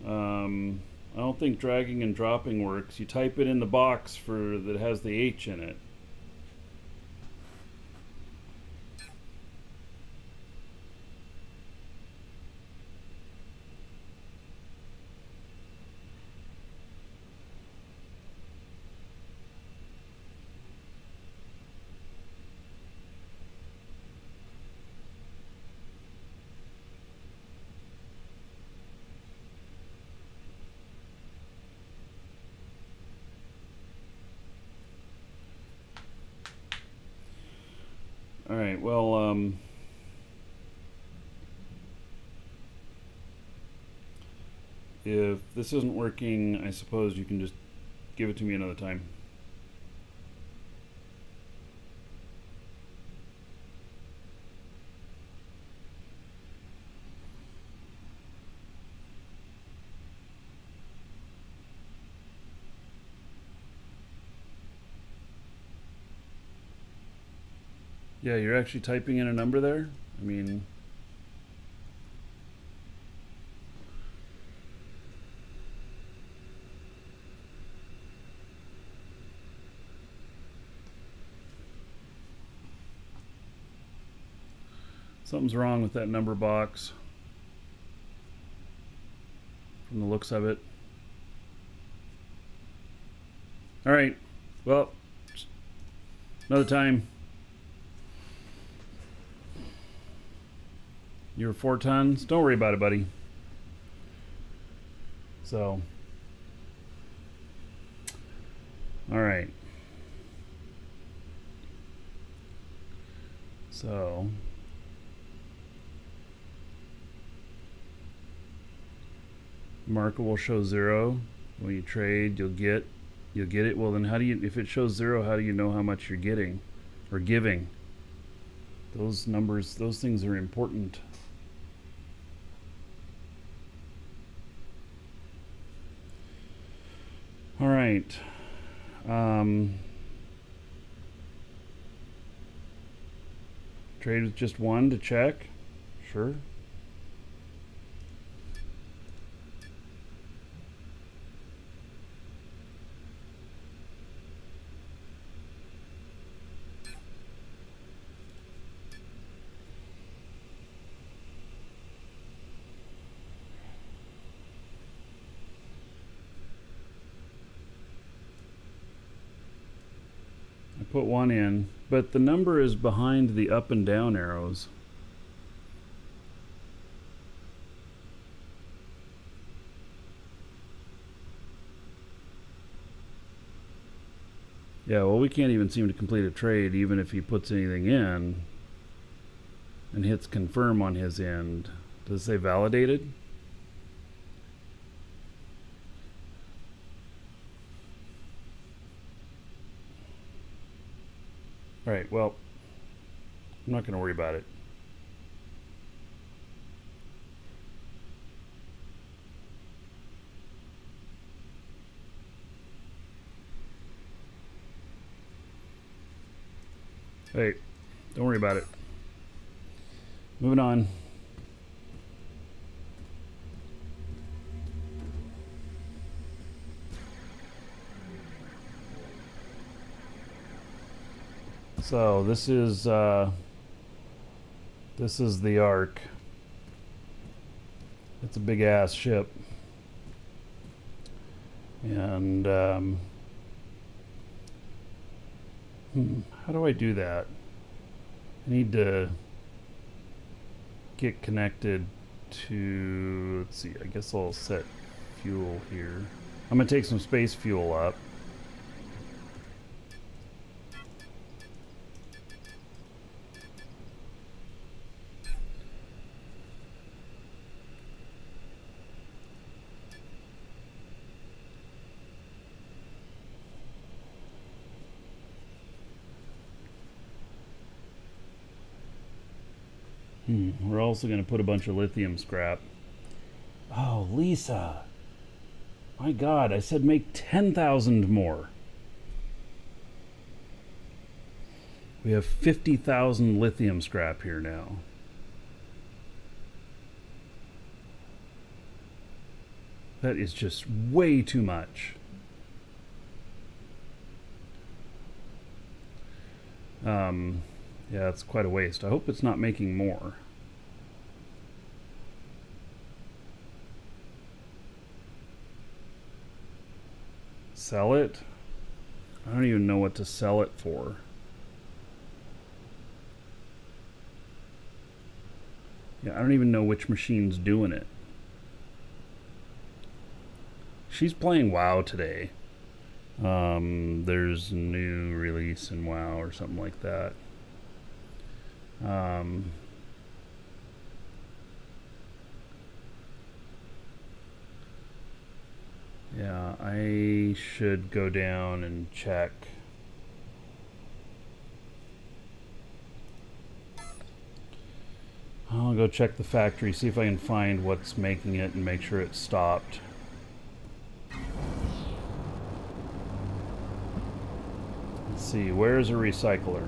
I don't think dragging and dropping works. You type it in the box that has the H in it. All right, well, if this isn't working, I suppose you can just give it to me another time. Yeah, you're actually typing in a number there? I mean... Something's wrong with that number box. From the looks of it. Alright, well, another time. You're 4 tons. Don't worry about it, buddy. So, all right. So, marker will show 0. When you trade, you'll get it. Well, then how do you? If it shows 0, how do you know how much you're getting or giving? Those numbers, those things are important. All right. Trade with just 1 to check. Sure. Put 1 in, but the number is behind the up and down arrows. Yeah, well, we can't even seem to complete a trade even if he puts anything in and hits confirm on his end. Does it say validated? All right, well, I'm not going to worry about it. Hey, don't worry about it. Moving on. So this is the Ark. It's a big ass ship, and how do I do that? I need to get connected to, let's see, I guess I'll set fuel here. I'm gonna take some space fuel up. We're also going to put a bunch of lithium scrap. Oh, Lisa. My God, I said make 10,000 more. We have 50,000 lithium scrap here now. That is just way too much. Yeah, it's quite a waste. I hope it's not making more. Sell it? I don't even know what to sell it for. Yeah, I don't even know which machine's doing it. She's playing WoW today. There's a new release in WoW or something like that. Yeah, I should go down and check. I'll go check the factory, see if I can find what's making it and make sure it's stopped. Let's see, where's a recycler?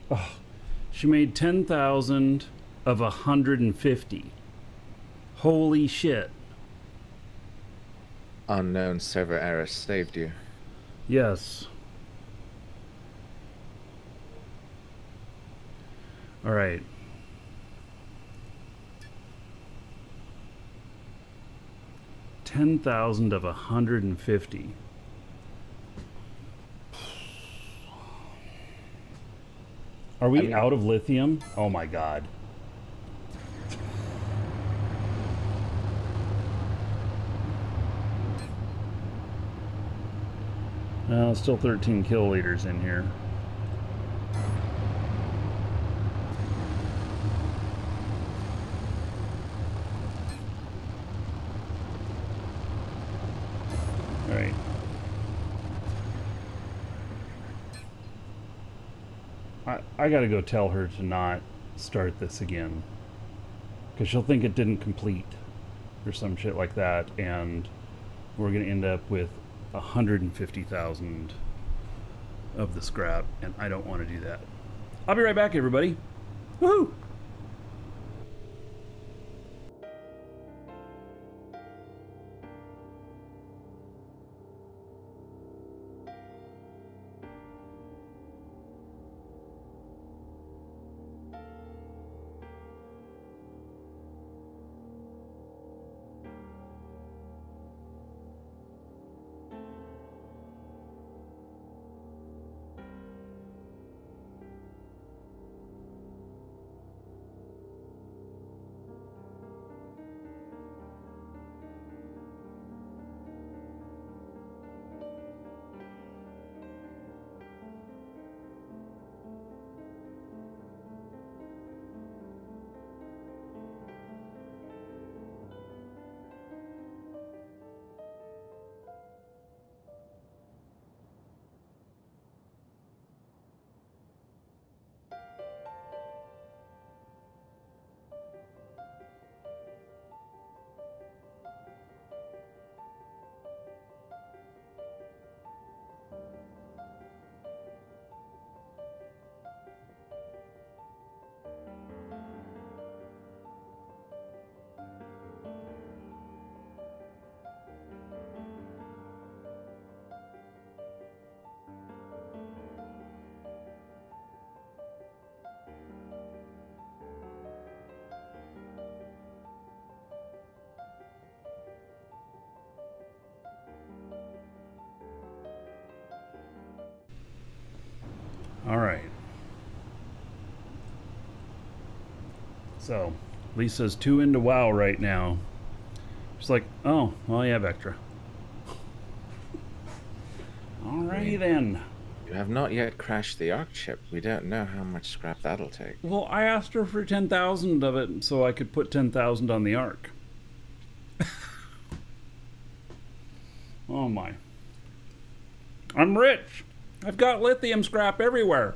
Oh, she made 10,000 of 150. Holy shit. Unknown server error saved you. Yes. All right. $10,000 of 150. Are we out of lithium? Oh my god. Still 13 kiloliters in here. Alright. I gotta go tell her to not start this again. Because she'll think it didn't complete. Or some shit like that. And we're gonna end up with 150,000 of the scrap. And I don't want to do that. I'll be right back, everybody. Woohoo! All right. So, Lisa's 2 into WoW right now. She's like, oh, well, you have Vectra. Alrighty then. You have not yet crashed the Ark ship. We don't know how much scrap that'll take. Well, I asked her for 10,000 of it so I could put 10,000 on the Ark. Oh my. I'm rich. I've got lithium scrap everywhere.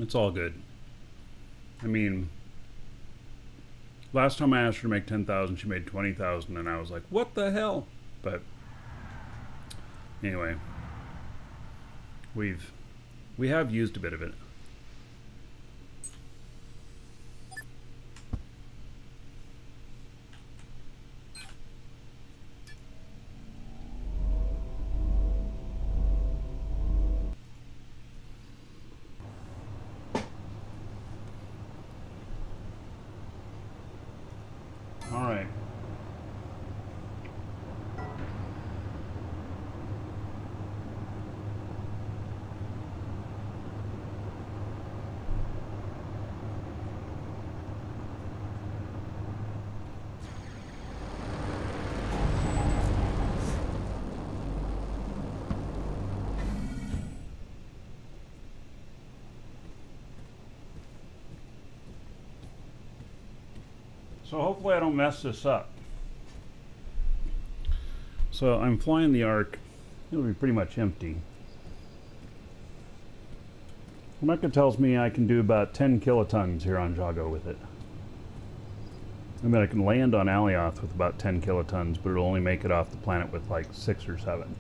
It's all good. I mean, last time I asked her to make 10,000, she made 20,000, and I was like, what the hell? But anyway, we have used a bit of it. All right. So hopefully I don't mess this up. So I'm flying the Ark. It'll be pretty much empty. Rebecca tells me I can do about 10 kilotons here on Jago with it. I mean, I can land on Alioth with about 10 kilotons, but it'll only make it off the planet with like 6 or 7.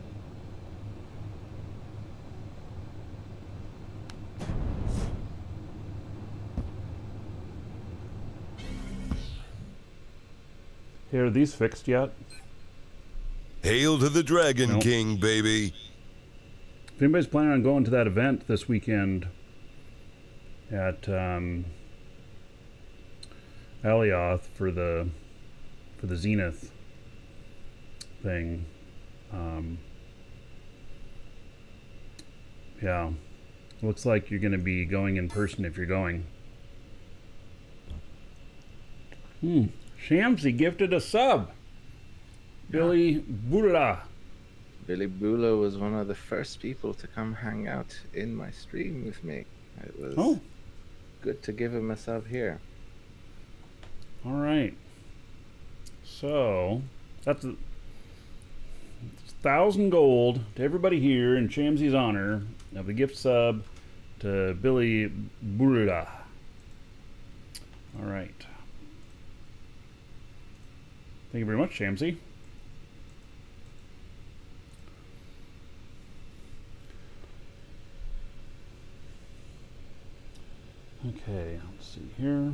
Hey, are these fixed yet? Hail to the Dragon Nope. King, baby. If anybody's planning on going to that event this weekend at Alioth for the Zenith thing, yeah, looks like you're going to be going in person if you're going. Shamsy gifted a sub. Billy Bula. Billy Bula was one of the first people to come hang out in my stream with me. It was good to give him a sub here. All right. So that's 1,000 gold to everybody here in Shamsy's honor of the gift sub to Billy Bula. All right. Thank you very much, Shamsy. Okay, let's see here.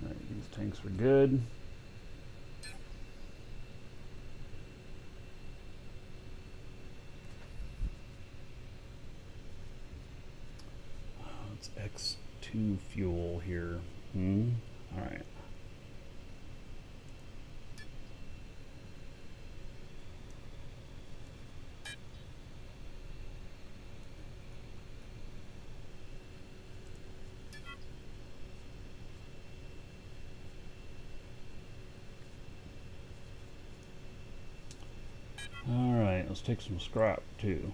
All right, these tanks are good. X2 fuel here. All right. let's take some scrap too.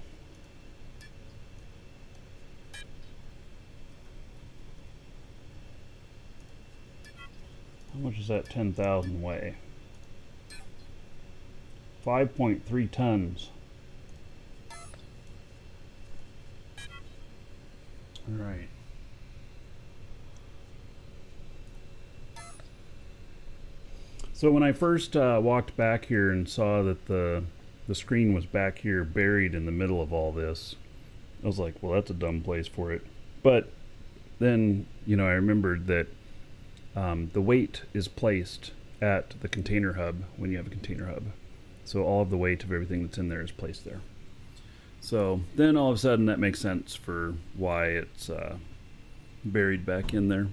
How much does that 10,000 weigh? 5.3 tons. All right. So when I first walked back here and saw that the screen was back here buried in the middle of all this, I was like, well, that's a dumb place for it. But then, you know, I remembered that the weight is placed at the container hub when you have a container hub. So all of the weight of everything that's in there is placed there. So then all of a sudden that makes sense for why it's buried back in there.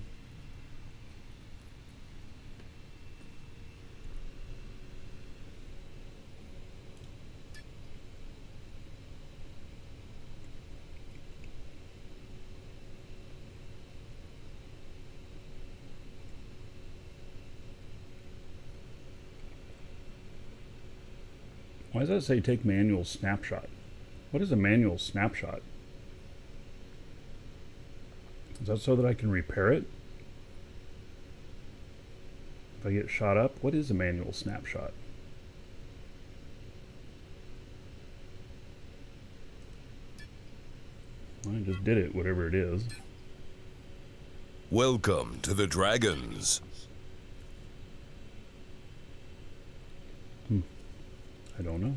Why does that say take manual snapshot? What is a manual snapshot? Is that so that I can repair it? If I get shot up, what is a manual snapshot? Well, I just did it, whatever it is. Welcome to the Dragons. I don't know.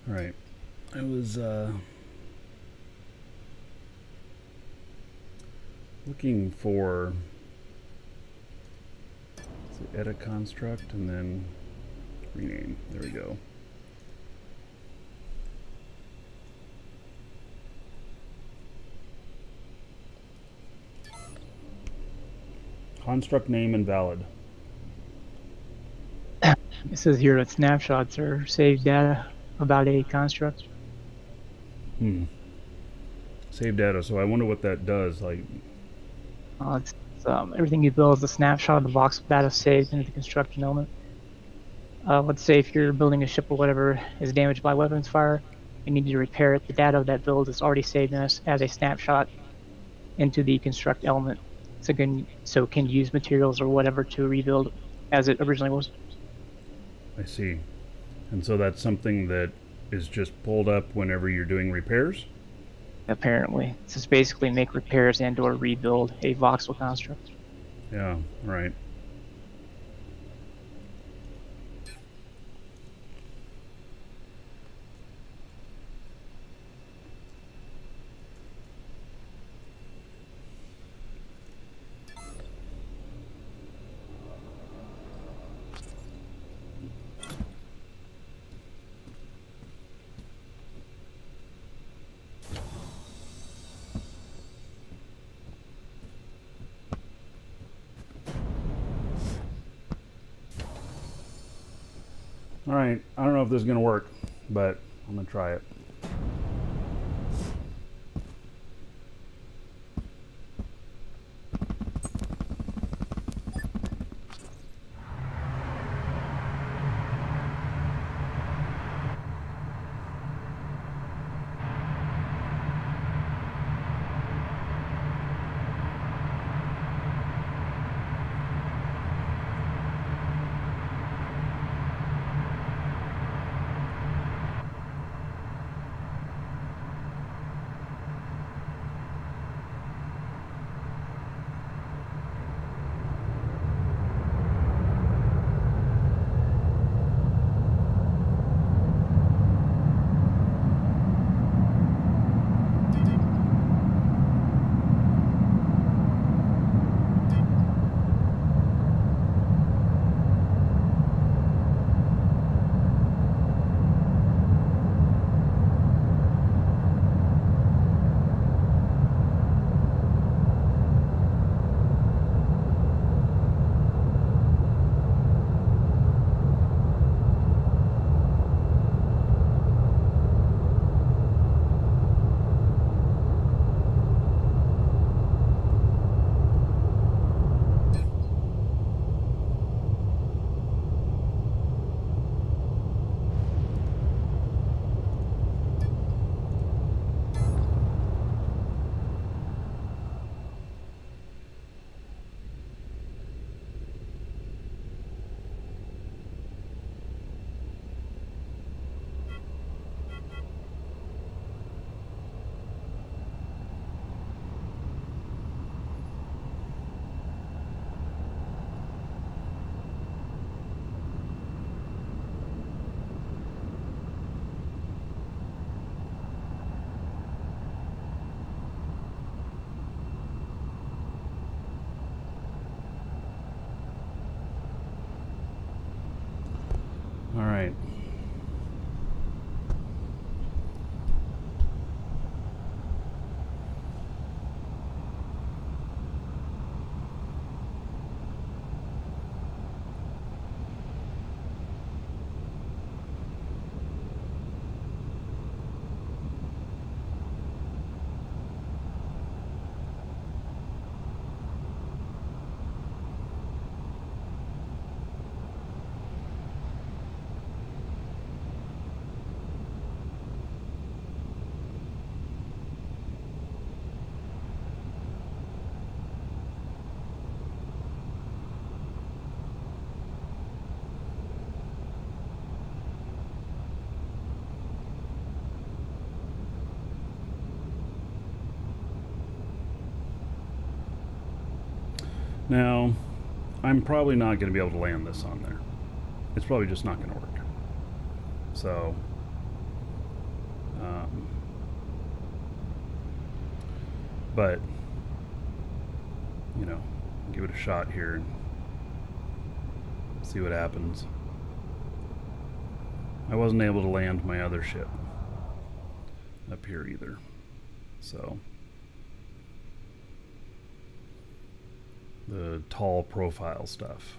All right. I was looking for edit construct and then rename. There we go. Construct name invalid. It says here that snapshots are saved data about a construct. Save data. So I wonder what that does. Like, It's everything you build is a snapshot of the voxel data saved into the construction element. Let's say if you're building a ship or whatever is damaged by weapons fire, you need to repair it. The data of that build is already saved as a snapshot into the construct element. So can use materials or whatever to rebuild as it originally was. I see. And so that's something that is just pulled up whenever you're doing repairs? Apparently. It's just basically make repairs and or rebuild a voxel construct. Yeah, right. All right, I don't know if this is going to work, but I'm going to try it. Now, I'm probably not going to be able to land this on there. It's probably just not going to work. So, but, you know, give it a shot here and see what happens. I wasn't able to land my other ship up here either. So, the tall profile stuff.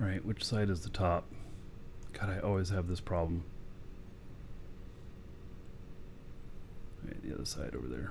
Alright, which side is the top? God, I always have this problem. Alright, the other side over there.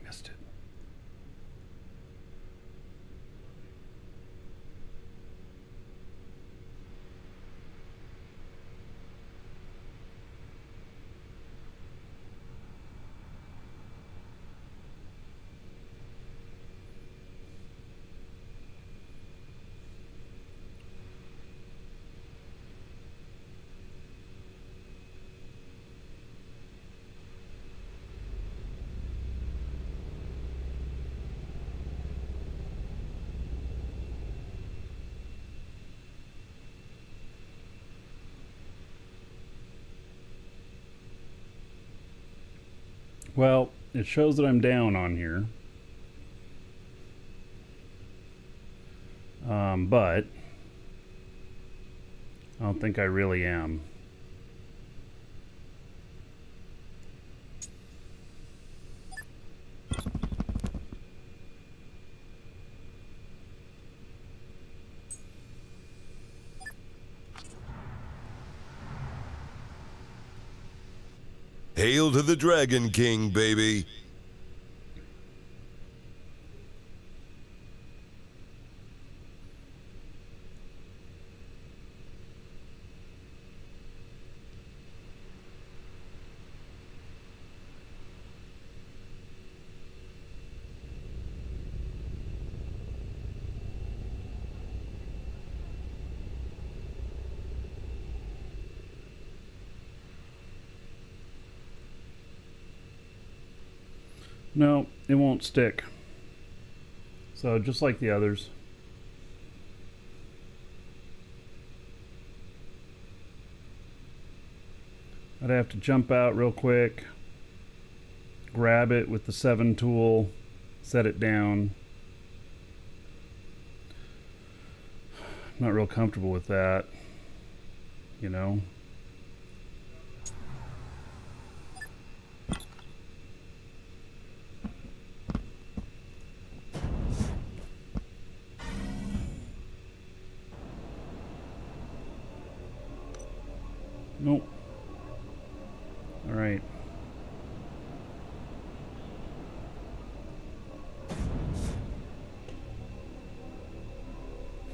Missed it. Well, it shows that I'm down on here. But I don't think I really am. Hail to the Dragon King, baby. No, it won't stick. So just like the others. I'd have to jump out real quick, grab it with the 7 tool, set it down. Not real comfortable with that, you know. Nope. All right.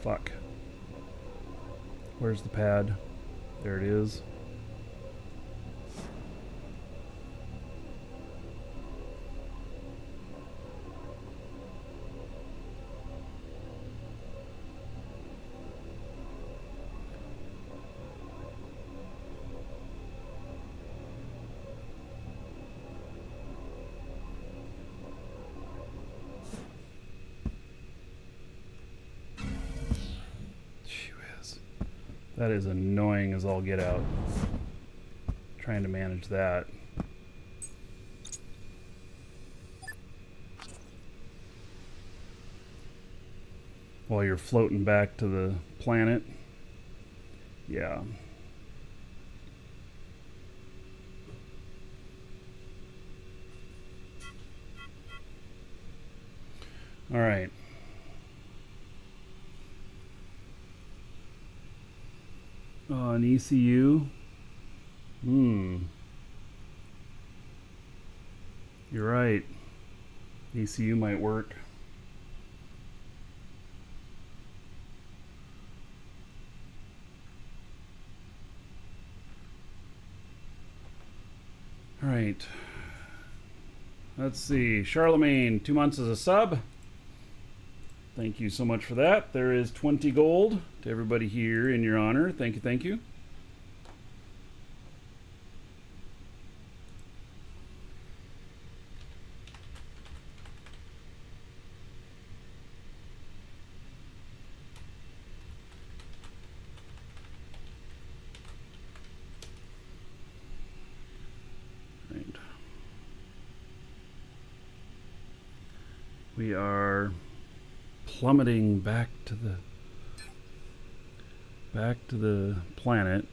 Fuck. Where's the pad? There it is. That is annoying as all get out. Trying to manage that. While you're floating back to the planet. Yeah. All right. An ECU. You're right. ECU might work. All right. Let's see. Charlemagne, 2 months as a sub. Thank you so much for that. There is 20 gold to everybody here in your honor. Thank you, thank you. Right. We are plummeting back to the planet.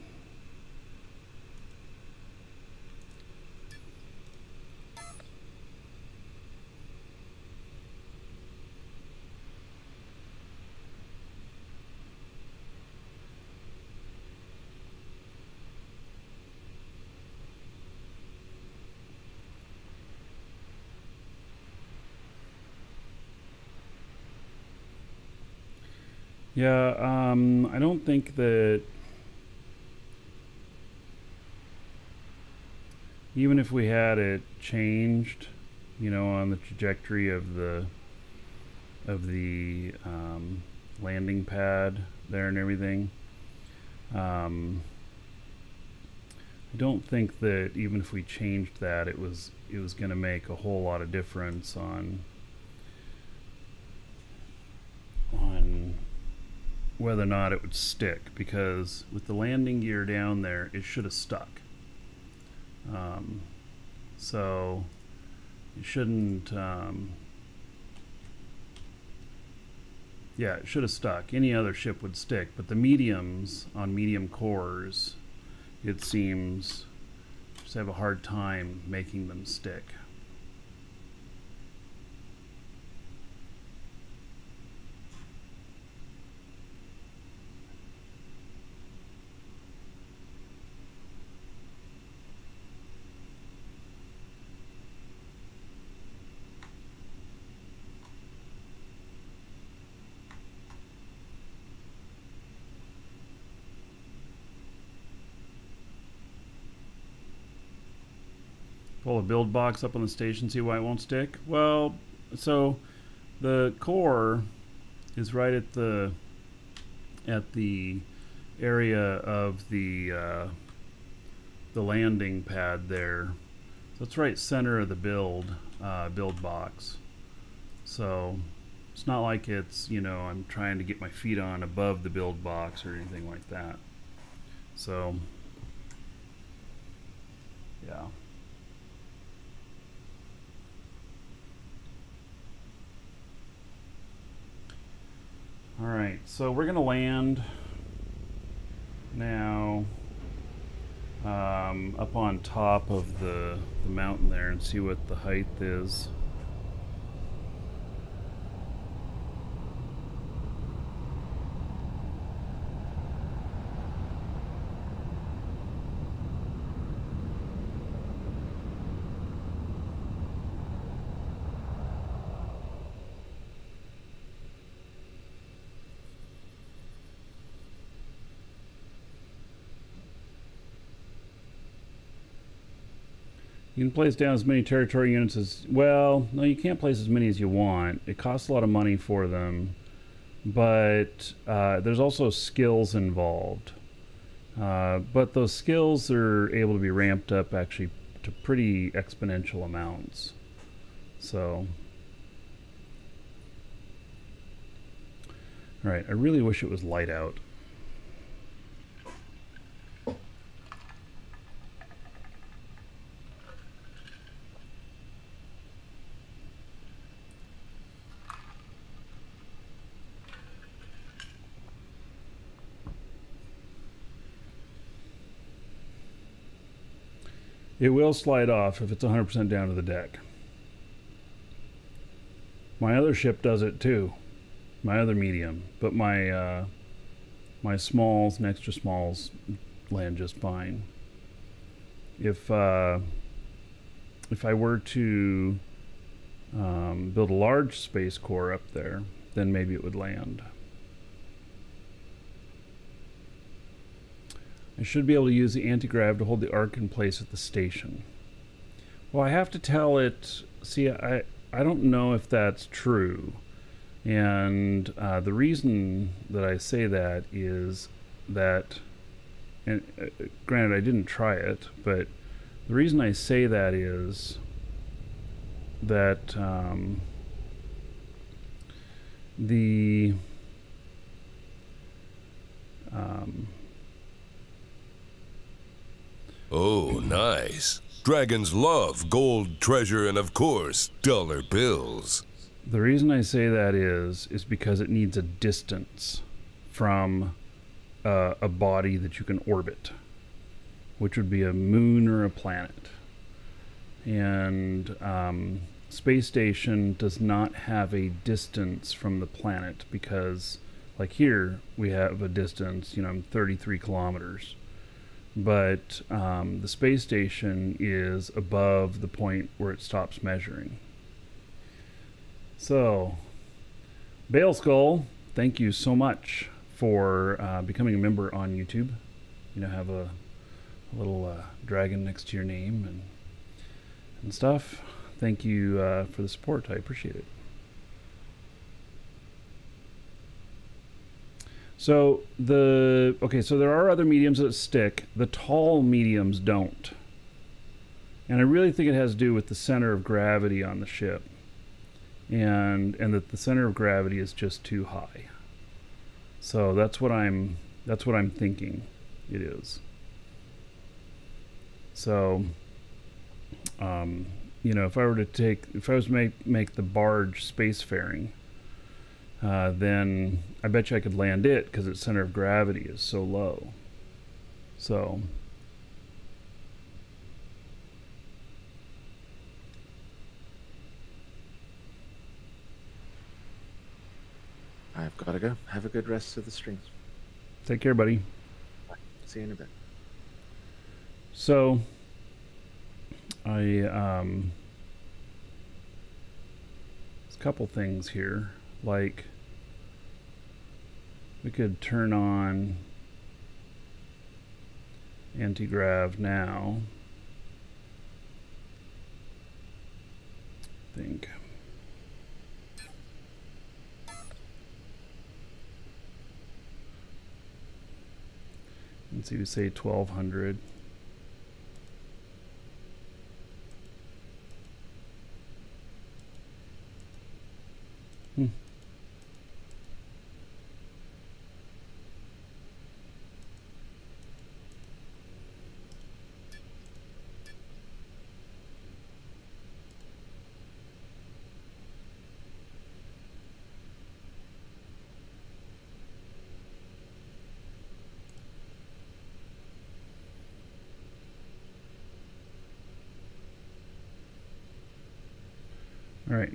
Yeah, I don't think that even if we had it changed, you know, on the trajectory of the landing pad there and everything, I don't think that even if we changed that, it was going to make a whole lot of difference on whether or not it would stick, because with the landing gear down there, it should have stuck. So it shouldn't, yeah, it should have stuck. Any other ship would stick, but the mediums on medium cores, it seems, just have a hard time making them stick. Pull a build box up on the station, see why it won't stick. Well, so the core is right at the area of the landing pad there. So it's right center of the build box. So it's not like it's, you know, I'm trying to get my feet on above the build box or anything like that. So yeah. All right, so we're gonna land now up on top of the mountain there and see what the height is. You can place down as many territory units as, well, no, you can't place as many as you want. It costs a lot of money for them, but there's also skills involved. But those skills are able to be ramped up actually to pretty exponential amounts. So, all right, I really wish it was light out. It will slide off if it's 100% down to the deck. My other ship does it too. My other medium. But my my smalls and extra smalls land just fine. If I were to build a large space core up there, then maybe it would land. I should be able to use the anti-grav to hold the arc in place at the station. Well, I have to tell it, see, I don't know if that's true. And the reason that I say that is that, and granted I didn't try it, but the reason I say that is that Oh, nice. Dragons love gold, treasure, and of course, dollar bills. the reason I say that is because it needs a distance from a body that you can orbit, which would be a moon or a planet. And space station does not have a distance from the planet because, like here, we have a distance, you know, 33 kilometers. But the space station is above the point where it stops measuring. So, Bale Skull, thank you so much for becoming a member on YouTube. You know, have a little dragon next to your name and stuff. Thank you for the support. I appreciate it. So so there are other mediums that stick. The tall mediums don't. And I really think it has to do with the center of gravity on the ship. And that the center of gravity is just too high. So that's what I'm thinking it is. So you know, if I was to make the barge spacefaring, then I bet you I could land it because its center of gravity is so low. So I've got to go. Have a good rest of the stream. take care, buddy. See you in a bit. So there's a couple things here. Like, we could turn on anti-grav now think. Let's see, we say 1200. All right.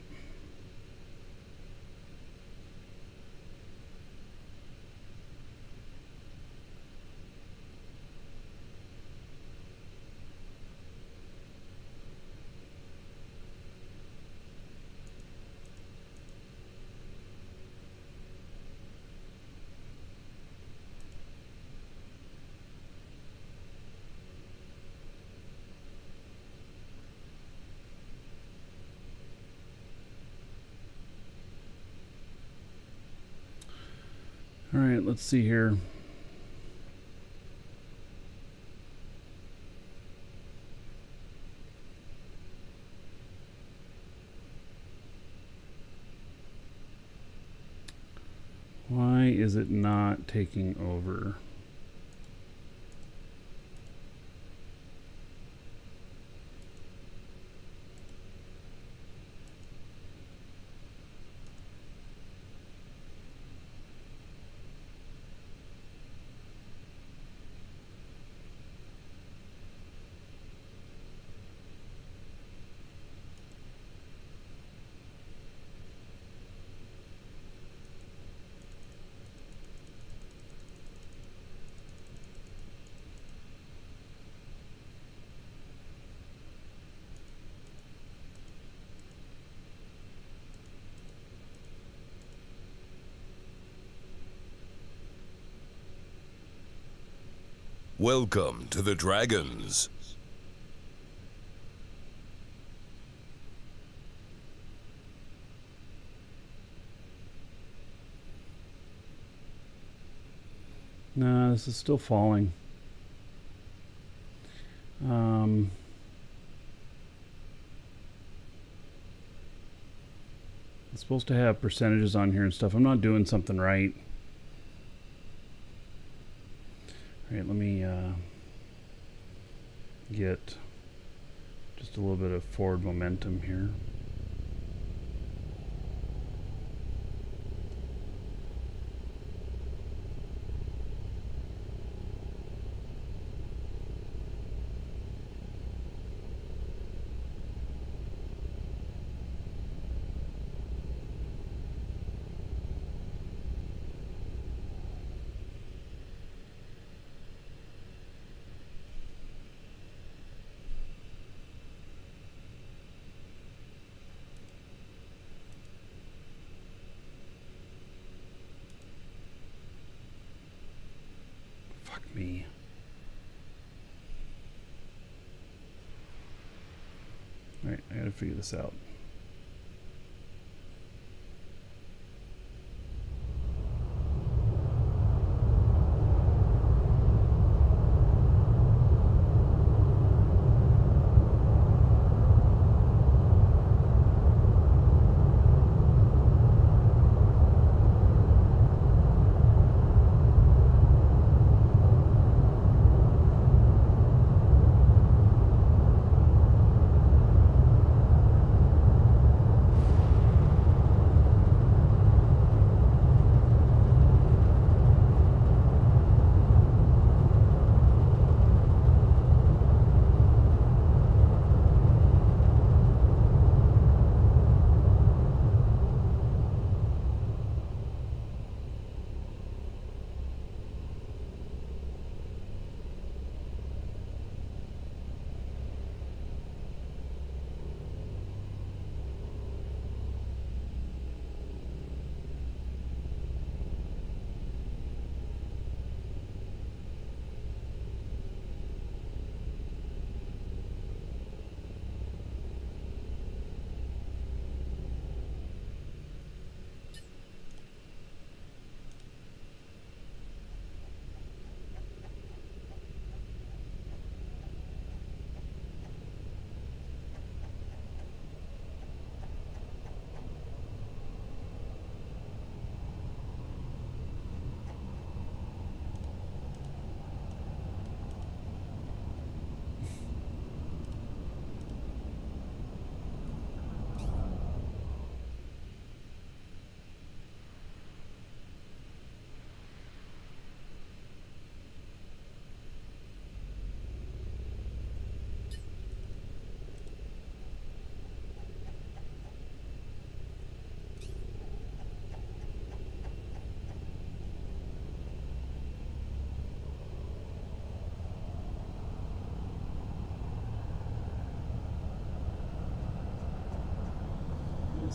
All right, let's see here. Why is it not taking over? Welcome to the Dragons. No, this is still falling. It's supposed to have percentages on here and stuff. I'm not doing something right. All right, let me get just a little bit of forward momentum here. Fuck me. All right, I gotta figure this out.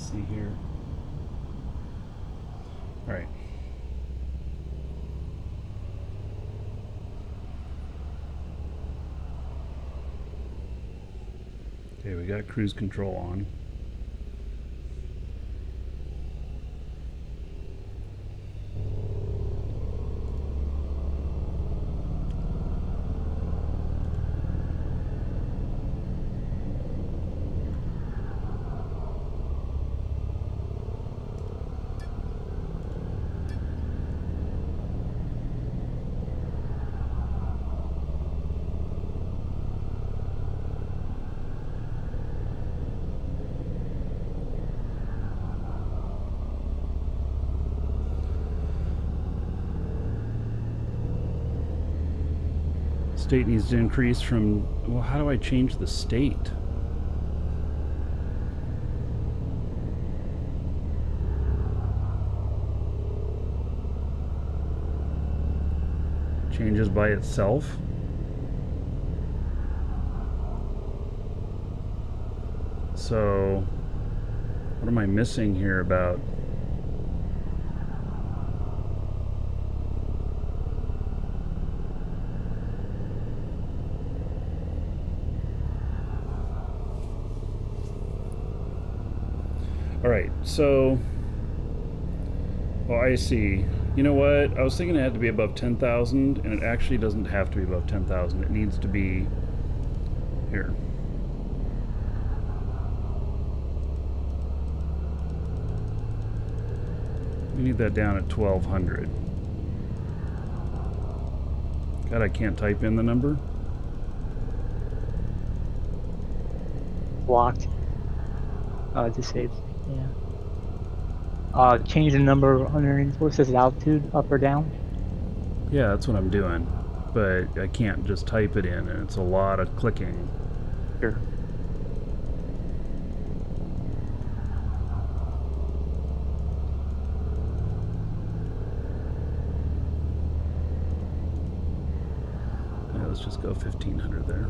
see here. All right. Okay, we got cruise control on. State needs to increase from, well, how do I change the state? Changes by itself. So, what am I missing here about? All right, so, well, I see. You know what? I was thinking it had to be above 10,000, and it actually doesn't have to be above 10,000. It needs to be here. We need that down at 1,200. God, I can't type in the number. Blocked. Disabled. Yeah. Change the number underneath where it says altitude, up or down. Yeah, that's what I'm doing. But I can't just type it in, and it's a lot of clicking. Sure. Yeah, let's just go 1,500 there.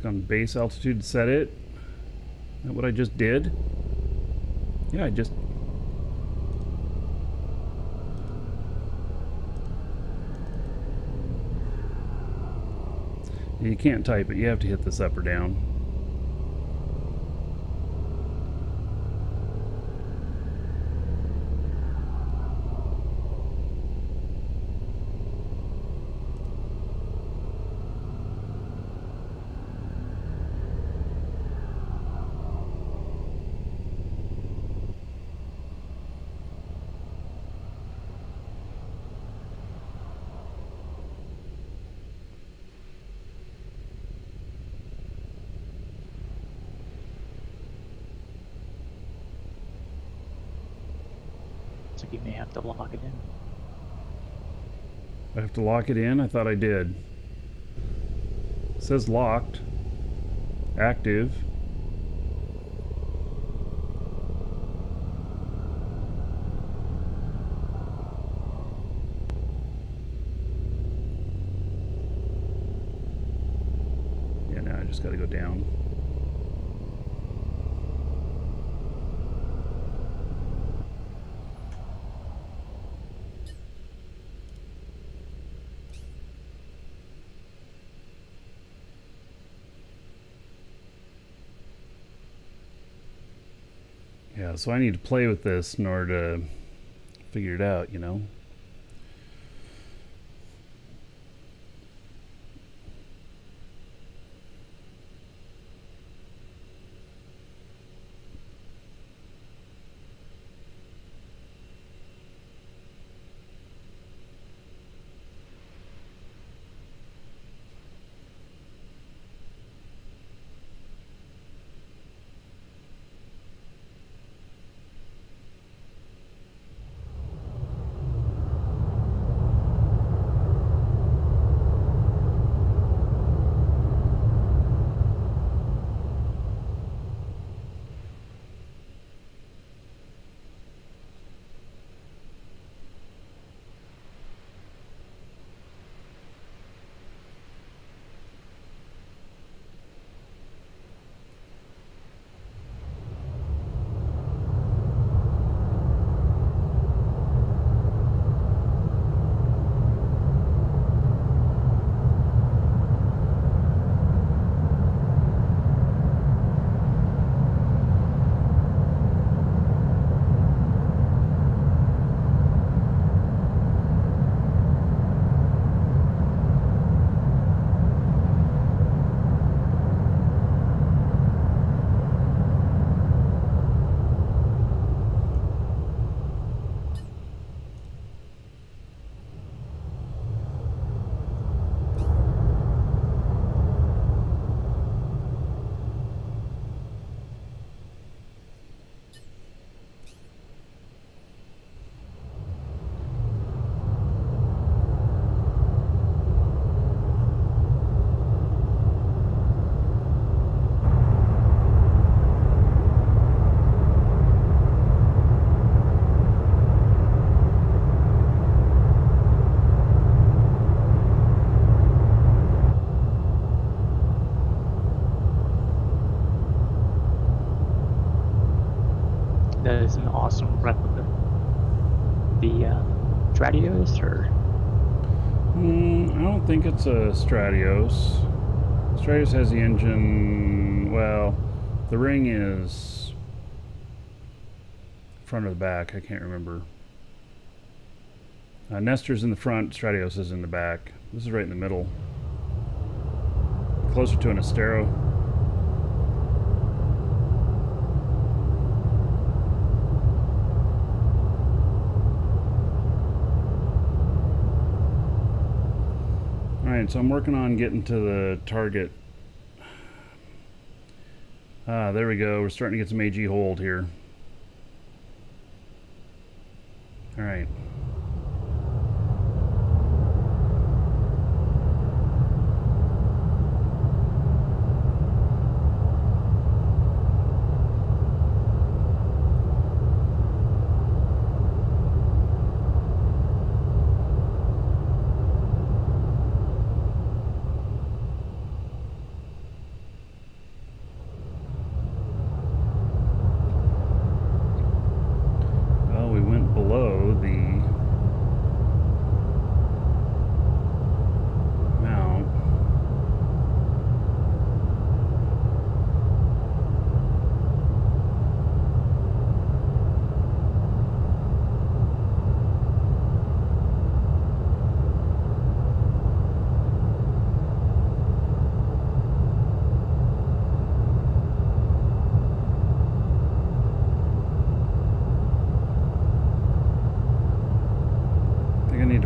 On base altitude, set it. Is that what I just did? Yeah, I just... You can't type it. You have to hit this up or down. So you may have to lock it in. I have to lock it in? I thought I did. It says locked. Active. Yeah, now I just gotta go down. Yeah, so I need to play with this in order to figure it out, you know? is an awesome replica. The Stratios, or I don't think it's a Stratios. Stratios has the engine. Well, the ring is front or the back. I can't remember. Nestor's in the front. Stratios is in the back. This is right in the middle. Closer to an Astero. Alright, so I'm working on getting to the target. There we go. We're starting to get some AG hold here. Alright.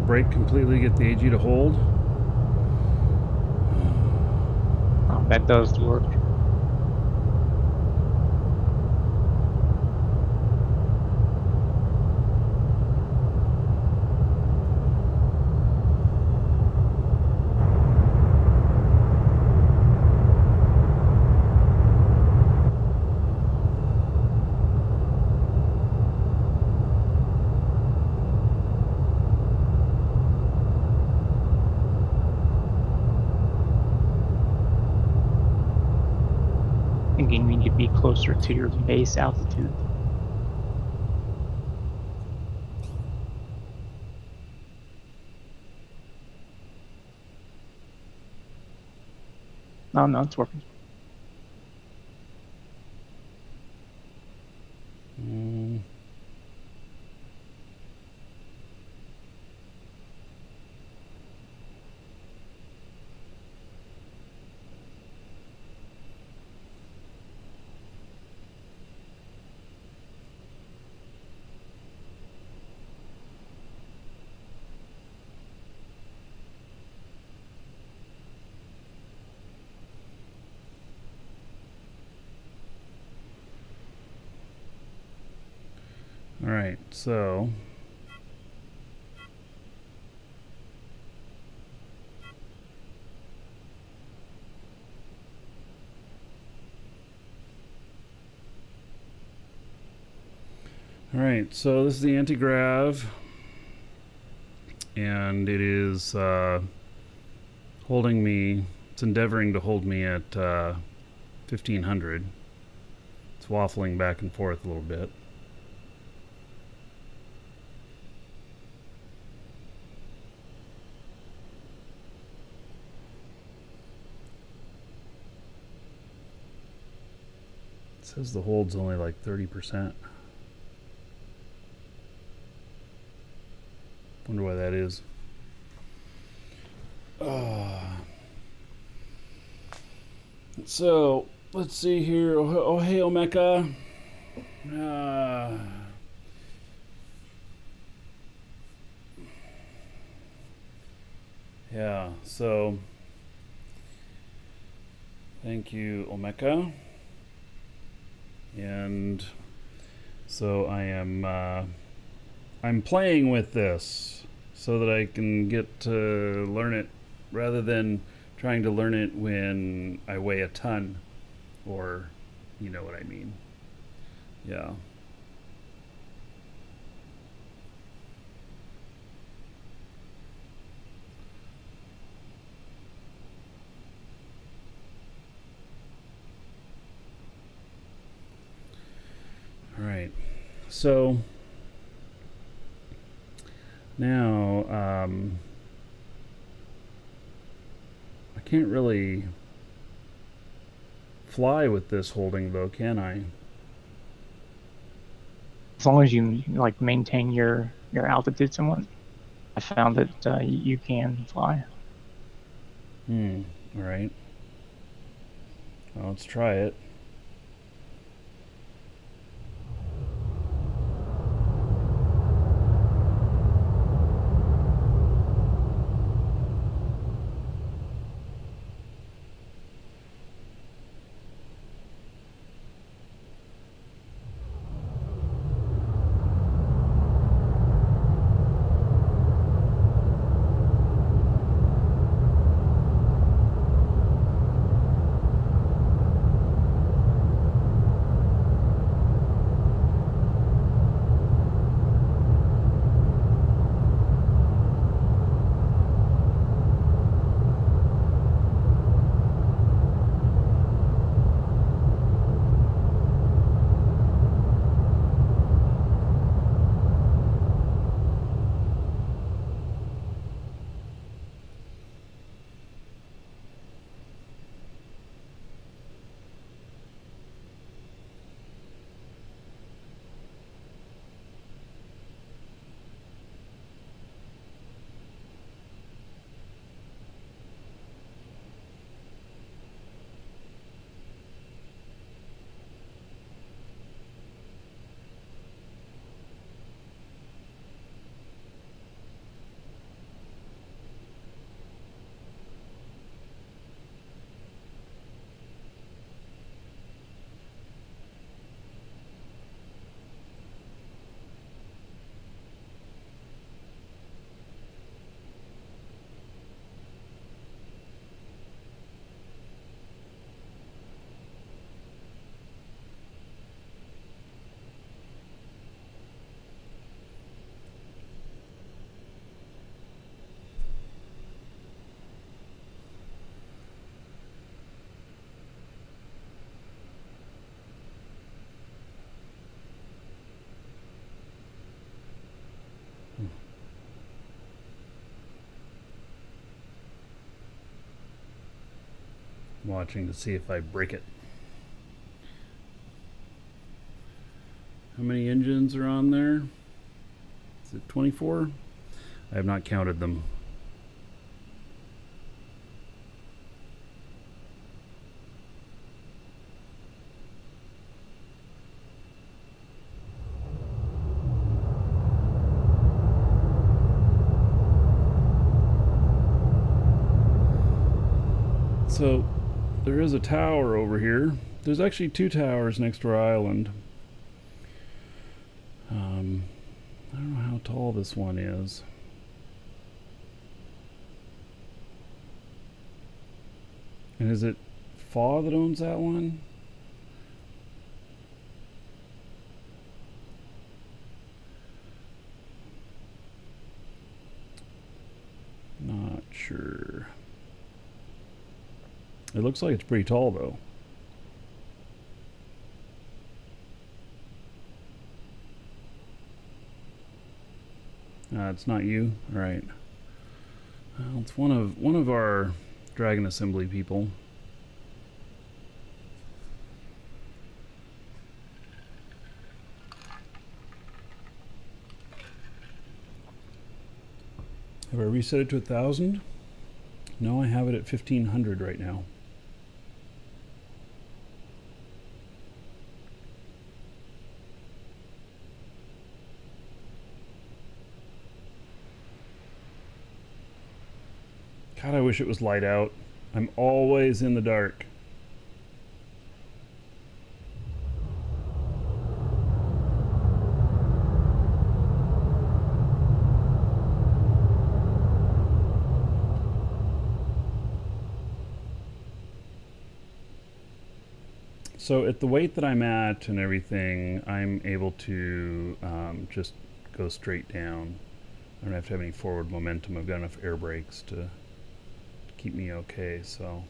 Brake completely, get the AG to hold. that does work. Thinking we need to be closer to your base altitude. Oh no, it's working. All right, so this is the anti-grav, and it is holding me. It's endeavoring to hold me at 1500. It's waffling back and forth a little bit. It says the hold's only like 30%. Wonder why that is. So let's see here. Oh hey, Omeka. Yeah. So thank you, Omeka. And so I am. I'm playing with this so that I can get to learn it rather than trying to learn it when I weigh a ton, or you know what I mean. Yeah. All right. So now I can't really fly with this holding though, can I? As long as you like maintain your altitude somewhat, I found that you can fly. All right. Well, let's try it. Watching to see if I break it. How many engines are on there? Is it 24? I have not counted them. So there is a tower over here. There's actually 2 towers next to our island. I don't know how tall this one is. And is it FAW that owns that one? Not sure. It looks like it's pretty tall though. It's not you, all right? Well, it's one of our Dragon Assembly people. Have I reset it to 1,000? No, I have it at 1,500 right now. God, I wish it was light out. I'm always in the dark. So at the weight that I'm at and everything, I'm able to just go straight down. I don't have to have any forward momentum. I've got enough air brakes to keep me okay, so.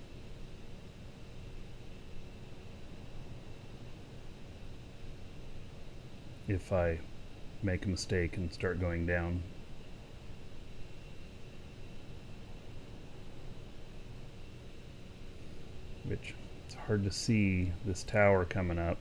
if I make a mistake and start going down. Which, it's hard to see this tower coming up.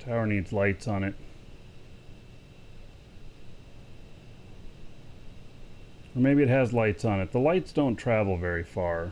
Tower needs lights on it. Or maybe it has lights on it. The lights don't travel very far.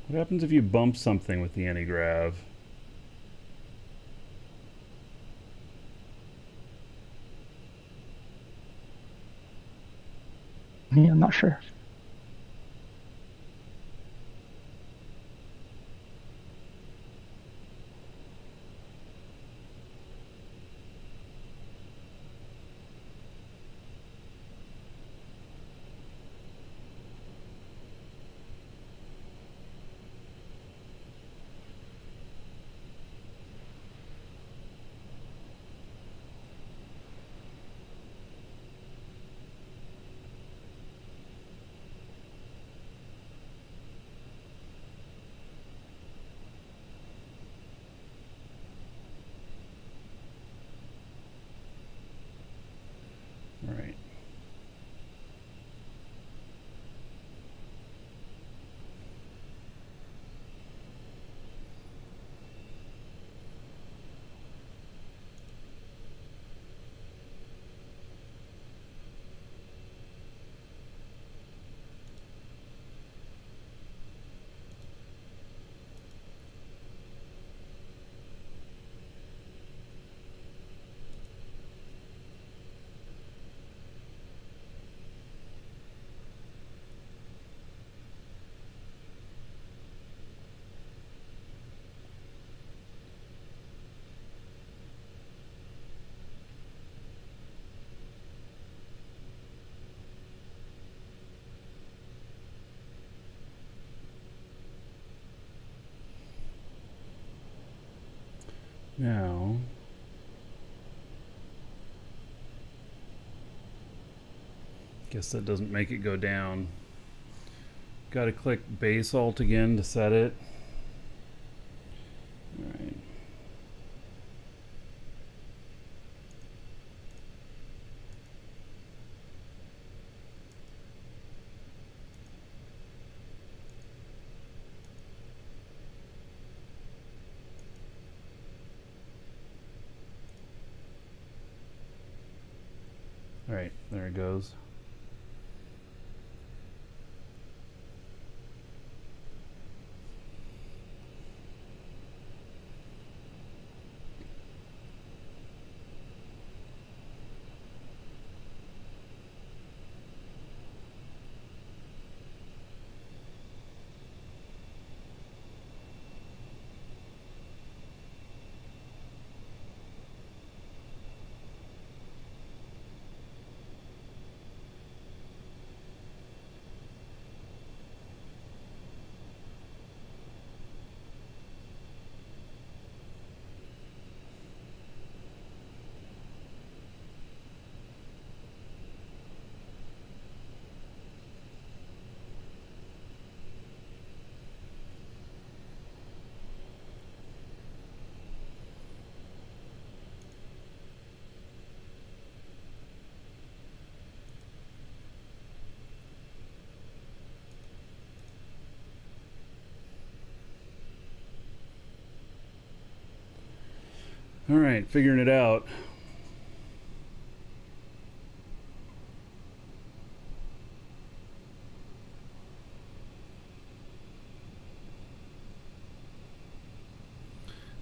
What happens if you bump something with the anti-grav? Yeah, I'm not sure. All right. Now, guess that doesn't make it go down. Got to click base alt again to set it. All right. All right, there it goes. All right, figuring it out.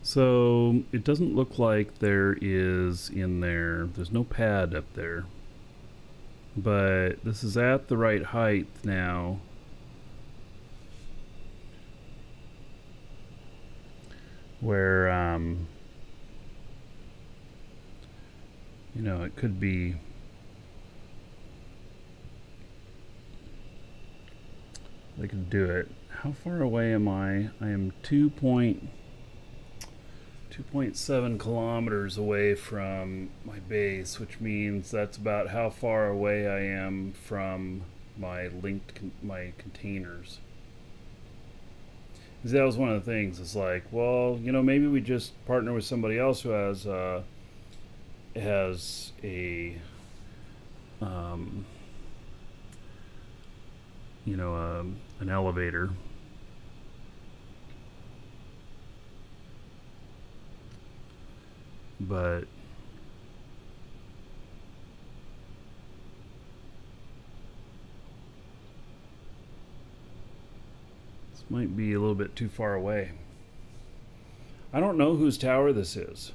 So it doesn't look like there is in there. There's no pad up there. But this is at the right height now. Where, you know, it could be. They could do it. How far away am I? I am 2.7 kilometers away from my base, which means that's about how far away I am from my my containers. Because that was one of the things. It's like, well, you know, maybe we just partner with somebody else who has a you know, an elevator. But this might be a little bit too far away. I don't know whose tower this is.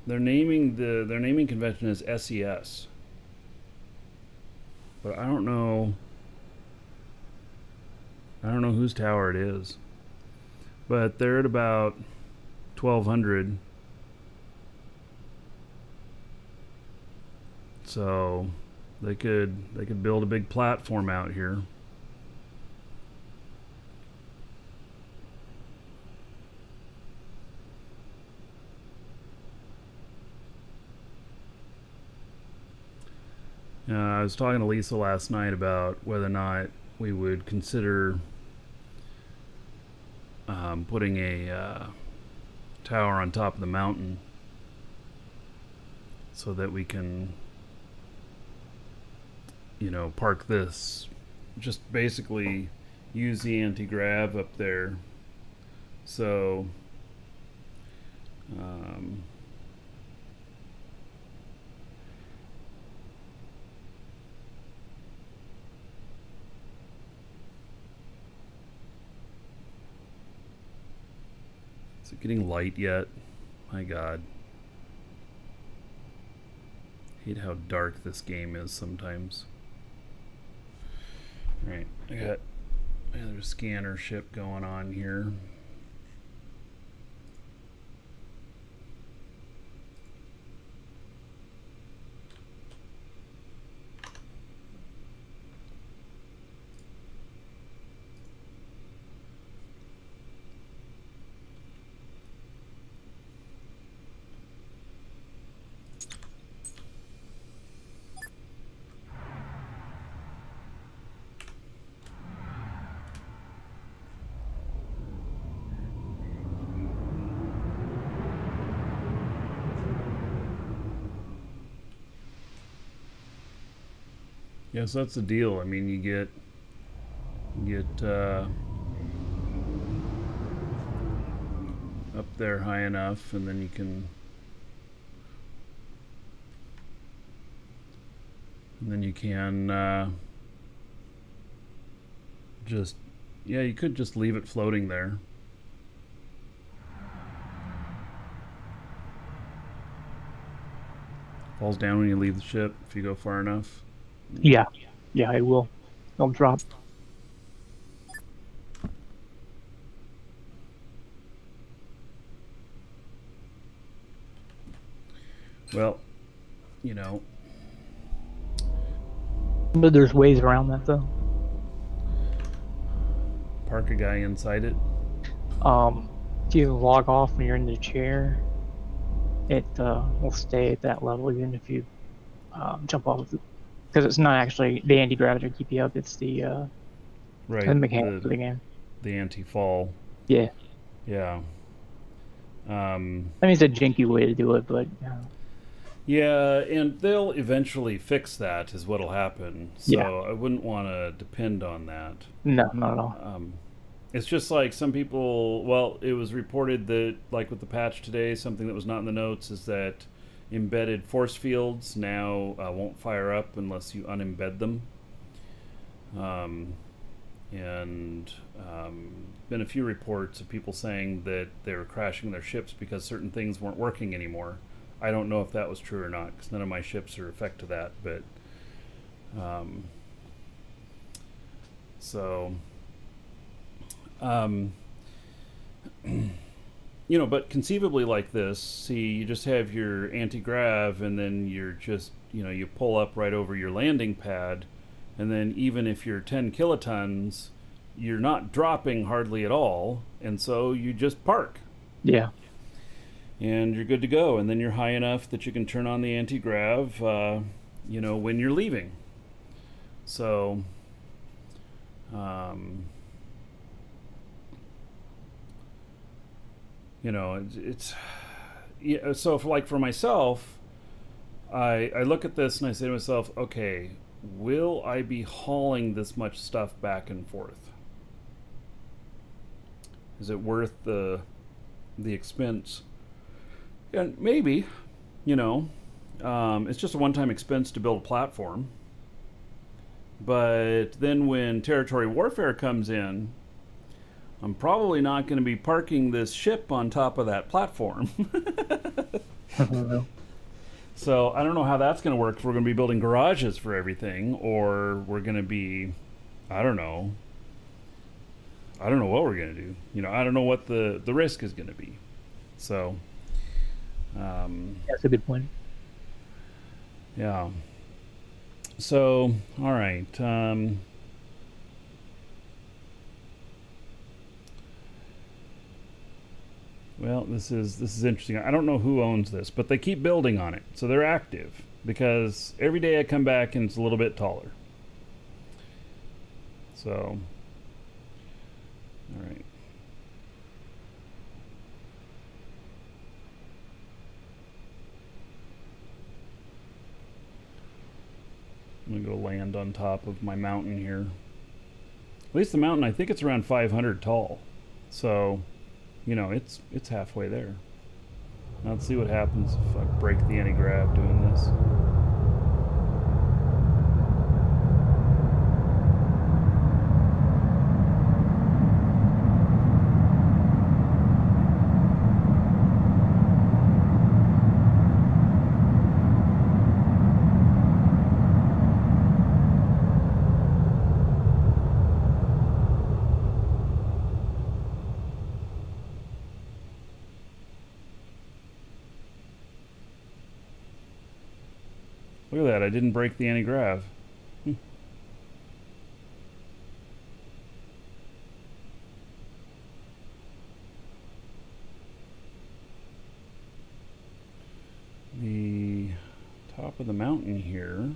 Their naming convention is SES. But I don't know whose tower it is. But they're at about 1200. So they could build a big platform out here. I was talking to Lisa last night about whether or not we would consider putting a tower on top of the mountain so that we can, you know, park this, just basically use the anti-grav up there. So is it getting light yet? My God. I hate how dark this game is sometimes. Alright, I got another scanner ship going on here. Yes, that's the deal. I mean, you get up there high enough, and then you can just, yeah, you could just leave it floating there. Falls down when you leave the ship if you go far enough. Yeah, it will. It'll drop. Well, you know. But there's ways around that though. Park a guy inside it. If you log off when you're in the chair, it will stay at that level even if you jump off of it. Because it's not actually the anti-gravity to keep you up, it's the mechanics of the game. The anti-fall. Yeah. Yeah. I mean, it's a janky way to do it, but... Yeah, and they'll eventually fix that, is what'll happen. So yeah. I wouldn't want to depend on that. No, not at all. It's just like some people, well, it was reported that, like with the patch today, something that was not in the notes is that embedded force fields now won't fire up unless you unembed them. And been a few reports of people saying that they were crashing their ships because certain things weren't working anymore. I don't know if that was true or not, because none of my ships are affected to that, but so you know, but conceivably like this, see, you just have your anti-grav, and then you're just, you know, you pull up right over your landing pad, and then even if you're 10 kilotons, you're not dropping hardly at all, and so you just park. Yeah. And you're good to go, and then you're high enough that you can turn on the anti-grav, you know, when you're leaving. So, you know, it's yeah. So, for myself, I look at this and I say to myself, okay, will I be hauling this much stuff back and forth? Is it worth the expense? And maybe, you know, it's just a one-time expense to build a platform. But then when territory warfare comes in, I'm probably not going to be parking this ship on top of that platform. So I don't know how that's going to work. If we're going to be building garages for everything, or we're going to be, I don't know what we're going to do. You know, I don't know what the risk is going to be. So That's a good point. yeah. So, all right. Well, this is interesting. I don't know who owns this, but they keep building on it, so they're active. Because every day I come back and it's a little bit taller. So, all right. I'm gonna go land on top of my mountain here. At least the mountain, I think it's around 500 tall. So, you know, it's halfway there. Now let's see what happens if I break the anti-grav doing this. Look at that, I didn't break the anti-grav. The top of the mountain here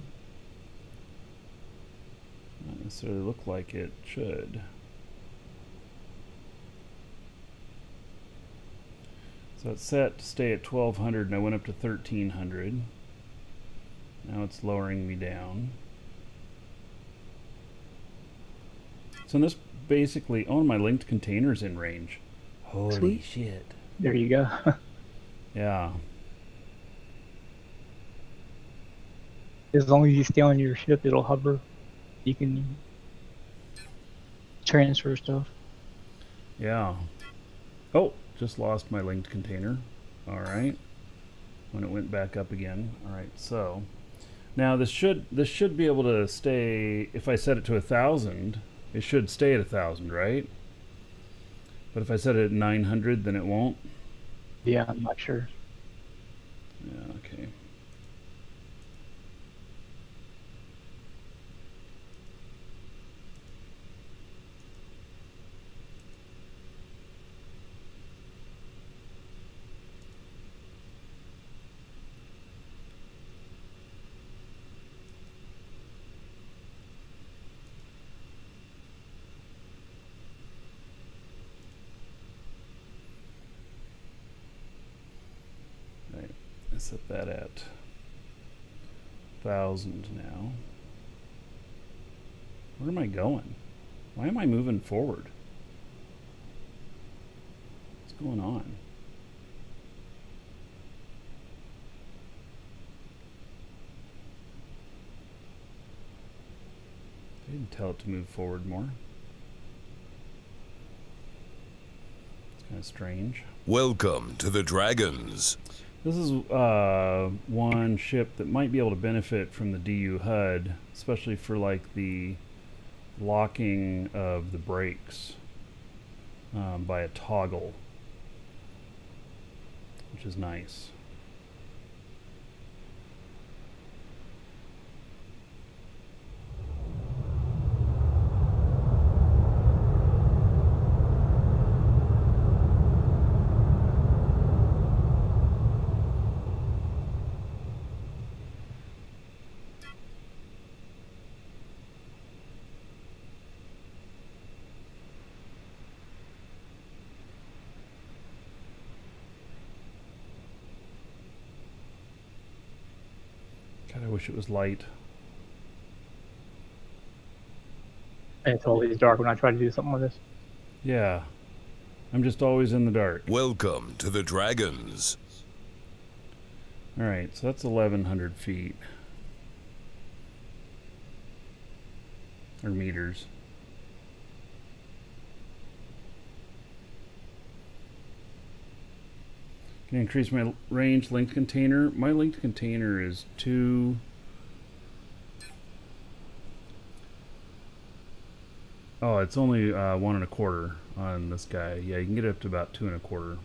not necessarily look like it should. So it's set to stay at 1200 and I went up to 1300. Now it's lowering me down. So this basically, oh, my linked container's in range. Holy Sweet. shit. There you go. Yeah. As long as you stay on your ship, it'll hover. You can transfer stuff. Yeah. Oh, just lost my linked container. All right. When it went back up again. All right. So now this should be able to stay. If I set it to 1,000, it should stay at 1,000, right? But if I set it at 900, then it won't. Yeah, I'm not sure. Yeah. Okay. Set that at 1,000 now. Where am I going? Why am I moving forward? going on? I didn't tell it to move forward more. It's kind of strange. Welcome to the Dragons. This is one ship that might be able to benefit from the DU HUD, especially for like the locking of the brakes by a toggle, which is nice. God, I wish it was light. And it's always dark when I try to do something with this. Yeah, I'm just always in the dark. Welcome to the Dragons. Alright, so that's 1,100 feet. Or meters. Can I increase my range linked container? My linked container is 2. Oh, it's only 1.25 on this guy. Yeah, you can get up to about 2.25.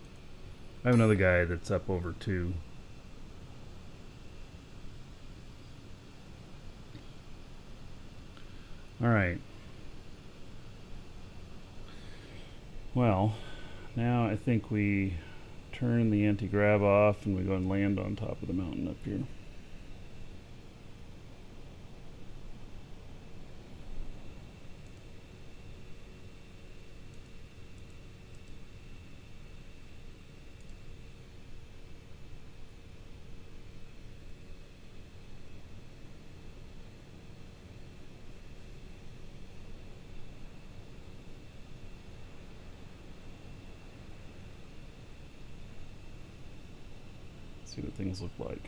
I have another guy that's up over 2. Alright. Well, now I think we turn the anti-grav off and we go and land on top of the mountain up here. See what things look like.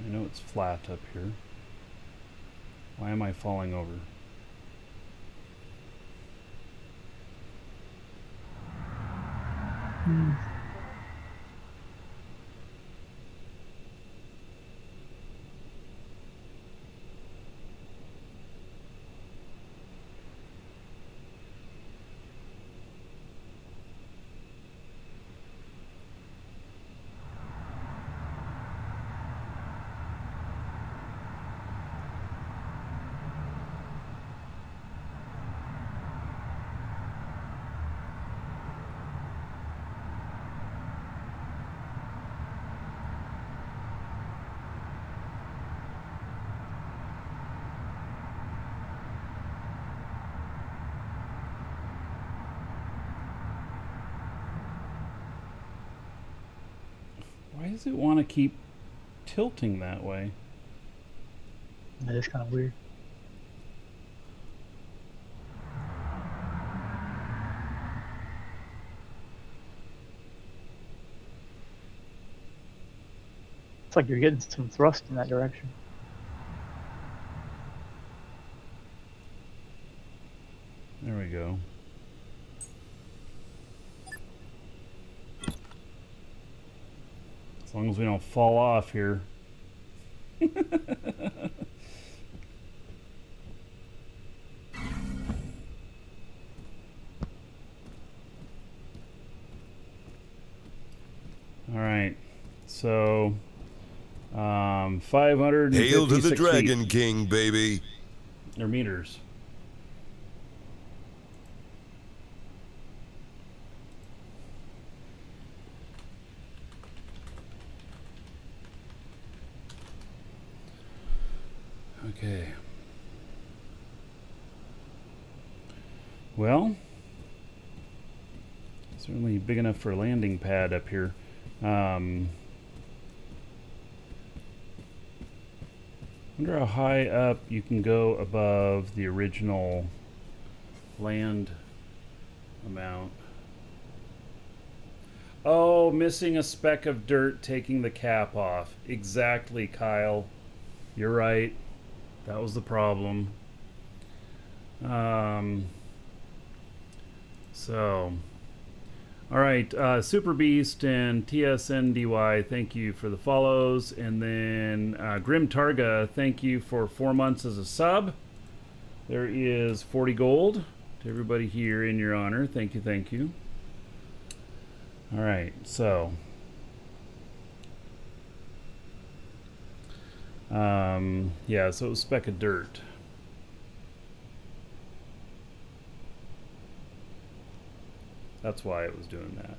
I know it's flat up here. Why am I falling over? Why does it want to keep tilting that way? That is kind of weird. It's like you're getting some thrust in that direction. There we go. As long as we don't fall off here. All right, so 556 Hail to the Dragon feet. King, baby. Or meters. Okay. Well, certainly big enough for a landing pad up here. Wonder how high up you can go above the original land amount. Oh, missing a speck of dirt, taking the cap off. Exactly, Kyle. You're right. That was the problem. All right, Super Beast and TSNDY, thank you for the follows. And then Grim Targa, thank you for 4 months as a sub. There is 40 gold to everybody here in your honor. Thank you, thank you. All right, so yeah, so it was a speck of dirt. That's why it was doing that.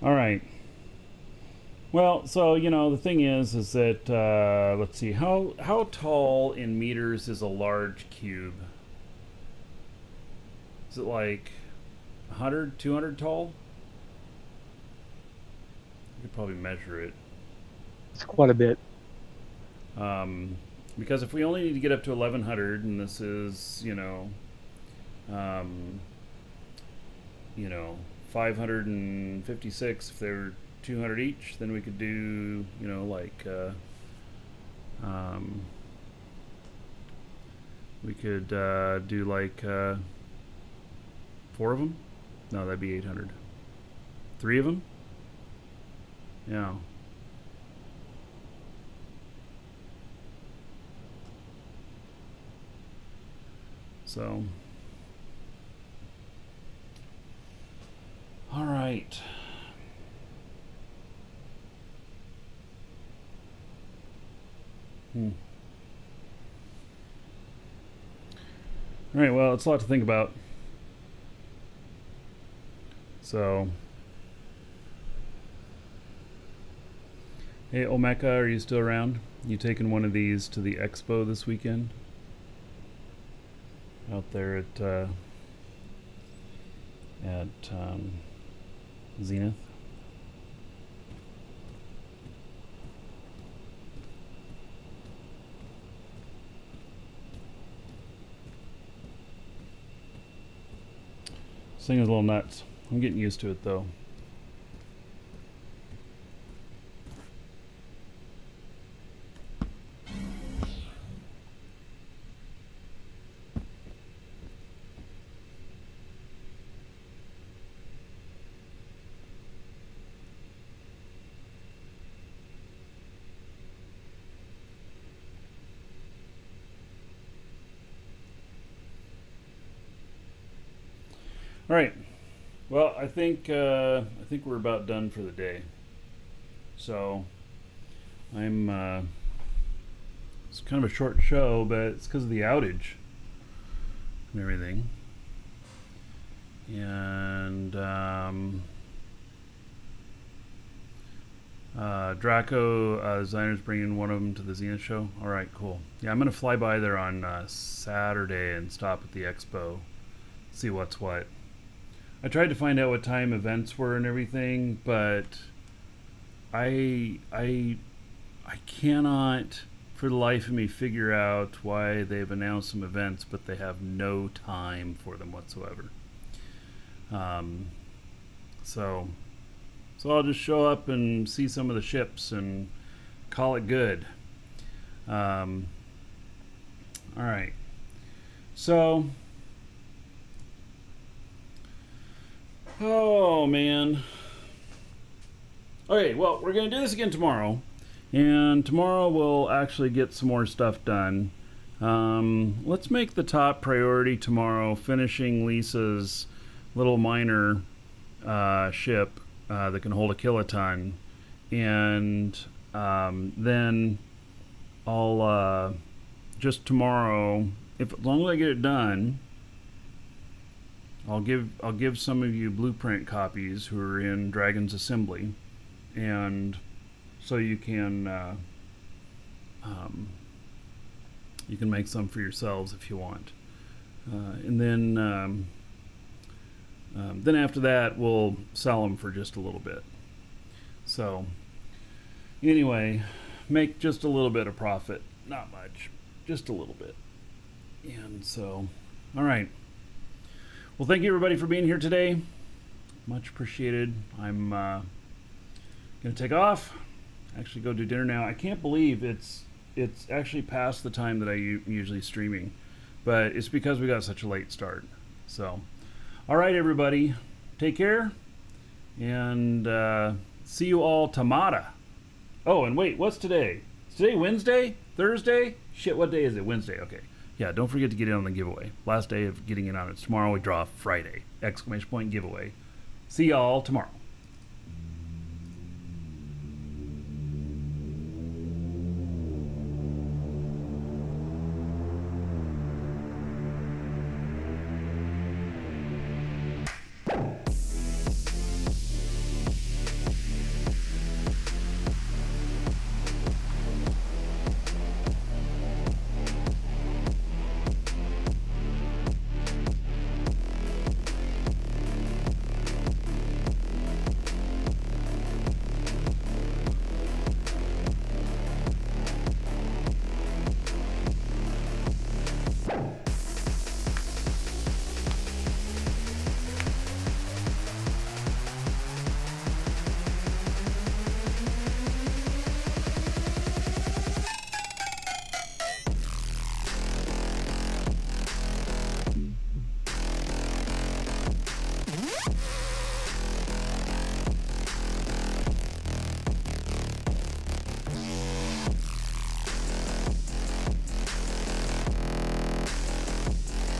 All right. Well, so, you know, the thing is that, let's see, how tall in meters is a large cube? Is it like 100, 200 tall? You could probably measure it. It's quite a bit. Because if we only need to get up to 1100, and this is, you know, 556, if they're 200 each, then we could do, you know, like, we could do like 4 of them. No, that'd be 800. 3 of them? Yeah. So, all right. All right, well, it's a lot to think about. So, hey, Omeka, are you still around? You taking one of these to the expo this weekend? Out there at Zenith. This thing is a little nuts. I'm getting used to it though. All right. Well, I think we're about done for the day. So, I'm. It's kind of a short show, but it's because of the outage and everything. And Draco Designer's bringing one of them to the Zenith show. All right, cool. Yeah, I'm gonna fly by there on Saturday and stop at the expo, see what's what. I tried to find out what time events were and everything, but I cannot for the life of me figure out why they've announced some events, but they have no time for them whatsoever. So So I'll just show up and see some of the ships and call it good. All right. So, oh man. Okay, well, we're going to do this again tomorrow. And tomorrow we'll actually get some more stuff done. Let's make the top priority tomorrow finishing Lisa's little minor ship that can hold a kiloton. And then I'll just tomorrow, as long as I get it done, I'll give some of you blueprint copies who are in Dragon's Assembly, and so you can make some for yourselves if you want, and then after that we'll sell them for just a little bit. So anyway, make just a little bit of profit, not much, just a little bit. And so, all right. Well, thank you everybody for being here today. Much appreciated. I'm gonna take off. Actually, go do dinner now. I can't believe it's actually past the time that I'm usually streaming, but it's because we got such a late start. So, all right, everybody, take care, and see you all tomorrow. Oh, and wait, what's today? Is today Wednesday? Thursday? Shit, what day is it? Wednesday. Okay. Yeah, don't forget to get in on the giveaway. Last day of getting in on it. Tomorrow we draw Friday. ! Giveaway. See y'all tomorrow.